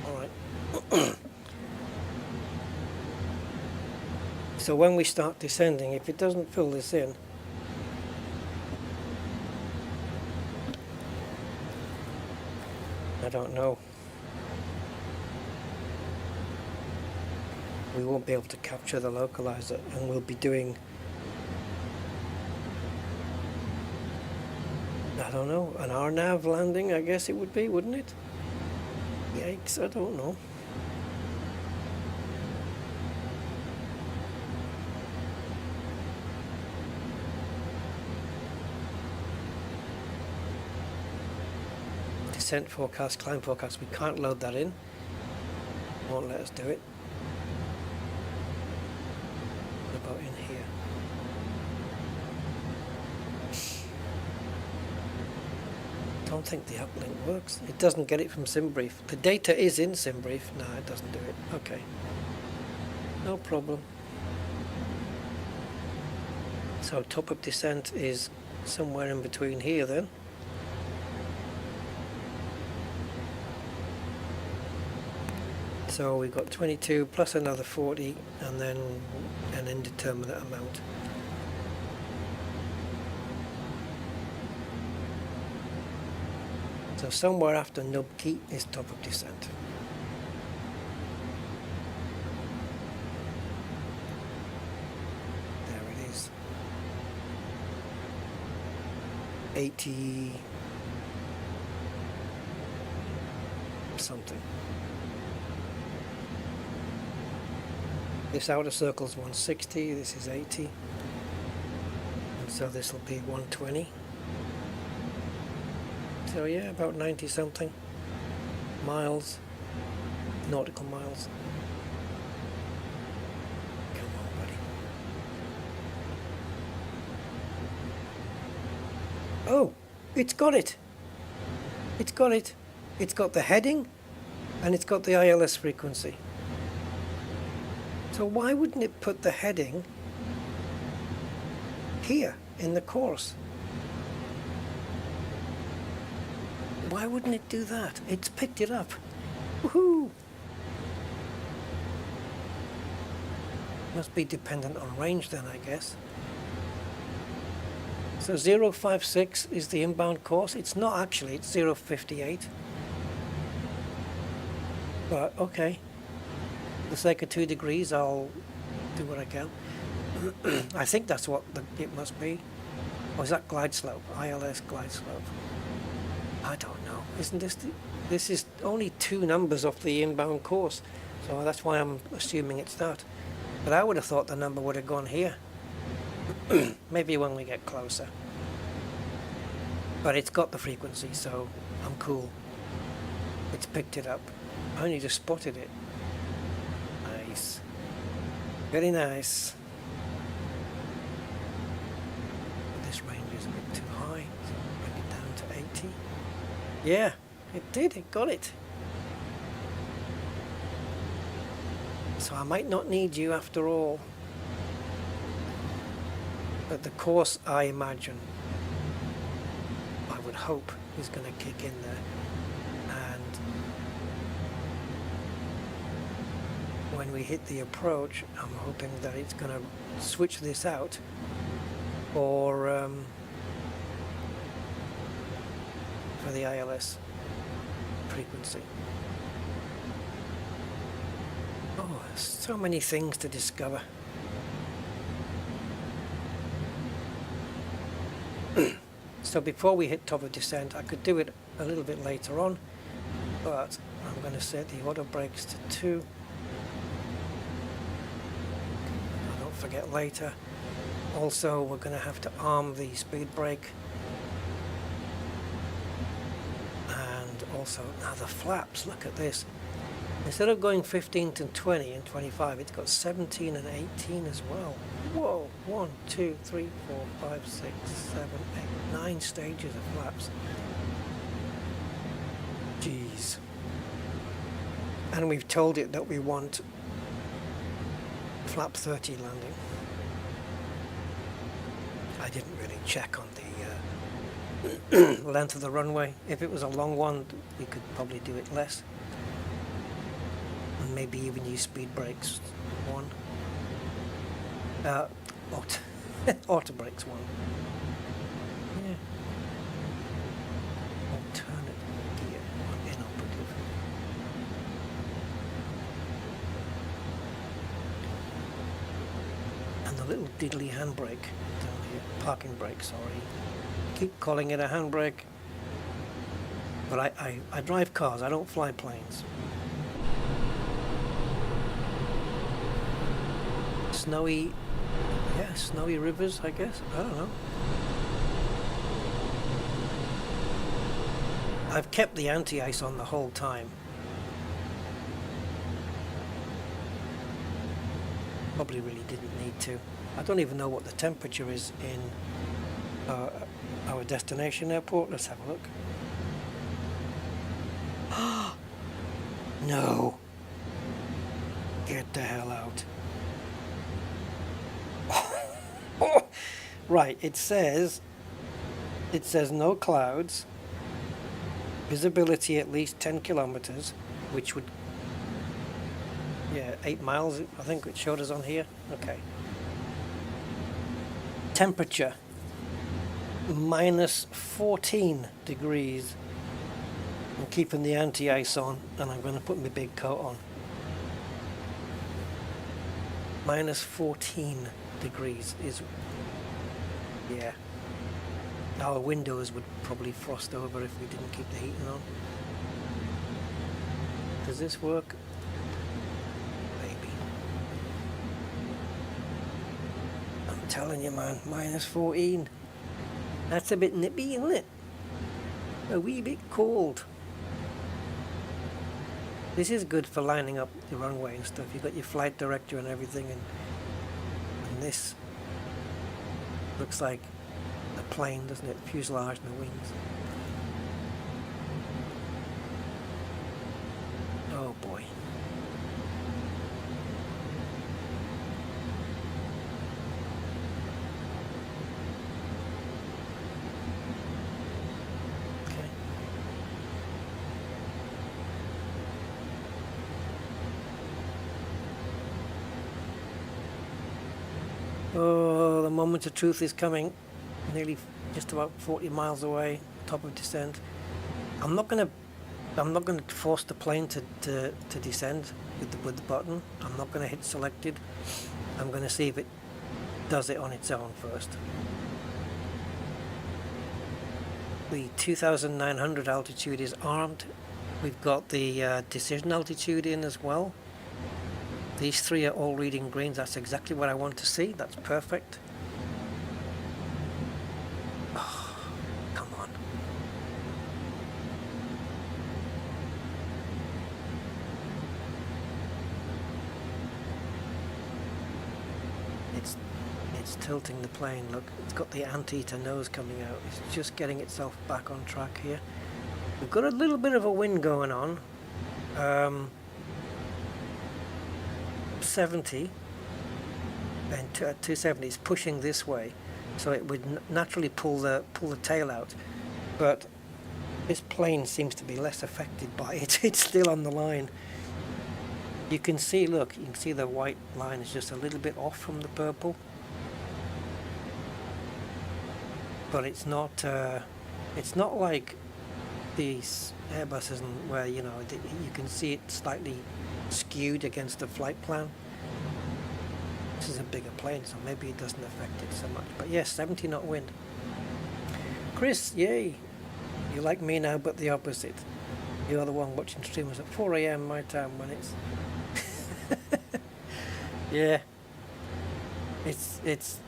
Alright, So when we start descending, if it doesn't fill this in, I don't know. We won't be able to capture the localizer, and we'll be doing, I don't know, an RNAV landing, I guess it would be, wouldn't it? Yikes, I don't know. Descent forecast, climb forecast, we can't load that in. Won't let us do it. What about in here? Don't think the uplink works. It doesn't get it from SimBrief. The data is in SimBrief. No, it doesn't do it. Okay. No problem. So top of descent is somewhere in between here then. So we've got 22 plus another 40 and then an indeterminate amount. So somewhere after nub key is top of descent. There it is. 80 something. This outer circle is 160, this is 80, and so this will be 120. So yeah, about 90 something miles, nautical miles. Come on, buddy. Oh, it's got it. It's got it. It's got the heading, and it's got the ILS frequency. So why wouldn't it put the heading here in the course? Why wouldn't it do that? It's picked it up. Woohoo! Must be dependent on range then, I guess. So 056 is the inbound course. It's not actually, it's 058. But okay. For the sake of 2 degrees, I'll do what I can. I think that's what it must be. Or is that glide slope? ILS glide slope. I don't know. Isn't this is only 2 numbers off the inbound course, so that's why I'm assuming it's that. But I would have thought the number would have gone here. Maybe when we get closer. But it's got the frequency, so I'm cool. It's picked it up. I only just spotted it. Nice. Very nice. This range is a bit too high, so bring it down to 80. Yeah, it did, it got it. So I might not need you after all. But the course, I imagine, I would hope, is going to kick in there. And when we hit the approach, I'm hoping that it's going to switch this out or for the ILS frequency. Oh, so many things to discover. So before we hit top of descent, I could do it a little bit later on, but I'm going to set the auto brakes to 2. I don't forget later. Also, we're going to have to arm the speed brake. And also, now the flaps, look at this. Instead of going 15 to 20 and 25, it's got 17 and 18 as well. Whoa, 1, 2, 3, 4, 5, 6, 7, 8, 9 stages of flaps. Jeez. And we've told it that we want flap 30 landing. I didn't really check on the length of the runway. If it was a long one, we could probably do it less. And maybe even use speed brakes 1. Auto brakes one. Yeah. Alternate gear inoperative. And the little diddly handbrake down here. Parking brake, sorry. Keep calling it a handbrake. But I drive cars, I don't fly planes. Snowy rivers, I guess. I don't know. I've kept the anti-ice on the whole time. Probably really didn't need to. I don't even know what the temperature is in our destination airport. Let's have a look. No. Get the hell out. Right, it says no clouds, visibility at least 10 kilometers, which would, yeah, 8 miles, I think it showed us on here. Okay. Temperature, minus 14 degrees. I'm keeping the anti-ice on, and I'm going to put my big coat on. Minus 14 degrees is, yeah. Our windows would probably frost over if we didn't keep the heating on. Does this work? Maybe. I'm telling you, man, minus 14. That's a bit nippy, isn't it? A wee bit cold. This is good for lining up the runway and stuff. You've got your flight director and everything, and this looks like a plane, doesn't it? Fuselage and the wings. Oh boy. Okay. Oh, the moment of truth is coming. Nearly just about 40 miles away, top of descent. I'm not gonna force the plane to descend with the button. I'm not gonna hit selected. I'm gonna see if it does it on its own first. The 2,900 altitude is armed. We've got the decision altitude in as well. These three are all reading greens. That's exactly what I want to see. That's perfect. Oh, come on. It's tilting the plane. Look, it's got the anteater nose coming out. It's just getting itself back on track here. We've got a little bit of a wind going on. 70 and 270 is pushing this way, so it would naturally pull the tail out, but this plane seems to be less affected by it. It's still on the line. You can see, look, you can see the white line is just a little bit off from the purple, but it's not like these Airbuses where, you know, you can see it slightly skewed against the flight plan. This is a bigger plane, so maybe it doesn't affect it so much. But yes, 70 knot wind. Chris, yay! You like me now, but the opposite. You're the one watching streamers at 4 AM my time when it's... Yeah. It's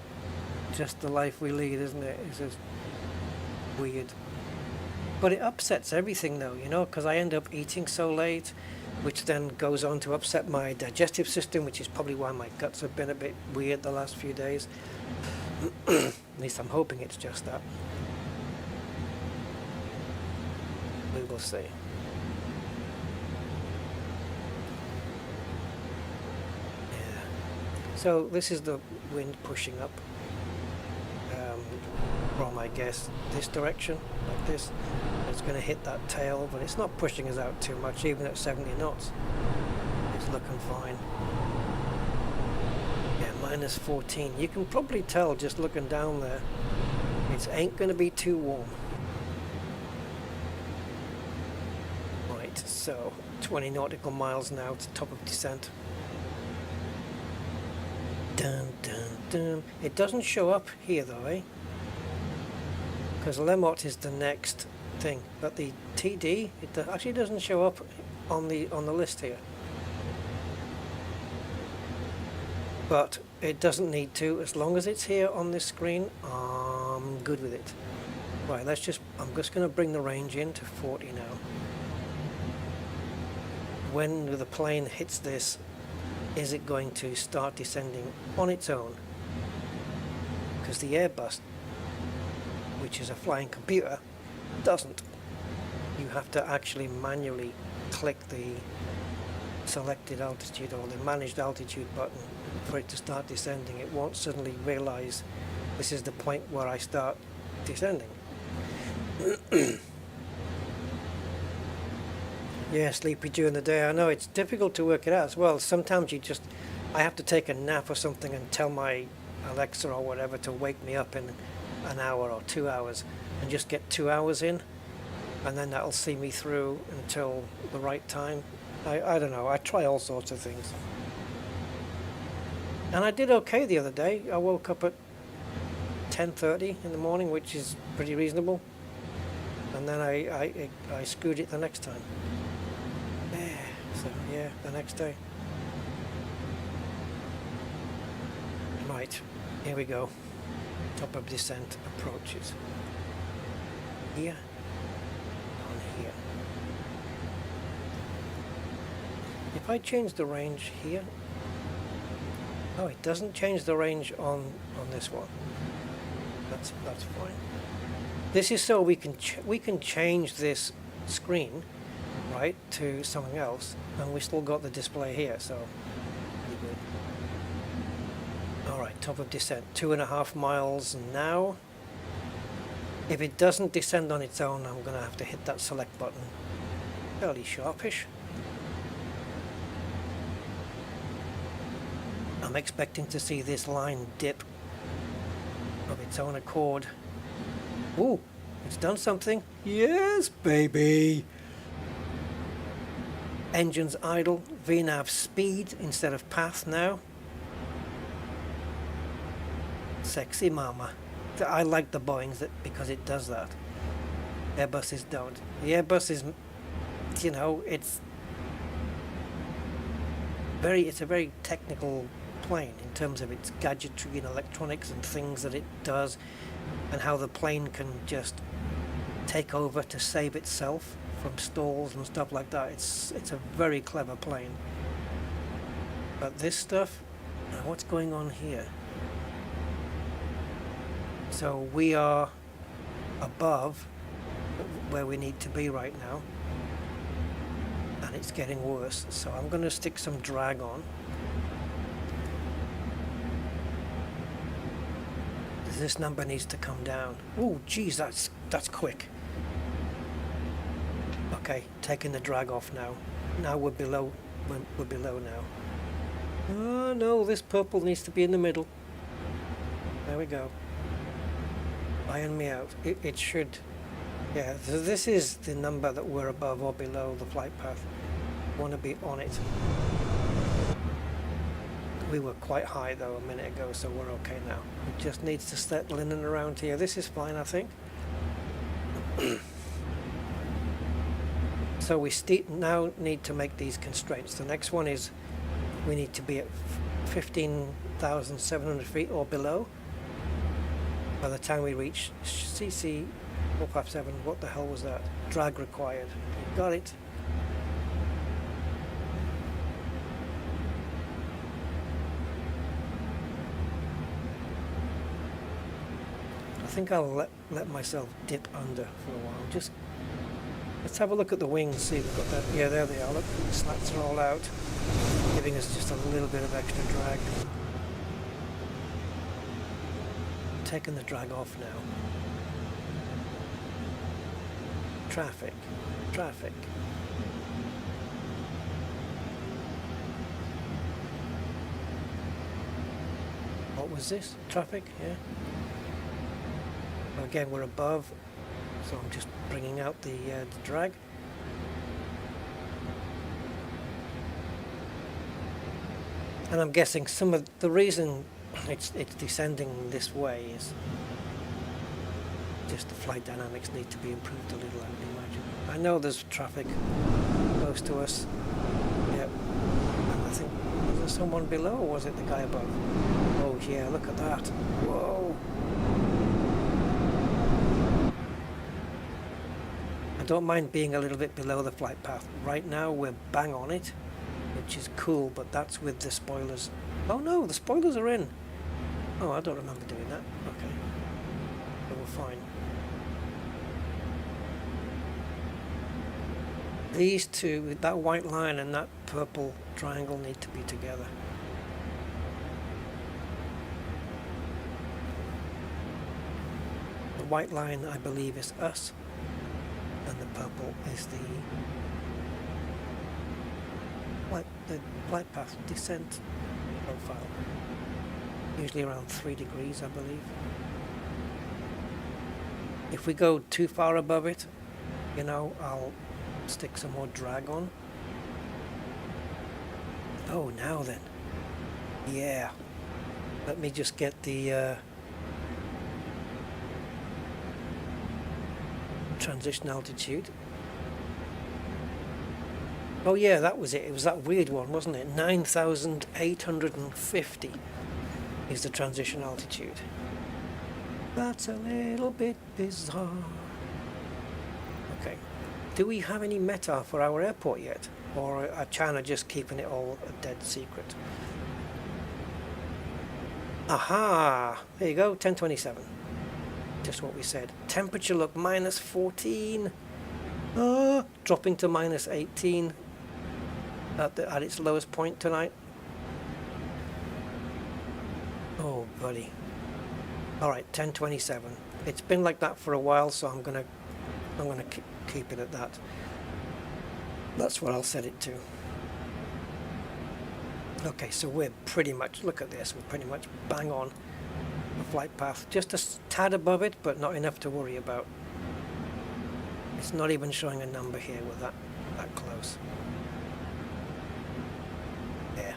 just the life we lead, isn't it? It's just weird. But it upsets everything though, you know, because I end up eating so late, which then goes on to upset my digestive system, which is probably why my guts have been a bit weird the last few days. At least I'm hoping it's just that. We will see. Yeah. So this is the wind pushing up from, I guess, this direction, like this. It's going to hit that tail, but it's not pushing us out too much, even at 70 knots. It's looking fine. Yeah, minus 14. You can probably tell just looking down there. It ain't going to be too warm. Right, so 20 nautical miles now to top of descent. Dun, dun, dun. It doesn't show up here though, eh? Because Lemot is the next thing, but the TD, it actually doesn't show up on the list here. But it doesn't need to, as long as it's here on this screen, I'm good with it. Right, I'm just going to bring the range in to 40 now. When the plane hits this, is it going to start descending on its own? Because the Airbus, which is a flying computer, doesn't. You have to actually manually click the selected altitude or the managed altitude button for it to start descending. It won't suddenly realize this is the point where I start descending. Yeah, sleepy during the day. I know it's difficult to work it out as well. Sometimes I have to take a nap or something and tell my Alexa or whatever to wake me up in an hour or 2 hours and just get 2 hours in, and then that'll see me through until the right time. I don't know, I try all sorts of things. And I did okay the other day. I woke up at 10:30 in the morning, which is pretty reasonable, and then I screwed it the next time. Yeah, so yeah, the next day. Right, here we go. Top of descent approaches. Here, on here. If I change the range here, oh, it doesn't change the range on this one. That's fine. This is so we can change this screen, right, to something else, and we still got the display here, so pretty good. All right, top of descent, 2.5 miles now. If it doesn't descend on its own, I'm going to have to hit that select button. Fairly sharpish. I'm expecting to see this line dip of its own accord. Ooh, it's done something. Yes, baby! Engines idle, VNAV speed instead of path now. Sexy mama. I like the Boeings because it does that. Airbuses don't. The Airbus is, you know, it's a very technical plane in terms of its gadgetry and electronics and things that it does, and how the plane can just take over to save itself from stalls and stuff like that. It's a very clever plane. But this stuff, now what's going on here? So we are above where we need to be right now, and it's getting worse. So I'm going to stick some drag on. This number needs to come down. Oh, geez, that's quick. Okay, taking the drag off now. Now we're below. We're below now. Oh no, this purple needs to be in the middle. There we go. Iron me out. It should. Yeah, so this is the number that we're above or below the flight path. Want to be on it. We were quite high though a minute ago, so we're okay now. It just needs to settle in and around here. This is fine, I think. So we now need to make these constraints. The next one is we need to be at 15,700 feet or below by the time we reach CC 457. What the hell was that? Drag required. Got it. I think I'll let myself dip under for a while. Just let's have a look at the wings, see if we've got that. Yeah, there they are. Look, the slats are all out, giving us just a little bit of extra drag. Taking the drag off now. Traffic. What was this? Traffic? Yeah. Again, we're above, so I'm just bringing out the drag. And I'm guessing some of the reason it's descending this way is just the flight dynamics need to be improved a little, I would imagine. I know there's traffic close to us. Yep. And I think, was there someone below or was it the guy above? Oh yeah, look at that. Whoa. I don't mind being a little bit below the flight path. Right now we're bang on it, which is cool, but that's with the spoilers. Oh no, the spoilers are in. Oh, I don't remember doing that. Okay. So we're fine. These two, that white line and that purple triangle, need to be together. The white line, I believe, is us, and the purple is the flight path descent profile. Usually around 3 degrees, I believe. If we go too far above it, you know, I'll stick some more drag on. Oh, now then. Yeah. Let me just get the transition altitude. Oh yeah, that was it. It was that weird one, wasn't it? 9,850 is the transition altitude. That's a little bit bizarre. Okay. Do we have any meta for our airport yet? Or are China just keeping it all a dead secret? Aha! There you go, 1027. Just what we said. Temperature, look, minus 14. Dropping to minus 18 at its lowest point tonight. Oh, buddy. Alright, 1027. It's been like that for a while, so I'm gonna keep it at that. That's what I'll set it to. Okay, so we're pretty much, look at this, we're pretty much bang on the flight path. Just a tad above it, but not enough to worry about. It's not even showing a number here with that close. There.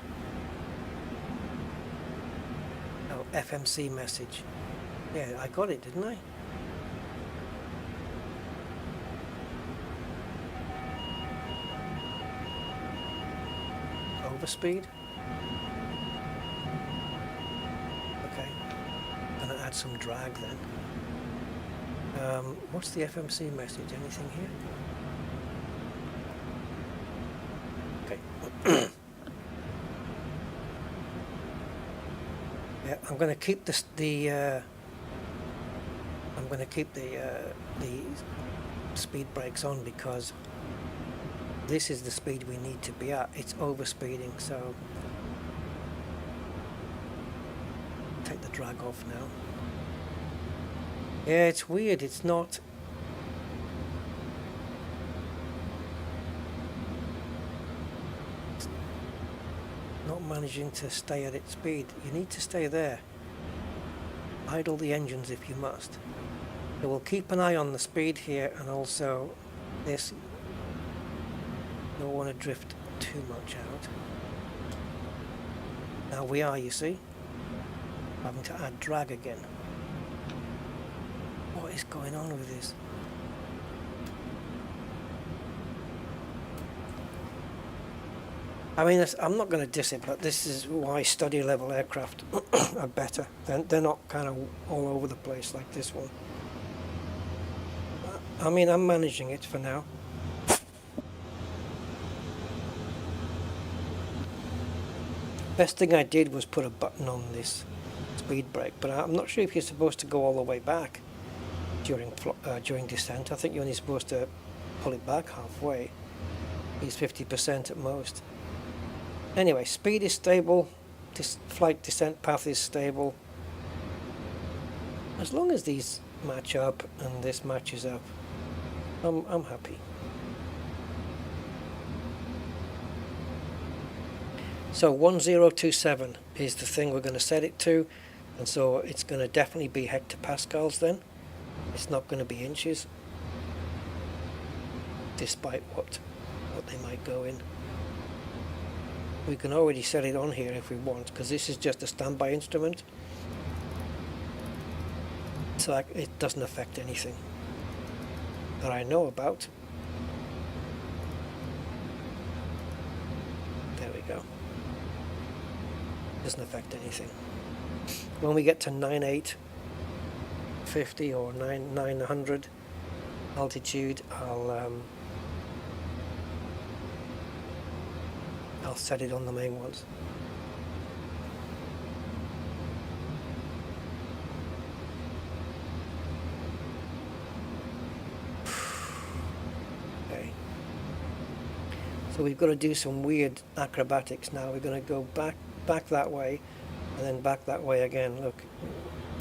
Oh, FMC message. Yeah, I got it, didn't I? Overspeed. Okay. Gonna add some drag then. What's the FMC message? Anything here? Okay. Yeah, I'm gonna keep the speed brakes on because this is the speed we need to be at. It's overspeeding, so take the drag off now. Yeah, it's weird. It's not managing to stay at its speed. You need to stay there. Idle the engines if you must. So we'll keep an eye on the speed here, and also this. Don't want to drift too much out. Now we are, you see, having to add drag again. What is going on with this? I mean, I'm not going to diss it, but this is why study level aircraft are better. They're not kind of all over the place like this one. I mean, I'm managing it for now. Best thing I did was put a button on this speed brake, but I'm not sure if you're supposed to go all the way back during descent. I think you're only supposed to pull it back halfway. It's 50% at most. Anyway, speed is stable. This flight descent path is stable. As long as these match up and this matches up, I'm happy. So 1027 is the thing we're going to set it to. And so it's going to definitely be hectopascals then. It's not going to be inches, despite what they might go in. We can already set it on here if we want, because this is just a standby instrument. So it doesn't affect anything that I know about. There we go. Doesn't affect anything. When we get to 9850 or 900 altitude, I'll set it on the main ones. Okay. So we've got to do some weird acrobatics now. We're going to go back that way and then back that way again. Look,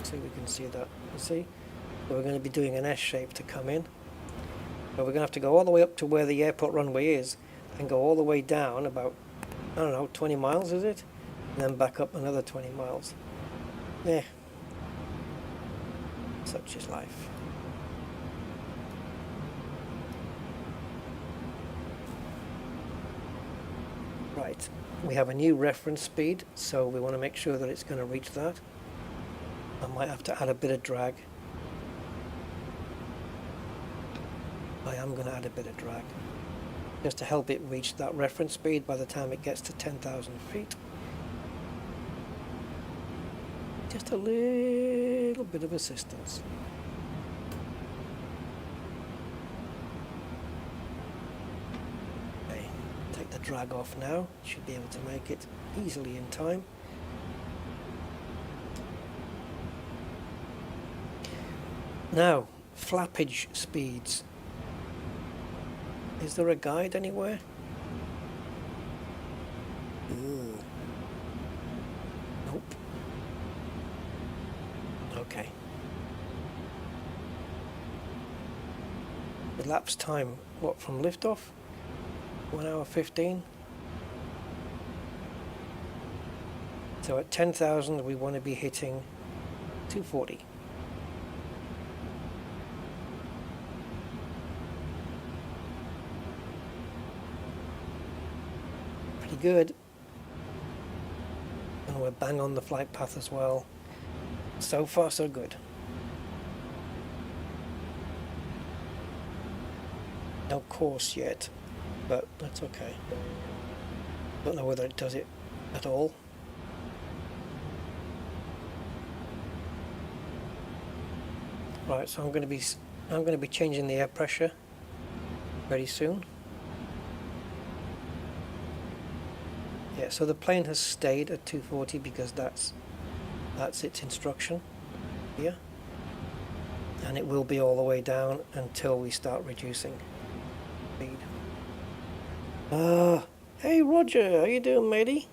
see if we can see that. You see? So we're going to be doing an S shape to come in. But we're going to have to go all the way up to where the airport runway is and go all the way down about, I don't know, 20 miles is it? And then back up another 20 miles. Yeah. Such is life. Right. We have a new reference speed, so we want to make sure that it's going to reach that. I might have to add a bit of drag. I am going to add a bit of drag, just to help it reach that reference speed by the time it gets to 10,000 feet. Just a little bit of assistance. Okay, take the drag off now. Should be able to make it easily in time. Now, flappage speeds. Is there a guide anywhere? Ooh. Nope. Okay. Elapsed time, what, from liftoff? 1 hour 15. So at 10,000 we want to be hitting 240. Pretty good. And we're bang on the flight path as well. So far so good. No course yet, but that's okay. Don't know whether it does it at all. Right, so I'm going to be changing the air pressure very soon. Yeah, so the plane has stayed at 240 because that's its instruction here, and it will be all the way down until we start reducing speed. Hey Roger, how you doing, matey?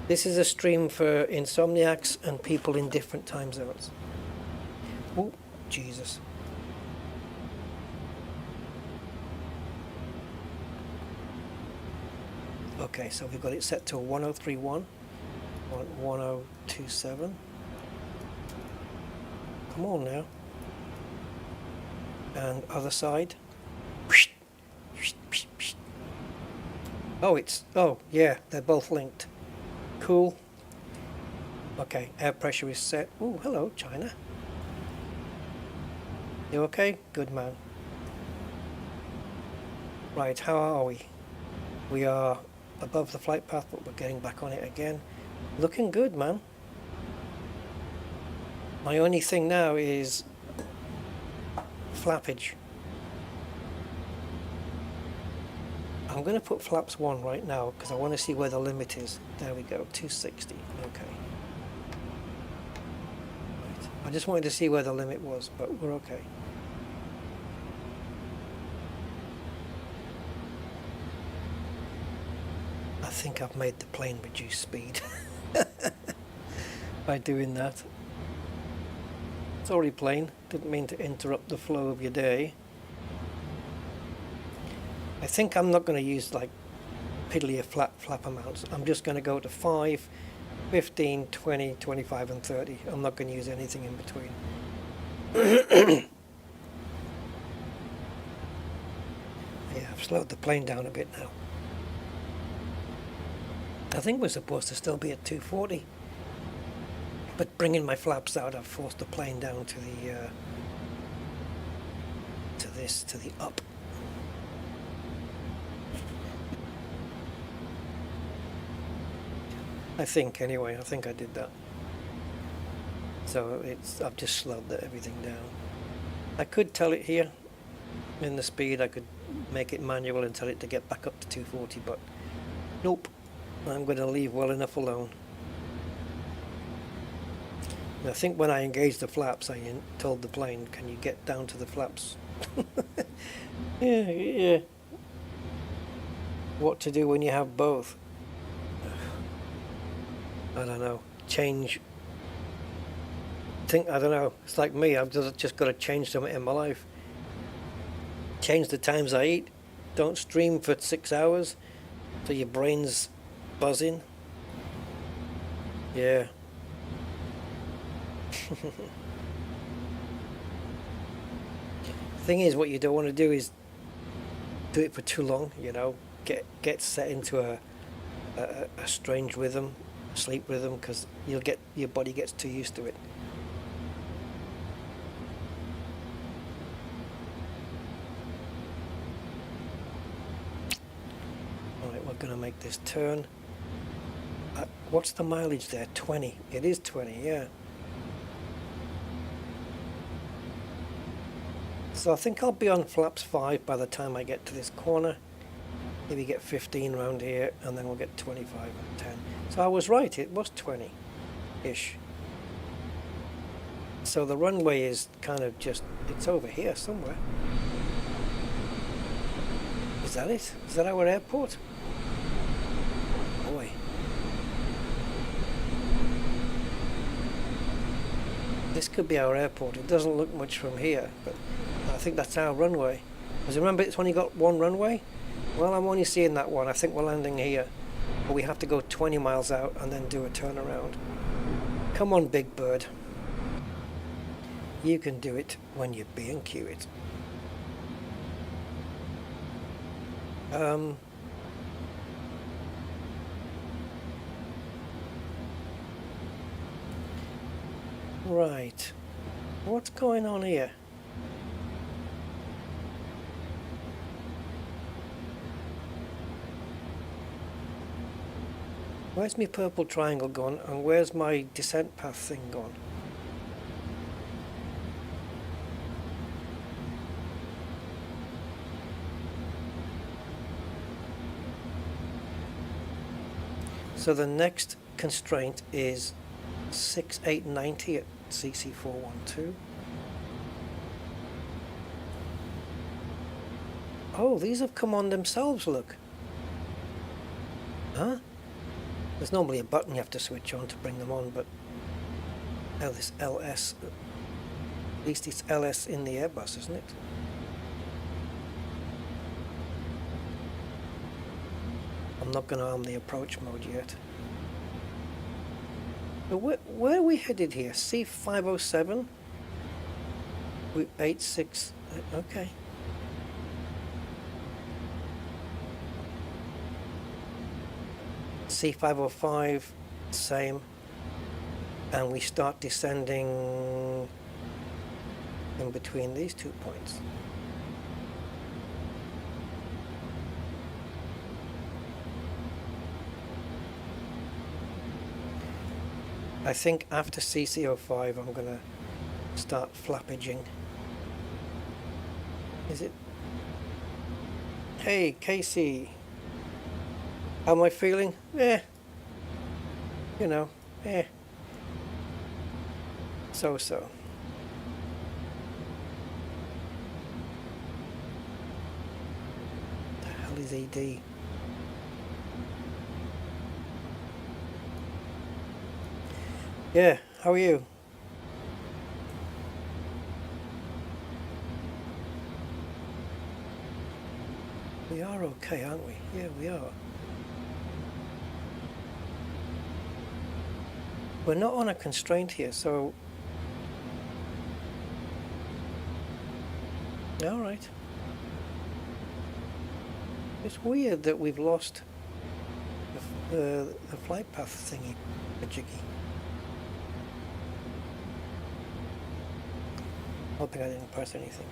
This is a stream for insomniacs and people in different time zones. Oh, Jesus. Okay, so we've got it set to 1031, 1027. Come on now. And other side. Oh yeah, they're both linked. Cool. Okay, air pressure is set. Oh, hello, China. You okay? Good man. Right, how are we? We are above the flight path, but we're getting back on it again. Looking good, man. My only thing now is flappage. I'm going to put flaps 1 right now because I want to see where the limit is. There we go, 260. Okay. Right. I just wanted to see where the limit was, but we're okay. I think I've made the plane reduce speed by doing that. Sorry plane, didn't mean to interrupt the flow of your day. I think I'm not going to use like piddly flap amounts. I'm just going to go to 5, 15, 20, 25 and 30. I'm not going to use anything in between. Yeah, I've slowed the plane down a bit now. I think we're supposed to still be at 240. But bringing my flaps out, I've forced the plane down to the to the up. I think anyway. I think I did that. So I've just slowed everything down. I could tell it here in the speed. I could make it manual and tell it to get back up to 240, but nope. I'm going to leave well enough alone. And I think when I engaged the flaps, I told the plane, "Can you get down to the flaps?" Yeah. What to do when you have both? I don't know. Change. I don't know. It's like me. I've just got to change something in my life. Change the times I eat. Don't stream for 6 hours, so your brain's buzzing. Yeah. Thing is, what you don't want to do is do it for too long. You know, get set into a strange rhythm, sleep rhythm, because your body gets too used to it. All right, we're gonna make this turn. What's the mileage there? 20. It is 20. Yeah. So I think I'll be on flaps 5 by the time I get to this corner. Maybe get 15 around here, and then we'll get 25 and 10. So I was right, it was 20-ish. So the runway is kind of it's over here somewhere. Is that it? Is that our airport? Boy. This could be our airport. It doesn't look much from here, but I think that's our runway. Because remember, it's only got one runway? Well, I'm only seeing that one. I think we're landing here. But we have to go 20 miles out and then do a turnaround. Come on, Big Bird. You can do it when you B&Q it. Right. What's going on here? Where's my purple triangle gone, and where's my descent path thing gone? So the next constraint is 6890 at CC412. Oh, these have come on themselves, look. Huh? There's normally a button you have to switch on to bring them on, but oh, this LS, at least it's LS in the Airbus, isn't it? I'm not going to arm the approach mode yet. But where are we headed here? C507? 86, okay. C505, same, and we start descending in between these 2 points. I think after CC05 I'm going to start flappaging. Is it? Hey, Casey. How am I feeling? You know, so-so. The hell is ED? Yeah, how are you? We are okay, aren't we? Yeah, we are. we're not on a constraint here, so all right. It's weird that we've lost the flight path thingy, a jiggy. Hoping I didn't press anything.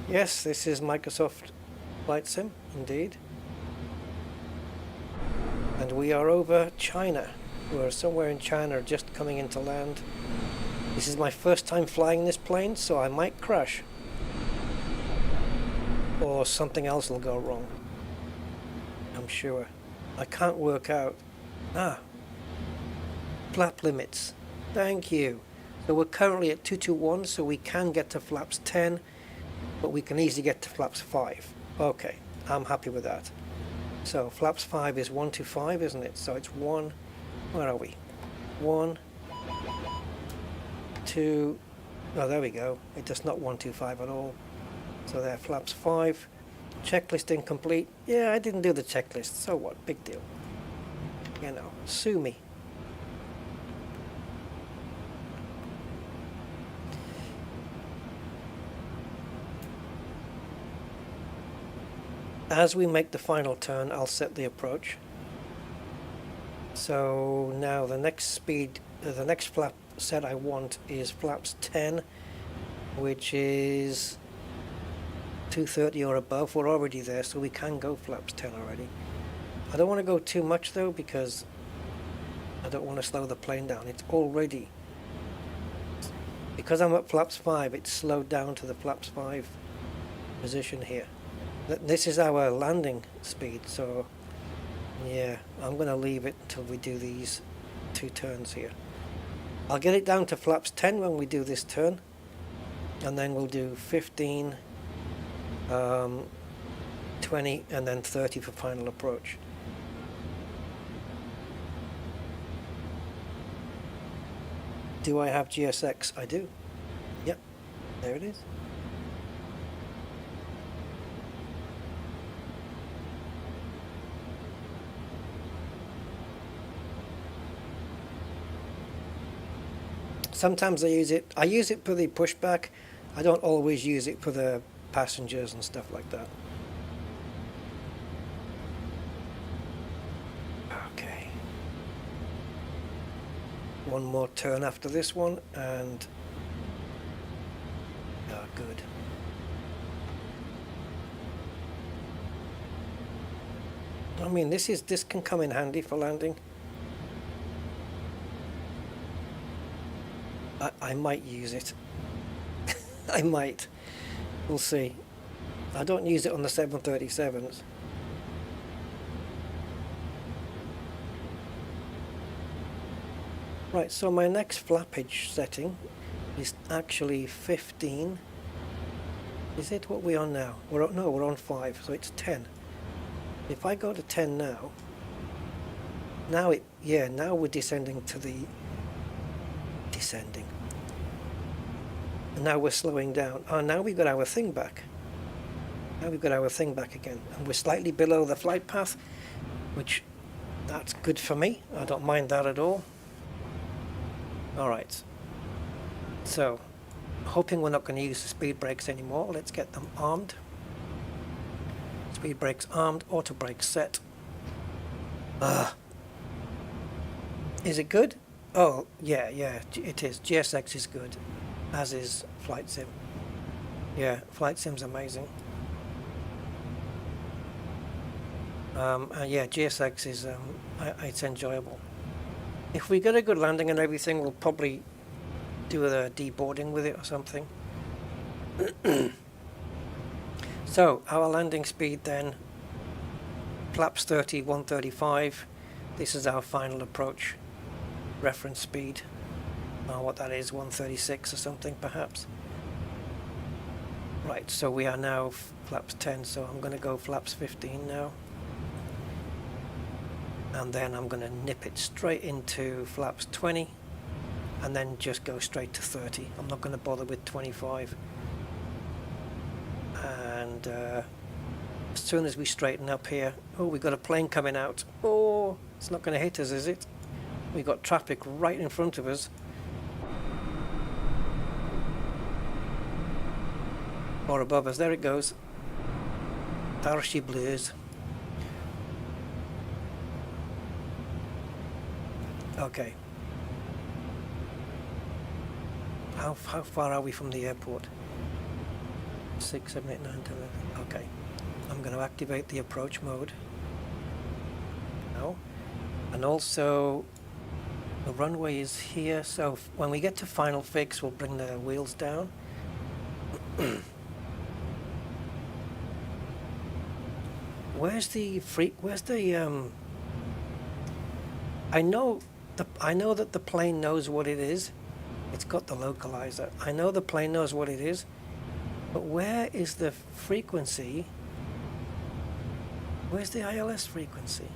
Yes, this is Microsoft Flight Sim, indeed. And we are over China. We're somewhere in China, just coming into land. This is my first time flying this plane, so I might crash. Or something else will go wrong. I'm sure. I can't work out. Flap limits. Thank you. So we're currently at 221, so we can get to flaps 10, but we can easily get to flaps 5. Okay, I'm happy with that. So flaps 5 is 125, isn't it? So it's 1, where are we? 1, 2, oh there we go. It does not 125 at all. So there, flaps 5. Checklist incomplete. Yeah, I didn't do the checklist, so what? Big deal. You know, sue me. As we make the final turn, I'll set the approach. So now the next speed, the next flap set I want is flaps 10, which is 230 or above. We're already there, so we can go flaps 10 already. I don't want to go too much though, because I don't want to slow the plane down. It's already, because I'm at flaps 5, it's slowed down to the flaps 5 position here. This is our landing speed, so yeah, I'm going to leave it until we do these 2 turns here. I'll get it down to flaps 10 when we do this turn, and then we'll do 15, 20, and then 30 for final approach. Do I have GSX? I do. Yep, there it is. Sometimes I use it for the pushback. I don't always use it for the passengers and stuff like that. Okay. One more turn after this one, and good. I mean, this can come in handy for landing. I might use it. I might. We'll see. I don't use it on the 737s. Right, so my next flappage setting is actually 15. Is it what we're on now? We're on 5, so it's 10. If I go to 10 now, now we're descending to the descending. And now we're slowing down. Oh, now we've got our thing back. Now we've got our thing back again. And we're slightly below the flight path, which, that's good for me. I don't mind that at all. Alright. So, hoping we're not going to use the speed brakes anymore. Let's get them armed. Speed brakes armed, auto brakes set. Is it good? Oh, yeah, it is. GSX is good, as is Flight Sim. Yeah, Flight Sim's amazing. Yeah, GSX is, it's enjoyable. If we get a good landing and everything, we'll probably do a deboarding with it or something. So, our landing speed then, flaps 30, 135. This is our final approach. Reference speed. What that is, 136 or something perhaps. Right, so we are now flaps 10, so I'm going to go flaps 15 now. And then I'm going to nip it straight into flaps 20 and then just go straight to 30. I'm not going to bother with 25. And as soon as we straighten up here, oh, we've got a plane coming out. Oh, it's not going to hit us, is it? We got traffic right in front of us. Or above us. There it goes. There she blews. Okay. How far are we from the airport? 6, 7, 8, 9, 10, 11. Okay. I'm going to activate the approach mode. Now. And also, the runway is here, so when we get to final fix, we'll bring the wheels down. Where's the I know that the plane knows what it is. It's got the localizer. I know the plane knows what it is, but where is the frequency? Where's the ILS frequency?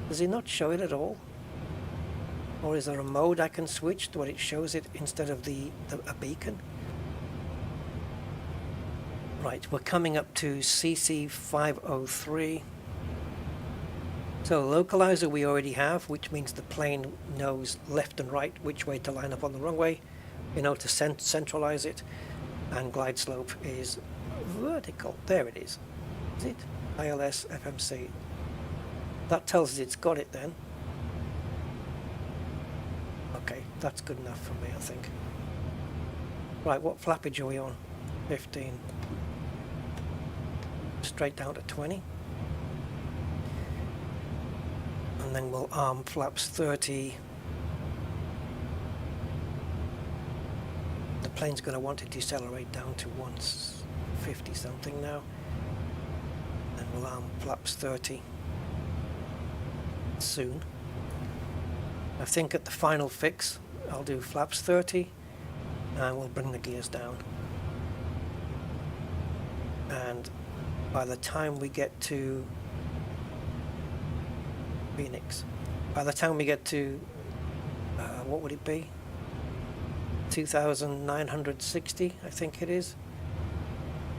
Does it not show it at all? Or is there a mode I can switch where it shows it instead of a beacon? Right, we're coming up to CC 503. So localizer we already have, which means the plane knows left and right which way to line up on the runway, you know, to centralize it. And glide slope is vertical. There it is. Is it? ILS FMC. That tells us it's got it then. Okay, that's good enough for me, I think. Right, what flappage are we on? 15. Straight down to 20. And then we'll arm flaps 30. The plane's going to want to decelerate down to 150 something now. Then we'll arm flaps 30 soon. I think at the final fix I'll do flaps 30 and we'll bring the gears down. And by the time we get to Phoenix, by the time we get to what would it be, 2,960 I think it is,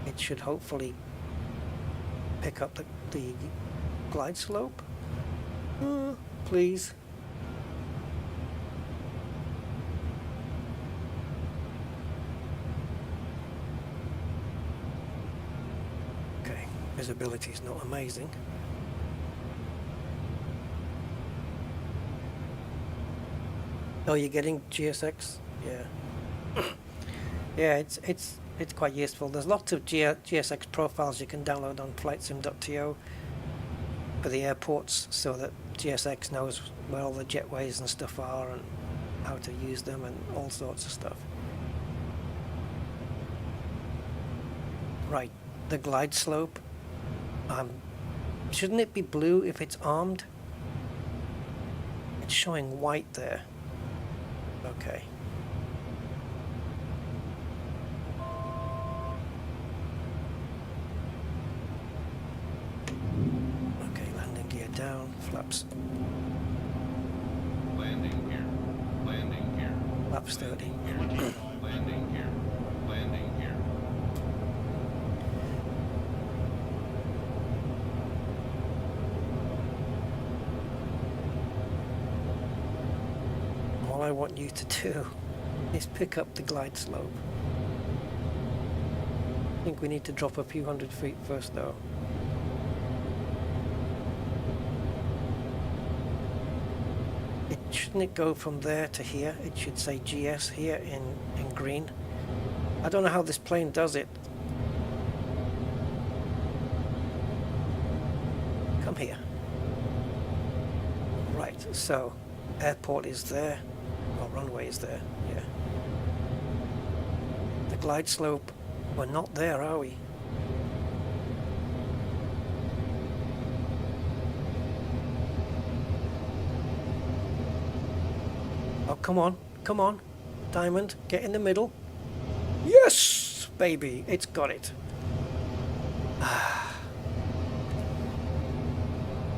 it should hopefully pick up the glide slope. Please. Okay, visibility is not amazing. Oh, you're getting GSX? Yeah. Yeah, it's quite useful. There's lots of GSX profiles you can download on flightsim.to for the airports, so that GSX knows where all the jetways and stuff are and how to use them and all sorts of stuff. Right, the glide slope. Shouldn't it be blue if it's armed? It's showing white there. Okay. Okay, landing gear down, flaps. Landing gear. Landing gear. Flaps 30. Landing gear. Landing gear. All I want you to do is pick up the glide slope. I think we need to drop a few hundred feet first though. Shouldn't it go from there to here? It should say GS here in green. I don't know how this plane does it. Come here. Right, so airport is there. Well, runway is there, yeah. The glide slope, we're not there, are we? Oh, come on, Diamond, get in the middle. Yes, baby, it's got it.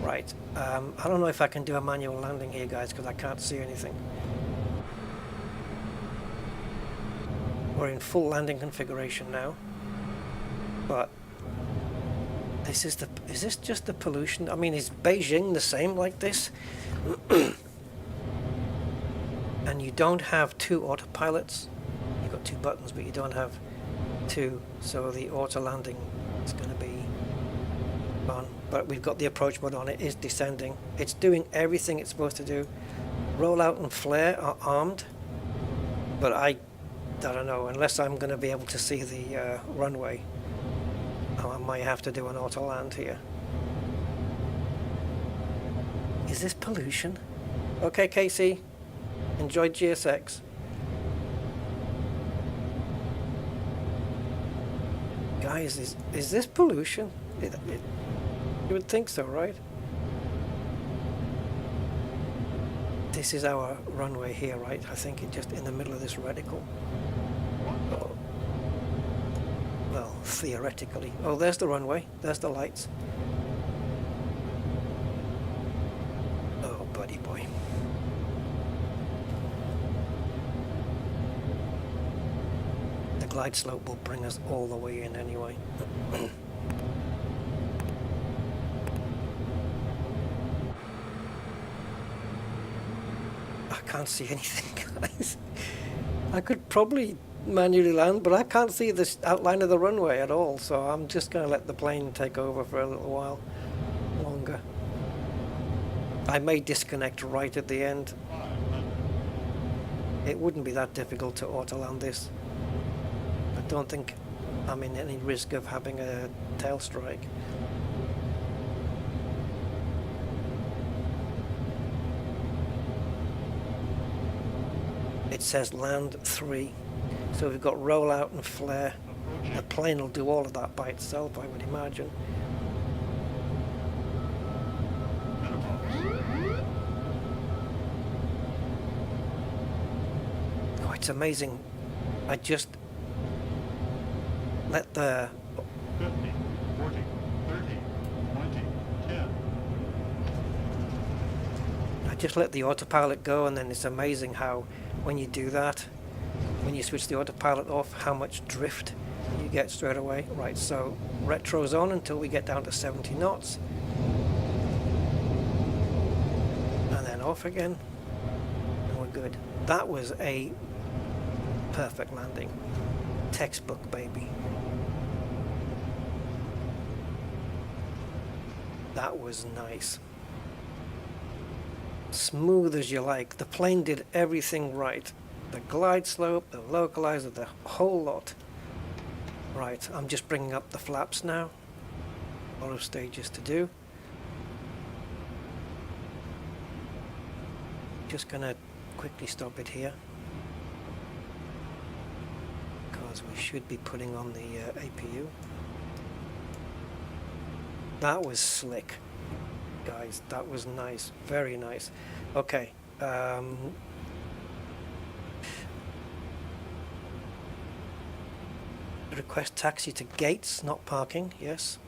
Right, I don't know if I can do a manual landing here, guys, because I can't see anything. We're in full landing configuration now, but Is this just the pollution? I mean, is Beijing the same like this? And you don't have two autopilots. You've got two buttons, but you don't have two, so the auto landing is going to be on. But we've got the approach mode on. It is descending. It's doing everything it's supposed to do. Rollout and flare are armed, but I don't know, unless I'm going to be able to see the runway, I might have to do an auto land here. Is this pollution? Okay, Casey, enjoy GSX. Guys, is this pollution? You would think so, right? This is our runway here, right? I think it's just in the middle of this reticle. Oh. Well, theoretically. Oh, there's the runway. There's the lights. Oh, buddy boy. The glide slope will bring us all the way in anyway. I can't see anything, guys. I could probably manually land, but I can't see the outline of the runway at all, so I'm just going to let the plane take over for a little while longer. I may disconnect right at the end. It wouldn't be that difficult to auto land this. I don't think I'm in any risk of having a tail strike. It says land 3, so we've got rollout and flare. The plane will do all of that by itself, I would imagine. Oh, it's amazing. I just let the 50, 40, 30, 20, 10. I just let the autopilot go, and then it's amazing how when you do that, when you switch the autopilot off, how much drift you get straight away. Right, so retro's on until we get down to 70 knots. And then off again. And we're good. That was a perfect landing. Textbook, baby. That was nice. Smooth as you like. The plane did everything right. The glide slope, the localizer, the whole lot. Right, I'm just bringing up the flaps now. A lot of stages to do. Just gonna quickly stop it here, because we should be putting on the APU. That was slick. Guys, that was nice, very nice. Okay, request taxi to gates, not parking. Yes.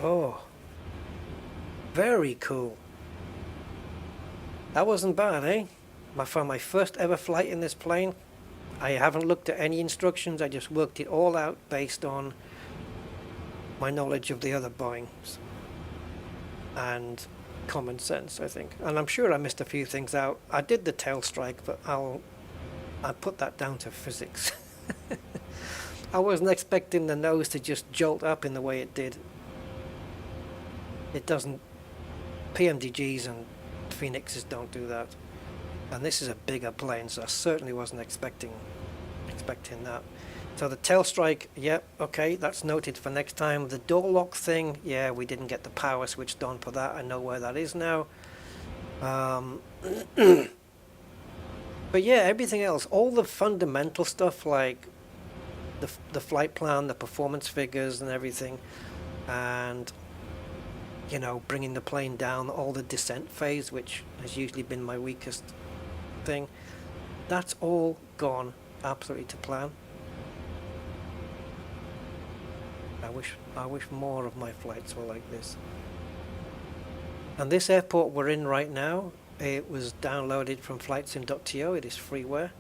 Oh, very cool. That wasn't bad, eh? For my first ever flight in this plane, I haven't looked at any instructions. I just worked it all out based on my knowledge of the other Boeings and common sense, I think. And I'm sure I missed a few things out. I did the tail strike, but I put that down to physics. I wasn't expecting the nose to just jolt up in the way it did. It doesn't. PMDGs and Phoenixes don't do that. And this is a bigger plane, so I certainly wasn't expecting that. So the tail strike, yep, okay, that's noted for next time. The door lock thing, yeah, we didn't get the power switched on for that. I know where that is now. But yeah, everything else, all the fundamental stuff like the flight plan, the performance figures and everything, and you know, bringing the plane down, all the descent phase, which has usually been my weakest thing, that's all gone absolutely to plan. I wish more of my flights were like this. And this airport we're in right now, it was downloaded from flightsim.to. It is freeware.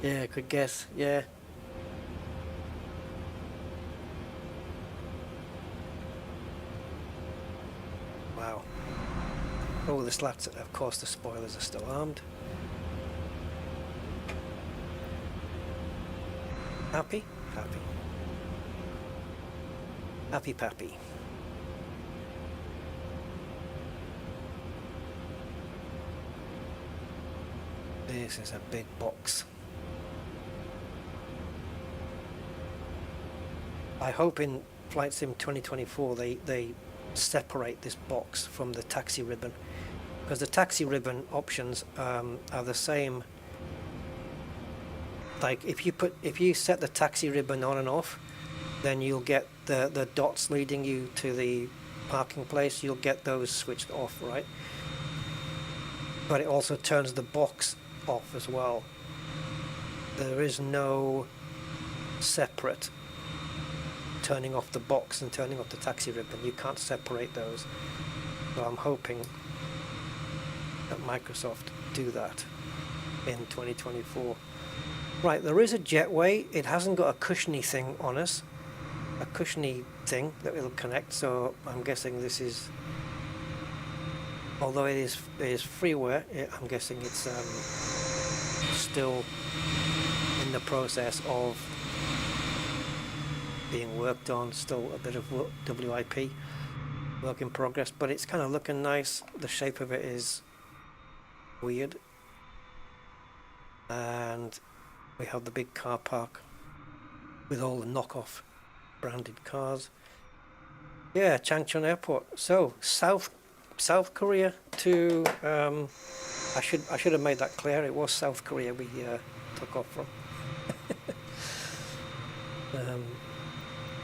Yeah, good guess. Yeah. Wow. Oh, the slats, of course, the spoilers are still armed. Happy? Happy. Happy pappy. This is a big box. I hope in Flight Sim 2024 they separate this box from the taxi ribbon, because the taxi ribbon options are the same. Like if you set the taxi ribbon on and off, then you'll get the dots leading you to the parking place, you'll get those switched off, right? But it also turns the box off as well. There is no separate turning off the box and turning off the taxi ribbon. You can't separate those. So I'm hoping that Microsoft do that in 2024. Right, there is a jetway. It hasn't got a cushiony thing on us, a cushiony thing that will connect, so I'm guessing this is, although it is freeware, I'm guessing it's still in the process of being worked on, still a bit of WIP, work in progress, but it's kind of looking nice. The shape of it is weird. And we have the big car park with all the knockoff branded cars. Yeah, Changchun Airport. So South Korea to I should have made that clear. It was South Korea we took off from.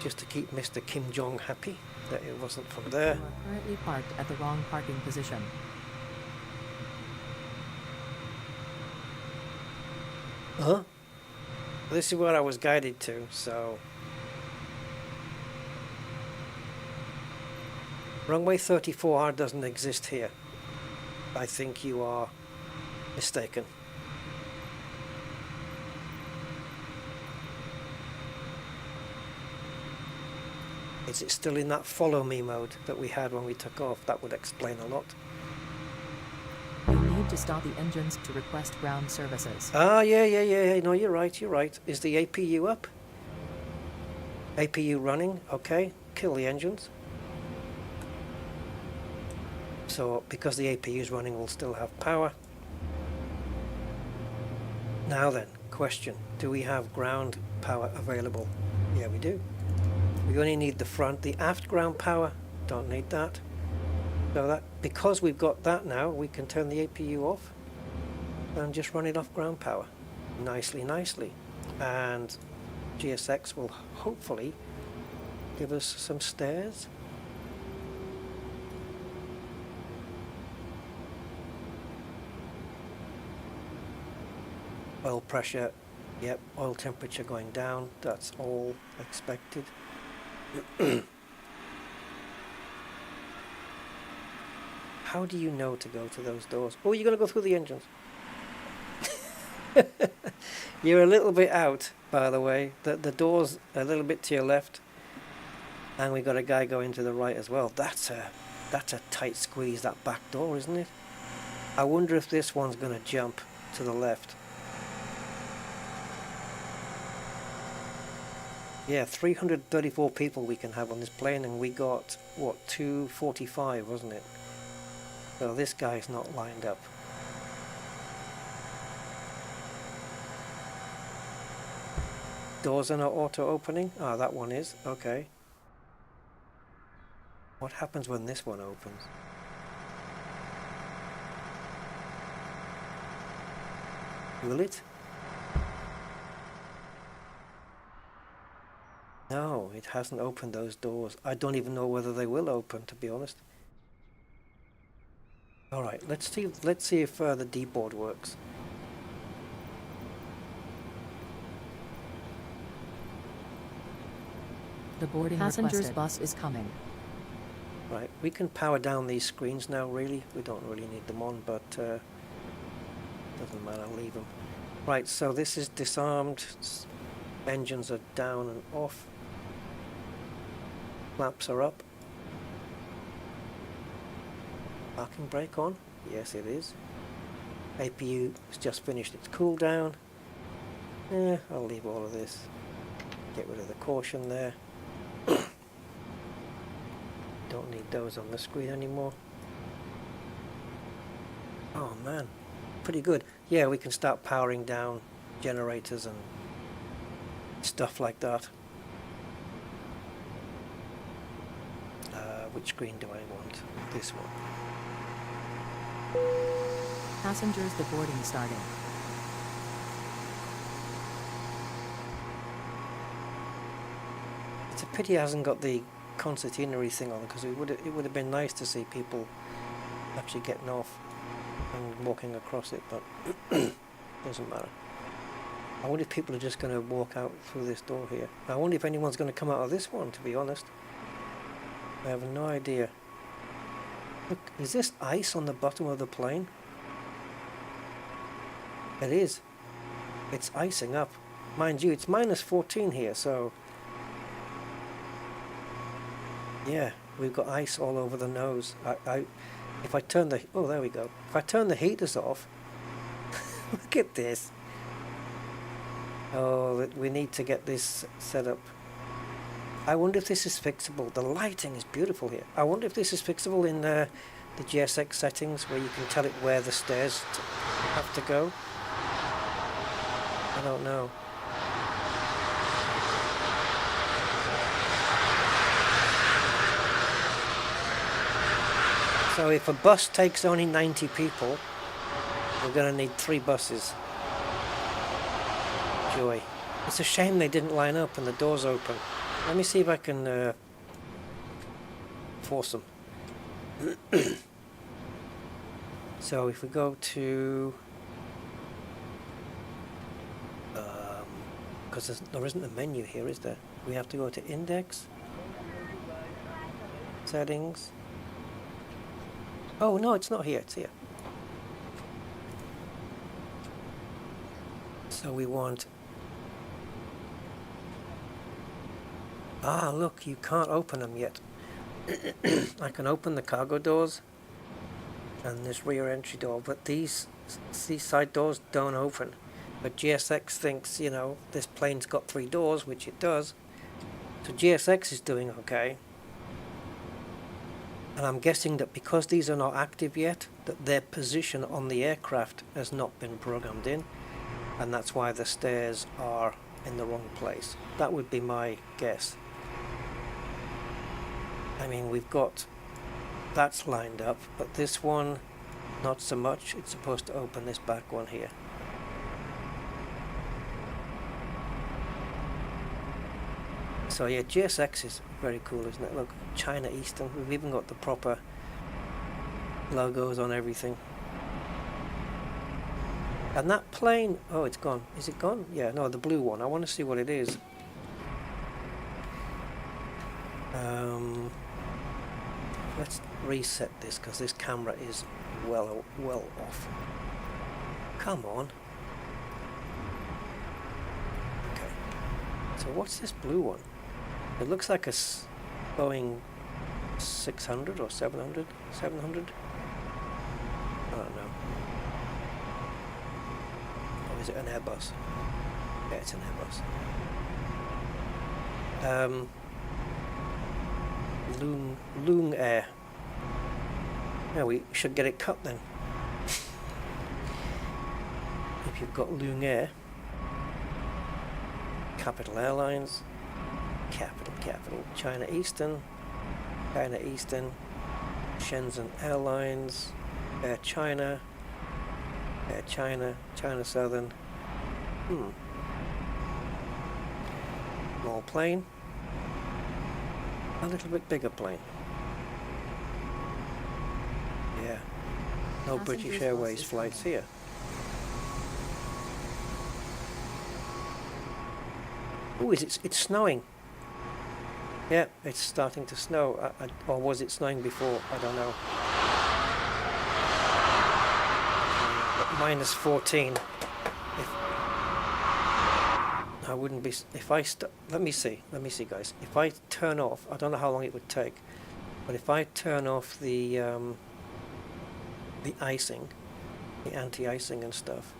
Just to keep Mr. Kim Jong happy that it wasn't from there. You are currently parked at the wrong parking position. Huh? This is where I was guided to, so... Runway 34R doesn't exist here. I think you are mistaken. Is it still in that follow me mode that we had when we took off? That would explain a lot. You need to stop the engines to request ground services. Ah, yeah. No, you're right. Is the APU up? APU running? Okay. Kill the engines. So, because the APU is running, we'll still have power. Now then, question. Do we have ground power available? Yeah, we do. We only need the front. The aft ground power, don't need that. So that, because we've got that now, we can turn the APU off and just run it off ground power. Nicely. And GSX will hopefully give us some stairs. Oil pressure, yep, oil temperature going down, that's all expected. How do you know to go to those doors? Oh, you're going to go through the engines. You're a little bit out, by the way. The door's a little bit to your left. And we got a guy going to the right as well. That's a tight squeeze, that back door, isn't it? I wonder if this one's going to jump to the left. Yeah, 334 people we can have on this plane, and we got, what, 245, wasn't it? So this guy's not lined up. Doors are not auto-opening? Ah, that one is. Okay. What happens when this one opens? Will it? No, it hasn't opened those doors. I don't even know whether they will open, to be honest. All right, let's see if the D-board works. The boarding passengers bus is coming. Right, we can power down these screens now. Really, we don't really need them on, but the doesn't matter, I'll leave them. Right, so this is disarmed. Engines are down and off. Flaps are up. Parking brake on? Yes, it is. APU has just finished its cool down. I'll leave all of this. Get rid of the caution there. Don't need those on the screen anymore. Oh man, pretty good. Yeah, we can start powering down generators and stuff like that. Which screen do I want? This one. Passengers, the boarding starting. It's a pity it hasn't got the concertinary thing on, because it would have been nice to see people actually getting off and walking across it, but doesn't matter. I wonder if people are just going to walk out through this door here. I wonder if anyone's going to come out of this one, to be honest. I have no idea. Look, is this ice on the bottom of the plane? It is. It's icing up. Mind you, it's minus 14 here, so... yeah, we've got ice all over the nose. If I turn the... oh, there we go. If I turn the heaters off... look at this. Oh, we need to get this set up. I wonder if this is fixable. The lighting is beautiful here. I wonder if this is fixable in the GSX settings, where you can tell it where the stairs have to go. I don't know. So if a bus takes only 90 people, we're going to need 3 buses. Joy. It's a shame they didn't line up and the doors open. Let me see if I can force them. So if we go to... because there isn't a menu here, is there? We have to go to Index, Settings. Oh no, it's not here, it's here. So we want... ah, look, you can't open them yet. I can open the cargo doors and this rear entry door, but these side doors don't open. But GSX thinks, you know, this plane's got 3 doors, which it does. So GSX is doing okay. And I'm guessing that because these are not active yet, that their position on the aircraft has not been programmed in, and that's why the stairs are in the wrong place. That would be my guess. I mean, we've got... that's lined up, but this one, not so much. It's supposed to open this back one here. So yeah, GSX is very cool, isn't it? Look, China Eastern. We've even got the proper logos on everything. And that plane... oh, it's gone. Is it gone? Yeah, no, the blue one. I want to see what it is. Let's reset this, because this camera is well off. Come on. Okay. So what's this blue one? It looks like a Boeing 600 or 700? 700? I don't know. Or is it an Airbus? Yeah, it's an Airbus. Loong Air. Yeah, we should get it cut then. If you've got Loong Air. Capital Airlines. Capital. China Eastern. Shenzhen Airlines. Air China. China Southern. Small plane. A little bit bigger plane. Yeah. No British Airways flights here. Oh, it's snowing. Yeah, it's starting to snow. Or was it snowing before? I don't know. minus 14. If I wouldn't be, if I let me see guys. If I turn off, I don't know how long it would take, but if I turn off the icing, the anti-icing and stuff.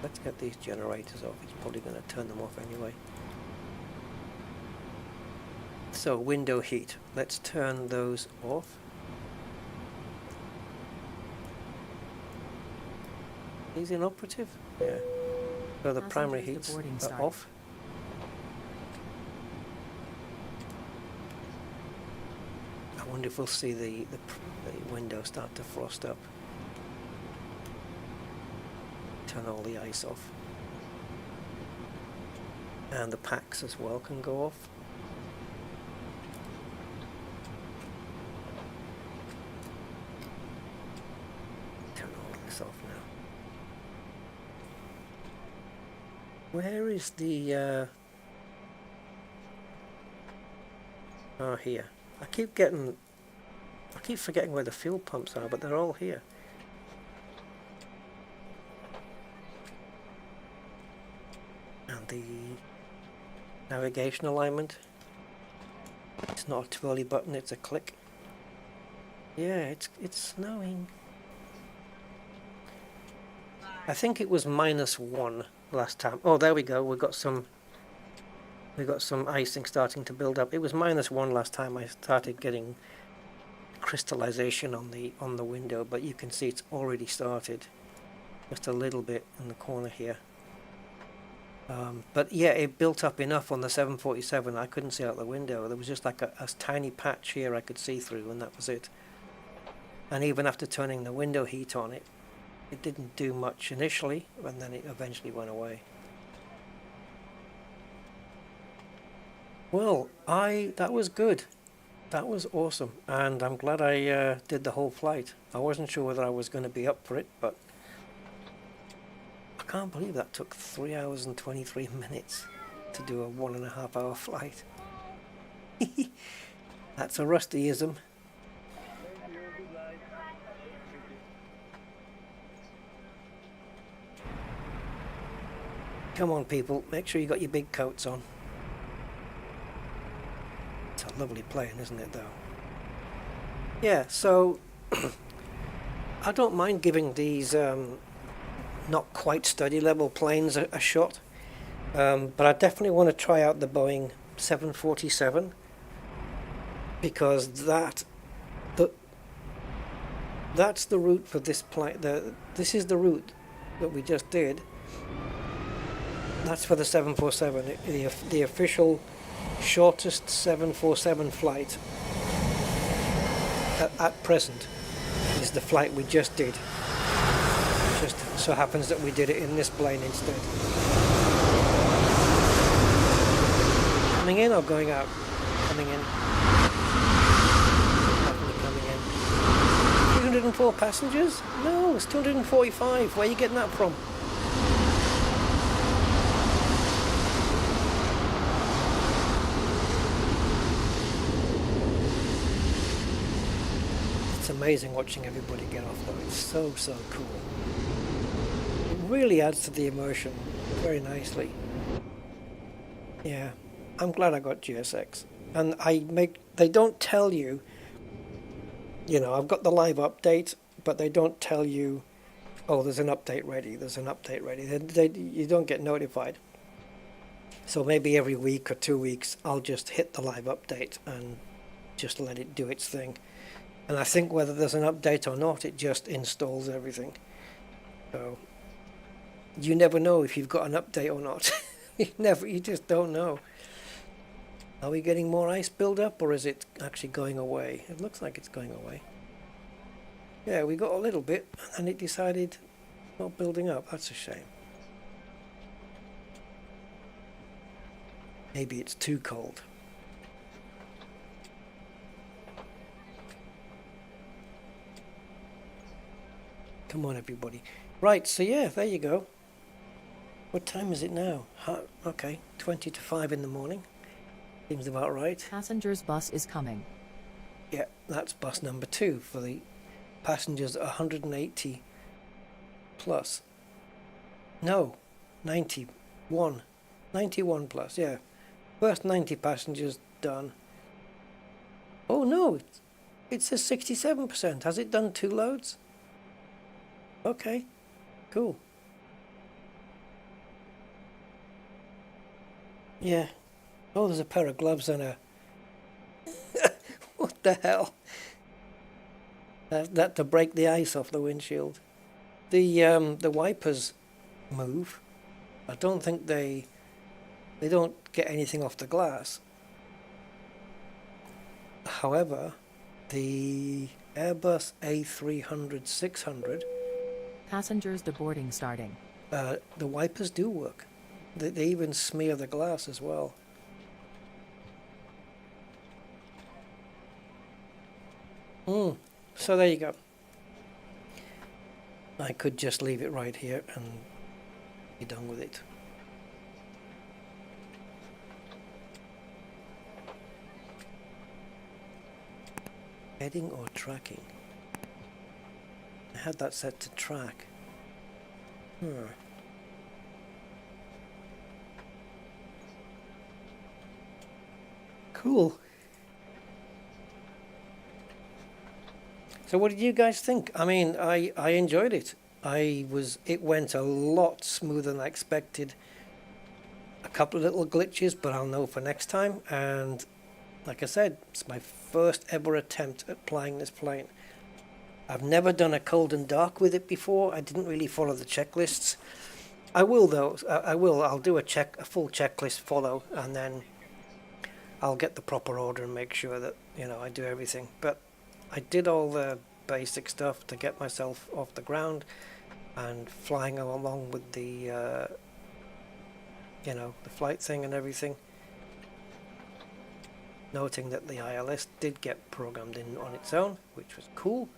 Let's get these generators off. It's probably going to turn them off anyway. So window heat, let's turn those off. Is it inoperative? Yeah. So the primary heats are off. I wonder if we'll see the window start to frost up. Turn all the ice off. And the packs as well can go off. Turn all this off now. Where is the oh, here. I keep forgetting where the fuel pumps are, but they're all here. And the navigation alignment. It's not a twirly button, it's a click. Yeah, it's snowing. I think it was -1 last time. Oh, there we go. We got some icing starting to build up. It was -1 last time I started getting crystallization on the window, but you can see it's already started. Just a little bit in the corner here. But yeah, it built up enough on the 747. I couldn't see out the window. There was just like a tiny patch here I could see through, and that was it. And even after turning the window heat on, it didn't do much initially, and then it eventually went away. Well, that was good. That was awesome, and I'm glad I did the whole flight. I wasn't sure whether I was going to be up for it, but I can't believe that took 3 hours and 23 minutes to do a 1.5 hour flight. That's a Rustyism. Come on, people, make sure you got your big coats on. It's a lovely plane, isn't it, though? Yeah, so I don't mind giving these not quite study level planes a shot, but I definitely want to try out the Boeing 747, because that's the route for this plane. This is the route that we just did. That's for the 747, the official shortest 747 flight at present is the flight we just did. Just so happens that we did it in this plane instead. Coming in or going out? Coming in. Definitely coming in. 304 passengers? No, it's 245. Where are you getting that from? It's amazing watching everybody get off though. It's so cool. It really adds to the immersion very nicely. Yeah, I'm glad I got GSX. And they don't tell you, I've got the live update, but they don't tell you, oh, there's an update ready, you don't get notified. So maybe every week or 2 weeks, I'll just hit the live update and just let it do its thing. And I think whether there's an update or not, it just installs everything. So you never know if you've got an update or not. You just don't know. Are we getting more ice build-up, or is it actually going away? It looks like it's going away. Yeah, we got a little bit, and it decided not building up. That's a shame. Maybe it's too cold. Come on, everybody. Right, so yeah, there you go. What time is it now? Okay, 20 to 5 in the morning. Seems about right. Passengers bus is coming. Yeah, that's bus number 2 for the passengers 180 plus. No, 91. 91 plus, yeah. First 90 passengers done. Oh no, it says 67%. Has it done 2 loads? Okay, cool. Yeah. Oh, there's a pair of gloves and a... What the hell? That to break the ice off the windshield. The wipers move. I don't think they don't get anything off the glass. However, the Airbus A300-600, Passengers deboarding starting. the wipers do work. They even smear the glass as well. So there you go. I could just leave it right here and be done with it. Heading or tracking? I had that set to track. Cool. So what did you guys think? I mean, I enjoyed it. It went a lot smoother than I expected. A couple of little glitches, but I'll know for next time. And like I said, it's my first ever attempt at flying this plane. I've never done a cold and dark with it before. I didn't really follow the checklists. I will though. I'll do a full checklist follow, and then I'll get the proper order and make sure that I do everything. But I did all the basic stuff to get myself off the ground and flying along with the the flight thing and everything. Noting that the ILS did get programmed in on its own, which was cool.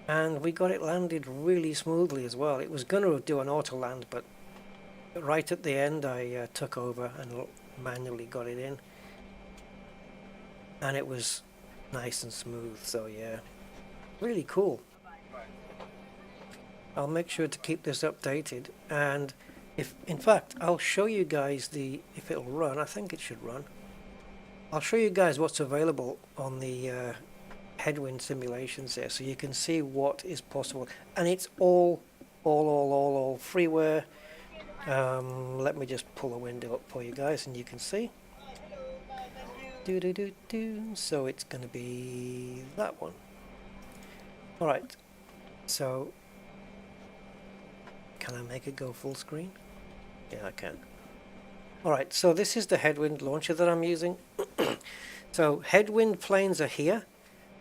And we got it landed really smoothly as well. It was going to do an auto land, but right at the end I took over and manually got it in. And it was nice and smooth, so yeah, really cool. I'll make sure to keep this updated, and in fact I'll show you guys if it'll run. I think it should run. I'll show you guys what's available on the headwind simulations there, so you can see what is possible, and it's all freeware. Let me just pull a window up for you guys and you can see. So it's going to be that one. Alright, so can I make it go full screen? Yeah, I can. Alright, so this is the headwind launcher that I'm using. So headwind planes are here.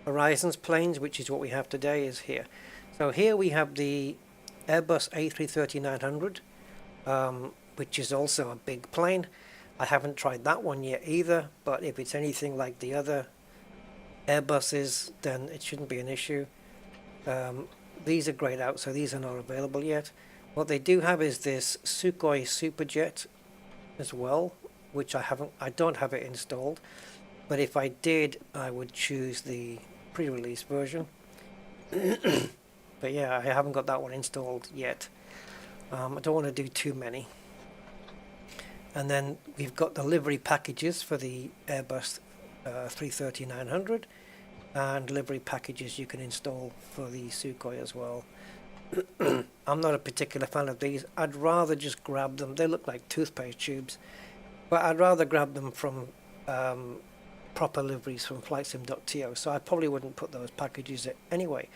Horizons planes, which is what we have today, is here. So here we have the Airbus A330-900, which is also a big plane. I haven't tried that one yet either, but if it's anything like the other Airbuses, then it shouldn't be an issue. These are grayed out, so these are not available yet. What they do have is this Sukhoi Superjet as well, which I don't have it installed, but if I did, I would choose the pre-release version. But yeah, I haven't got that one installed yet. I don't want to do too many. And then we've got the livery packages for the Airbus 330-900, and livery packages you can install for the Sukhoi as well. I'm not a particular fan of these. I'd rather just grab them. They look like toothpaste tubes, but I'd rather grab them from proper liveries from flightsim.to, so I probably wouldn't put those packages in anyway.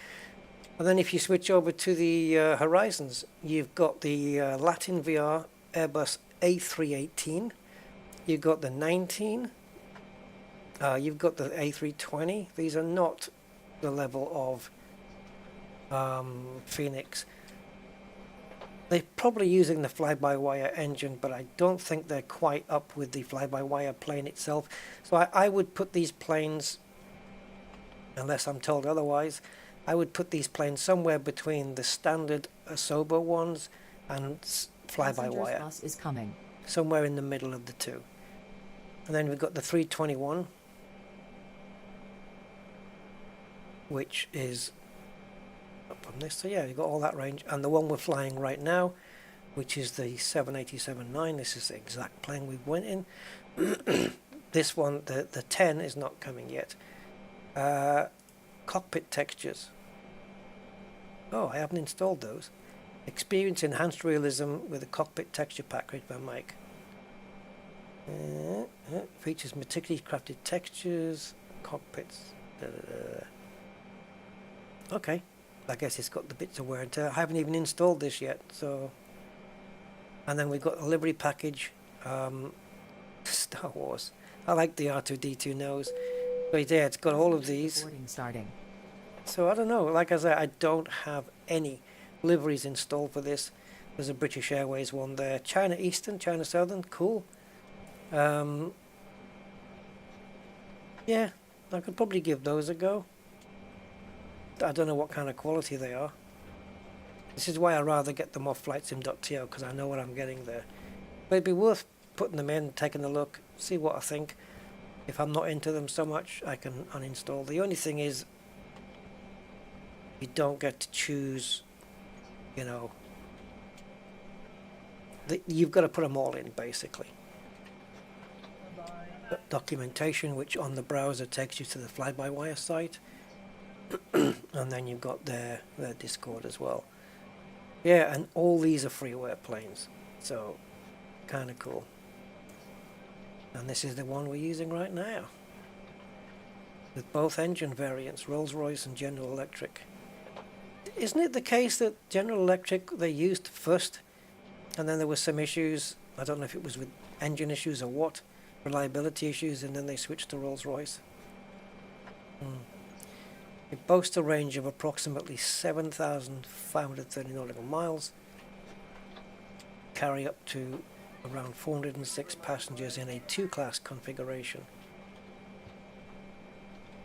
And then if you switch over to the Horizons, you've got the Latin VR Airbus A318, you've got the 19, you've got the A320. These are not the level of Phoenix. They're probably using the fly-by-wire engine, but I don't think they're quite up with the fly-by-wire plane itself. So I would put these planes, unless I'm told otherwise, I would put these planes somewhere between the standard Asobo ones and fly-by-wire. Bus is coming. Somewhere in the middle of the two. And then we've got the 321, which is from this. So yeah, you've got all that range. And the one we're flying right now, which is the 787-9, this is the exact plane we went in. This one, the 10 is not coming yet. Cockpit textures. Oh, I haven't installed those. Experience enhanced realism with a cockpit texture package by Mike. Features meticulously crafted textures, cockpits. Okay, I guess it's got the bits of wear and tear. I haven't even installed this yet, so. And then we've got a livery package, Star Wars. I like the R2D2 nose. But yeah, it's got all of these. Recording starting. So I don't know. Like I said, I don't have any liveries installed for this. There's a British Airways one there. China Eastern, China Southern, cool. Yeah, I could probably give those a go. I don't know what kind of quality they are. This is why I rather get them off flightsim.to, because I know what I'm getting there. But it'd be worth putting them in, taking a look, see what I think. If I'm not into them so much, I can uninstall. The only thing is, you don't get to choose, you know, you've got to put them all in, basically. Documentation, which on the browser takes you to the fly-by-wire site. And then you've got their Discord as well. Yeah, and all these are freeware planes, so kind of cool. And this is the one we're using right now, with both engine variants, Rolls-Royce and General Electric. Isn't it the case that General Electric they used first, and then there were some issues, I don't know if it was with engine issues or what, reliability issues, and then they switched to Rolls-Royce? It boasts a range of approximately 7,530 nautical miles, carry up to around 406 passengers in a 2-class configuration.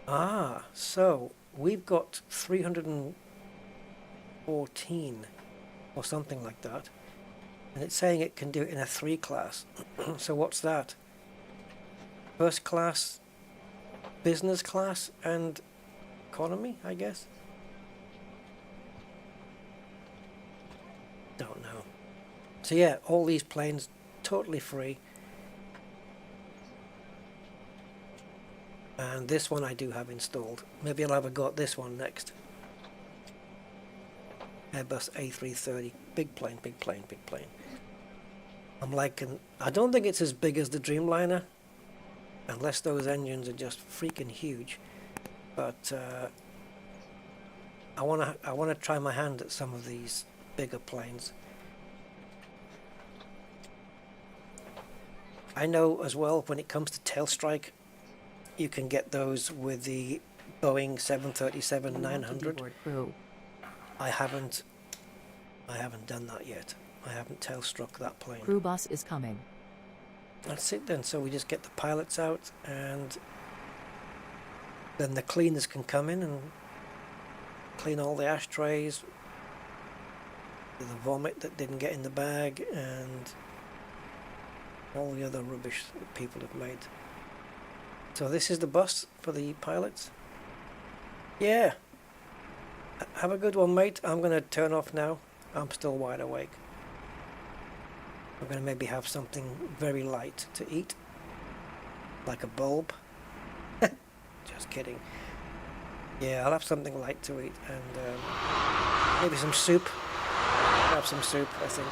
Ah, so we've got 314 or something like that, and it's saying it can do it in a 3-class. So what's that? First class, business class, and economy, I guess? Don't know. So yeah, all these planes totally free. And this one I do have installed. Maybe I'll have a go at this one next. Airbus A330. Big plane, big plane, big plane. I'm liking... I don't think it's as big as the Dreamliner, unless those engines are just freaking huge. But I wanna try my hand at some of these bigger planes. I know as well when it comes to tail strike, you can get those with the Boeing 737-900. I haven't done that yet. I haven't tail struck that plane. Crew bus is coming. That's it then. So we just get the pilots out, and then the cleaners can come in and clean all the ashtrays, the vomit that didn't get in the bag, and all the other rubbish that people have made. So this is the bus for the pilots. Yeah. Have a good one, mate. I'm going to turn off now. I'm still wide awake. I'm going to maybe have something very light to eat, like a bulb. Just kidding. Yeah, I'll have something light to eat, and maybe some soup. I'll have some soup, I think.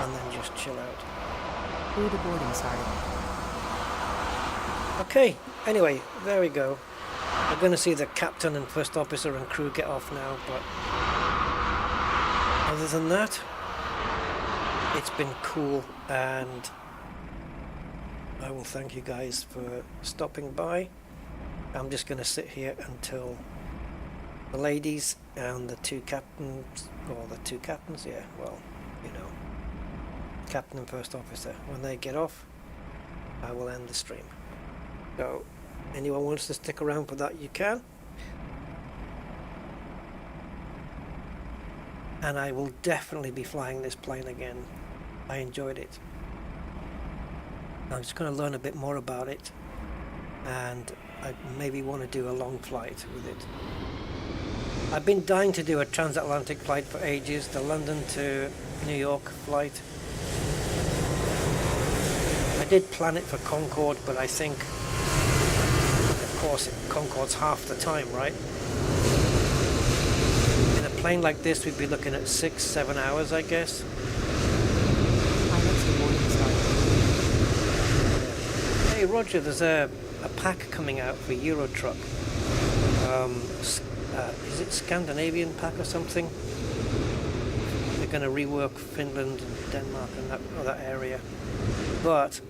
And then just chill out. Crew boarding starting. Okay, anyway, there we go. We're going to see the captain and first officer and crew get off now, but other than that, it's been cool, and I will thank you guys for stopping by. I'm just going to sit here until the ladies and the two captains, yeah, well, you know, captain and first officer, when they get off, I will end the stream. So, anyone wants to stick around for that, you can. And I will definitely be flying this plane again. I enjoyed it. I'm just going to learn a bit more about it, and I maybe want to do a long flight with it. I've been dying to do a transatlantic flight for ages, the London to New York flight. I did plan it for Concorde, but I think, of course, Concorde's half the time, right? In a plane like this, we'd be looking at 6-7 hours, I guess. Pilots reporting start. Hey Roger, there's a pack coming out for Euro Truck. Is it Scandinavian pack or something? They're going to rework Finland and Denmark and that area. But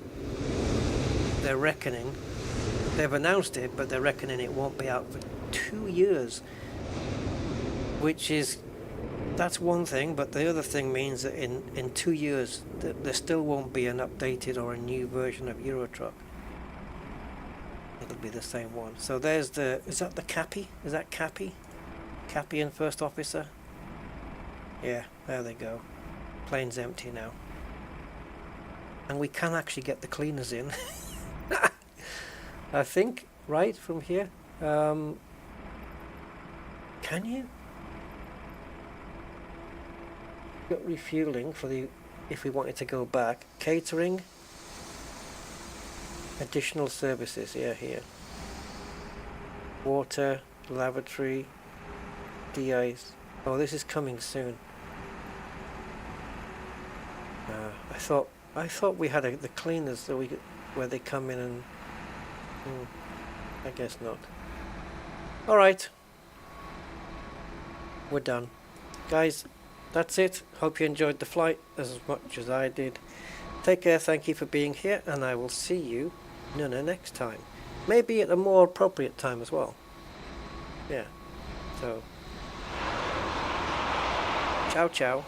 they're reckoning, they've announced it, but they're reckoning it won't be out for 2 years. Which is, that's one thing, but the other thing means that in 2 years there still won't be an updated or a new version of Euro Truck. It'll be the same one. So there's the, is that the Cappy? Is that Cappy? Cappy and First Officer? Yeah, there they go. Plane's empty now. And we can actually get the cleaners in. I think, right, from here. Can you? Got refueling for the, if we wanted to go back. Catering. Additional services, yeah, here. Water, lavatory, de-ice. Oh, this is coming soon. I thought we had the cleaners that we where they come in and. I guess not. All right, we're done, guys. That's it. Hope you enjoyed the flight as much as I did. Take care. Thank you for being here, and I will see you next time. Maybe at a more appropriate time as well. Yeah. So, ciao, ciao.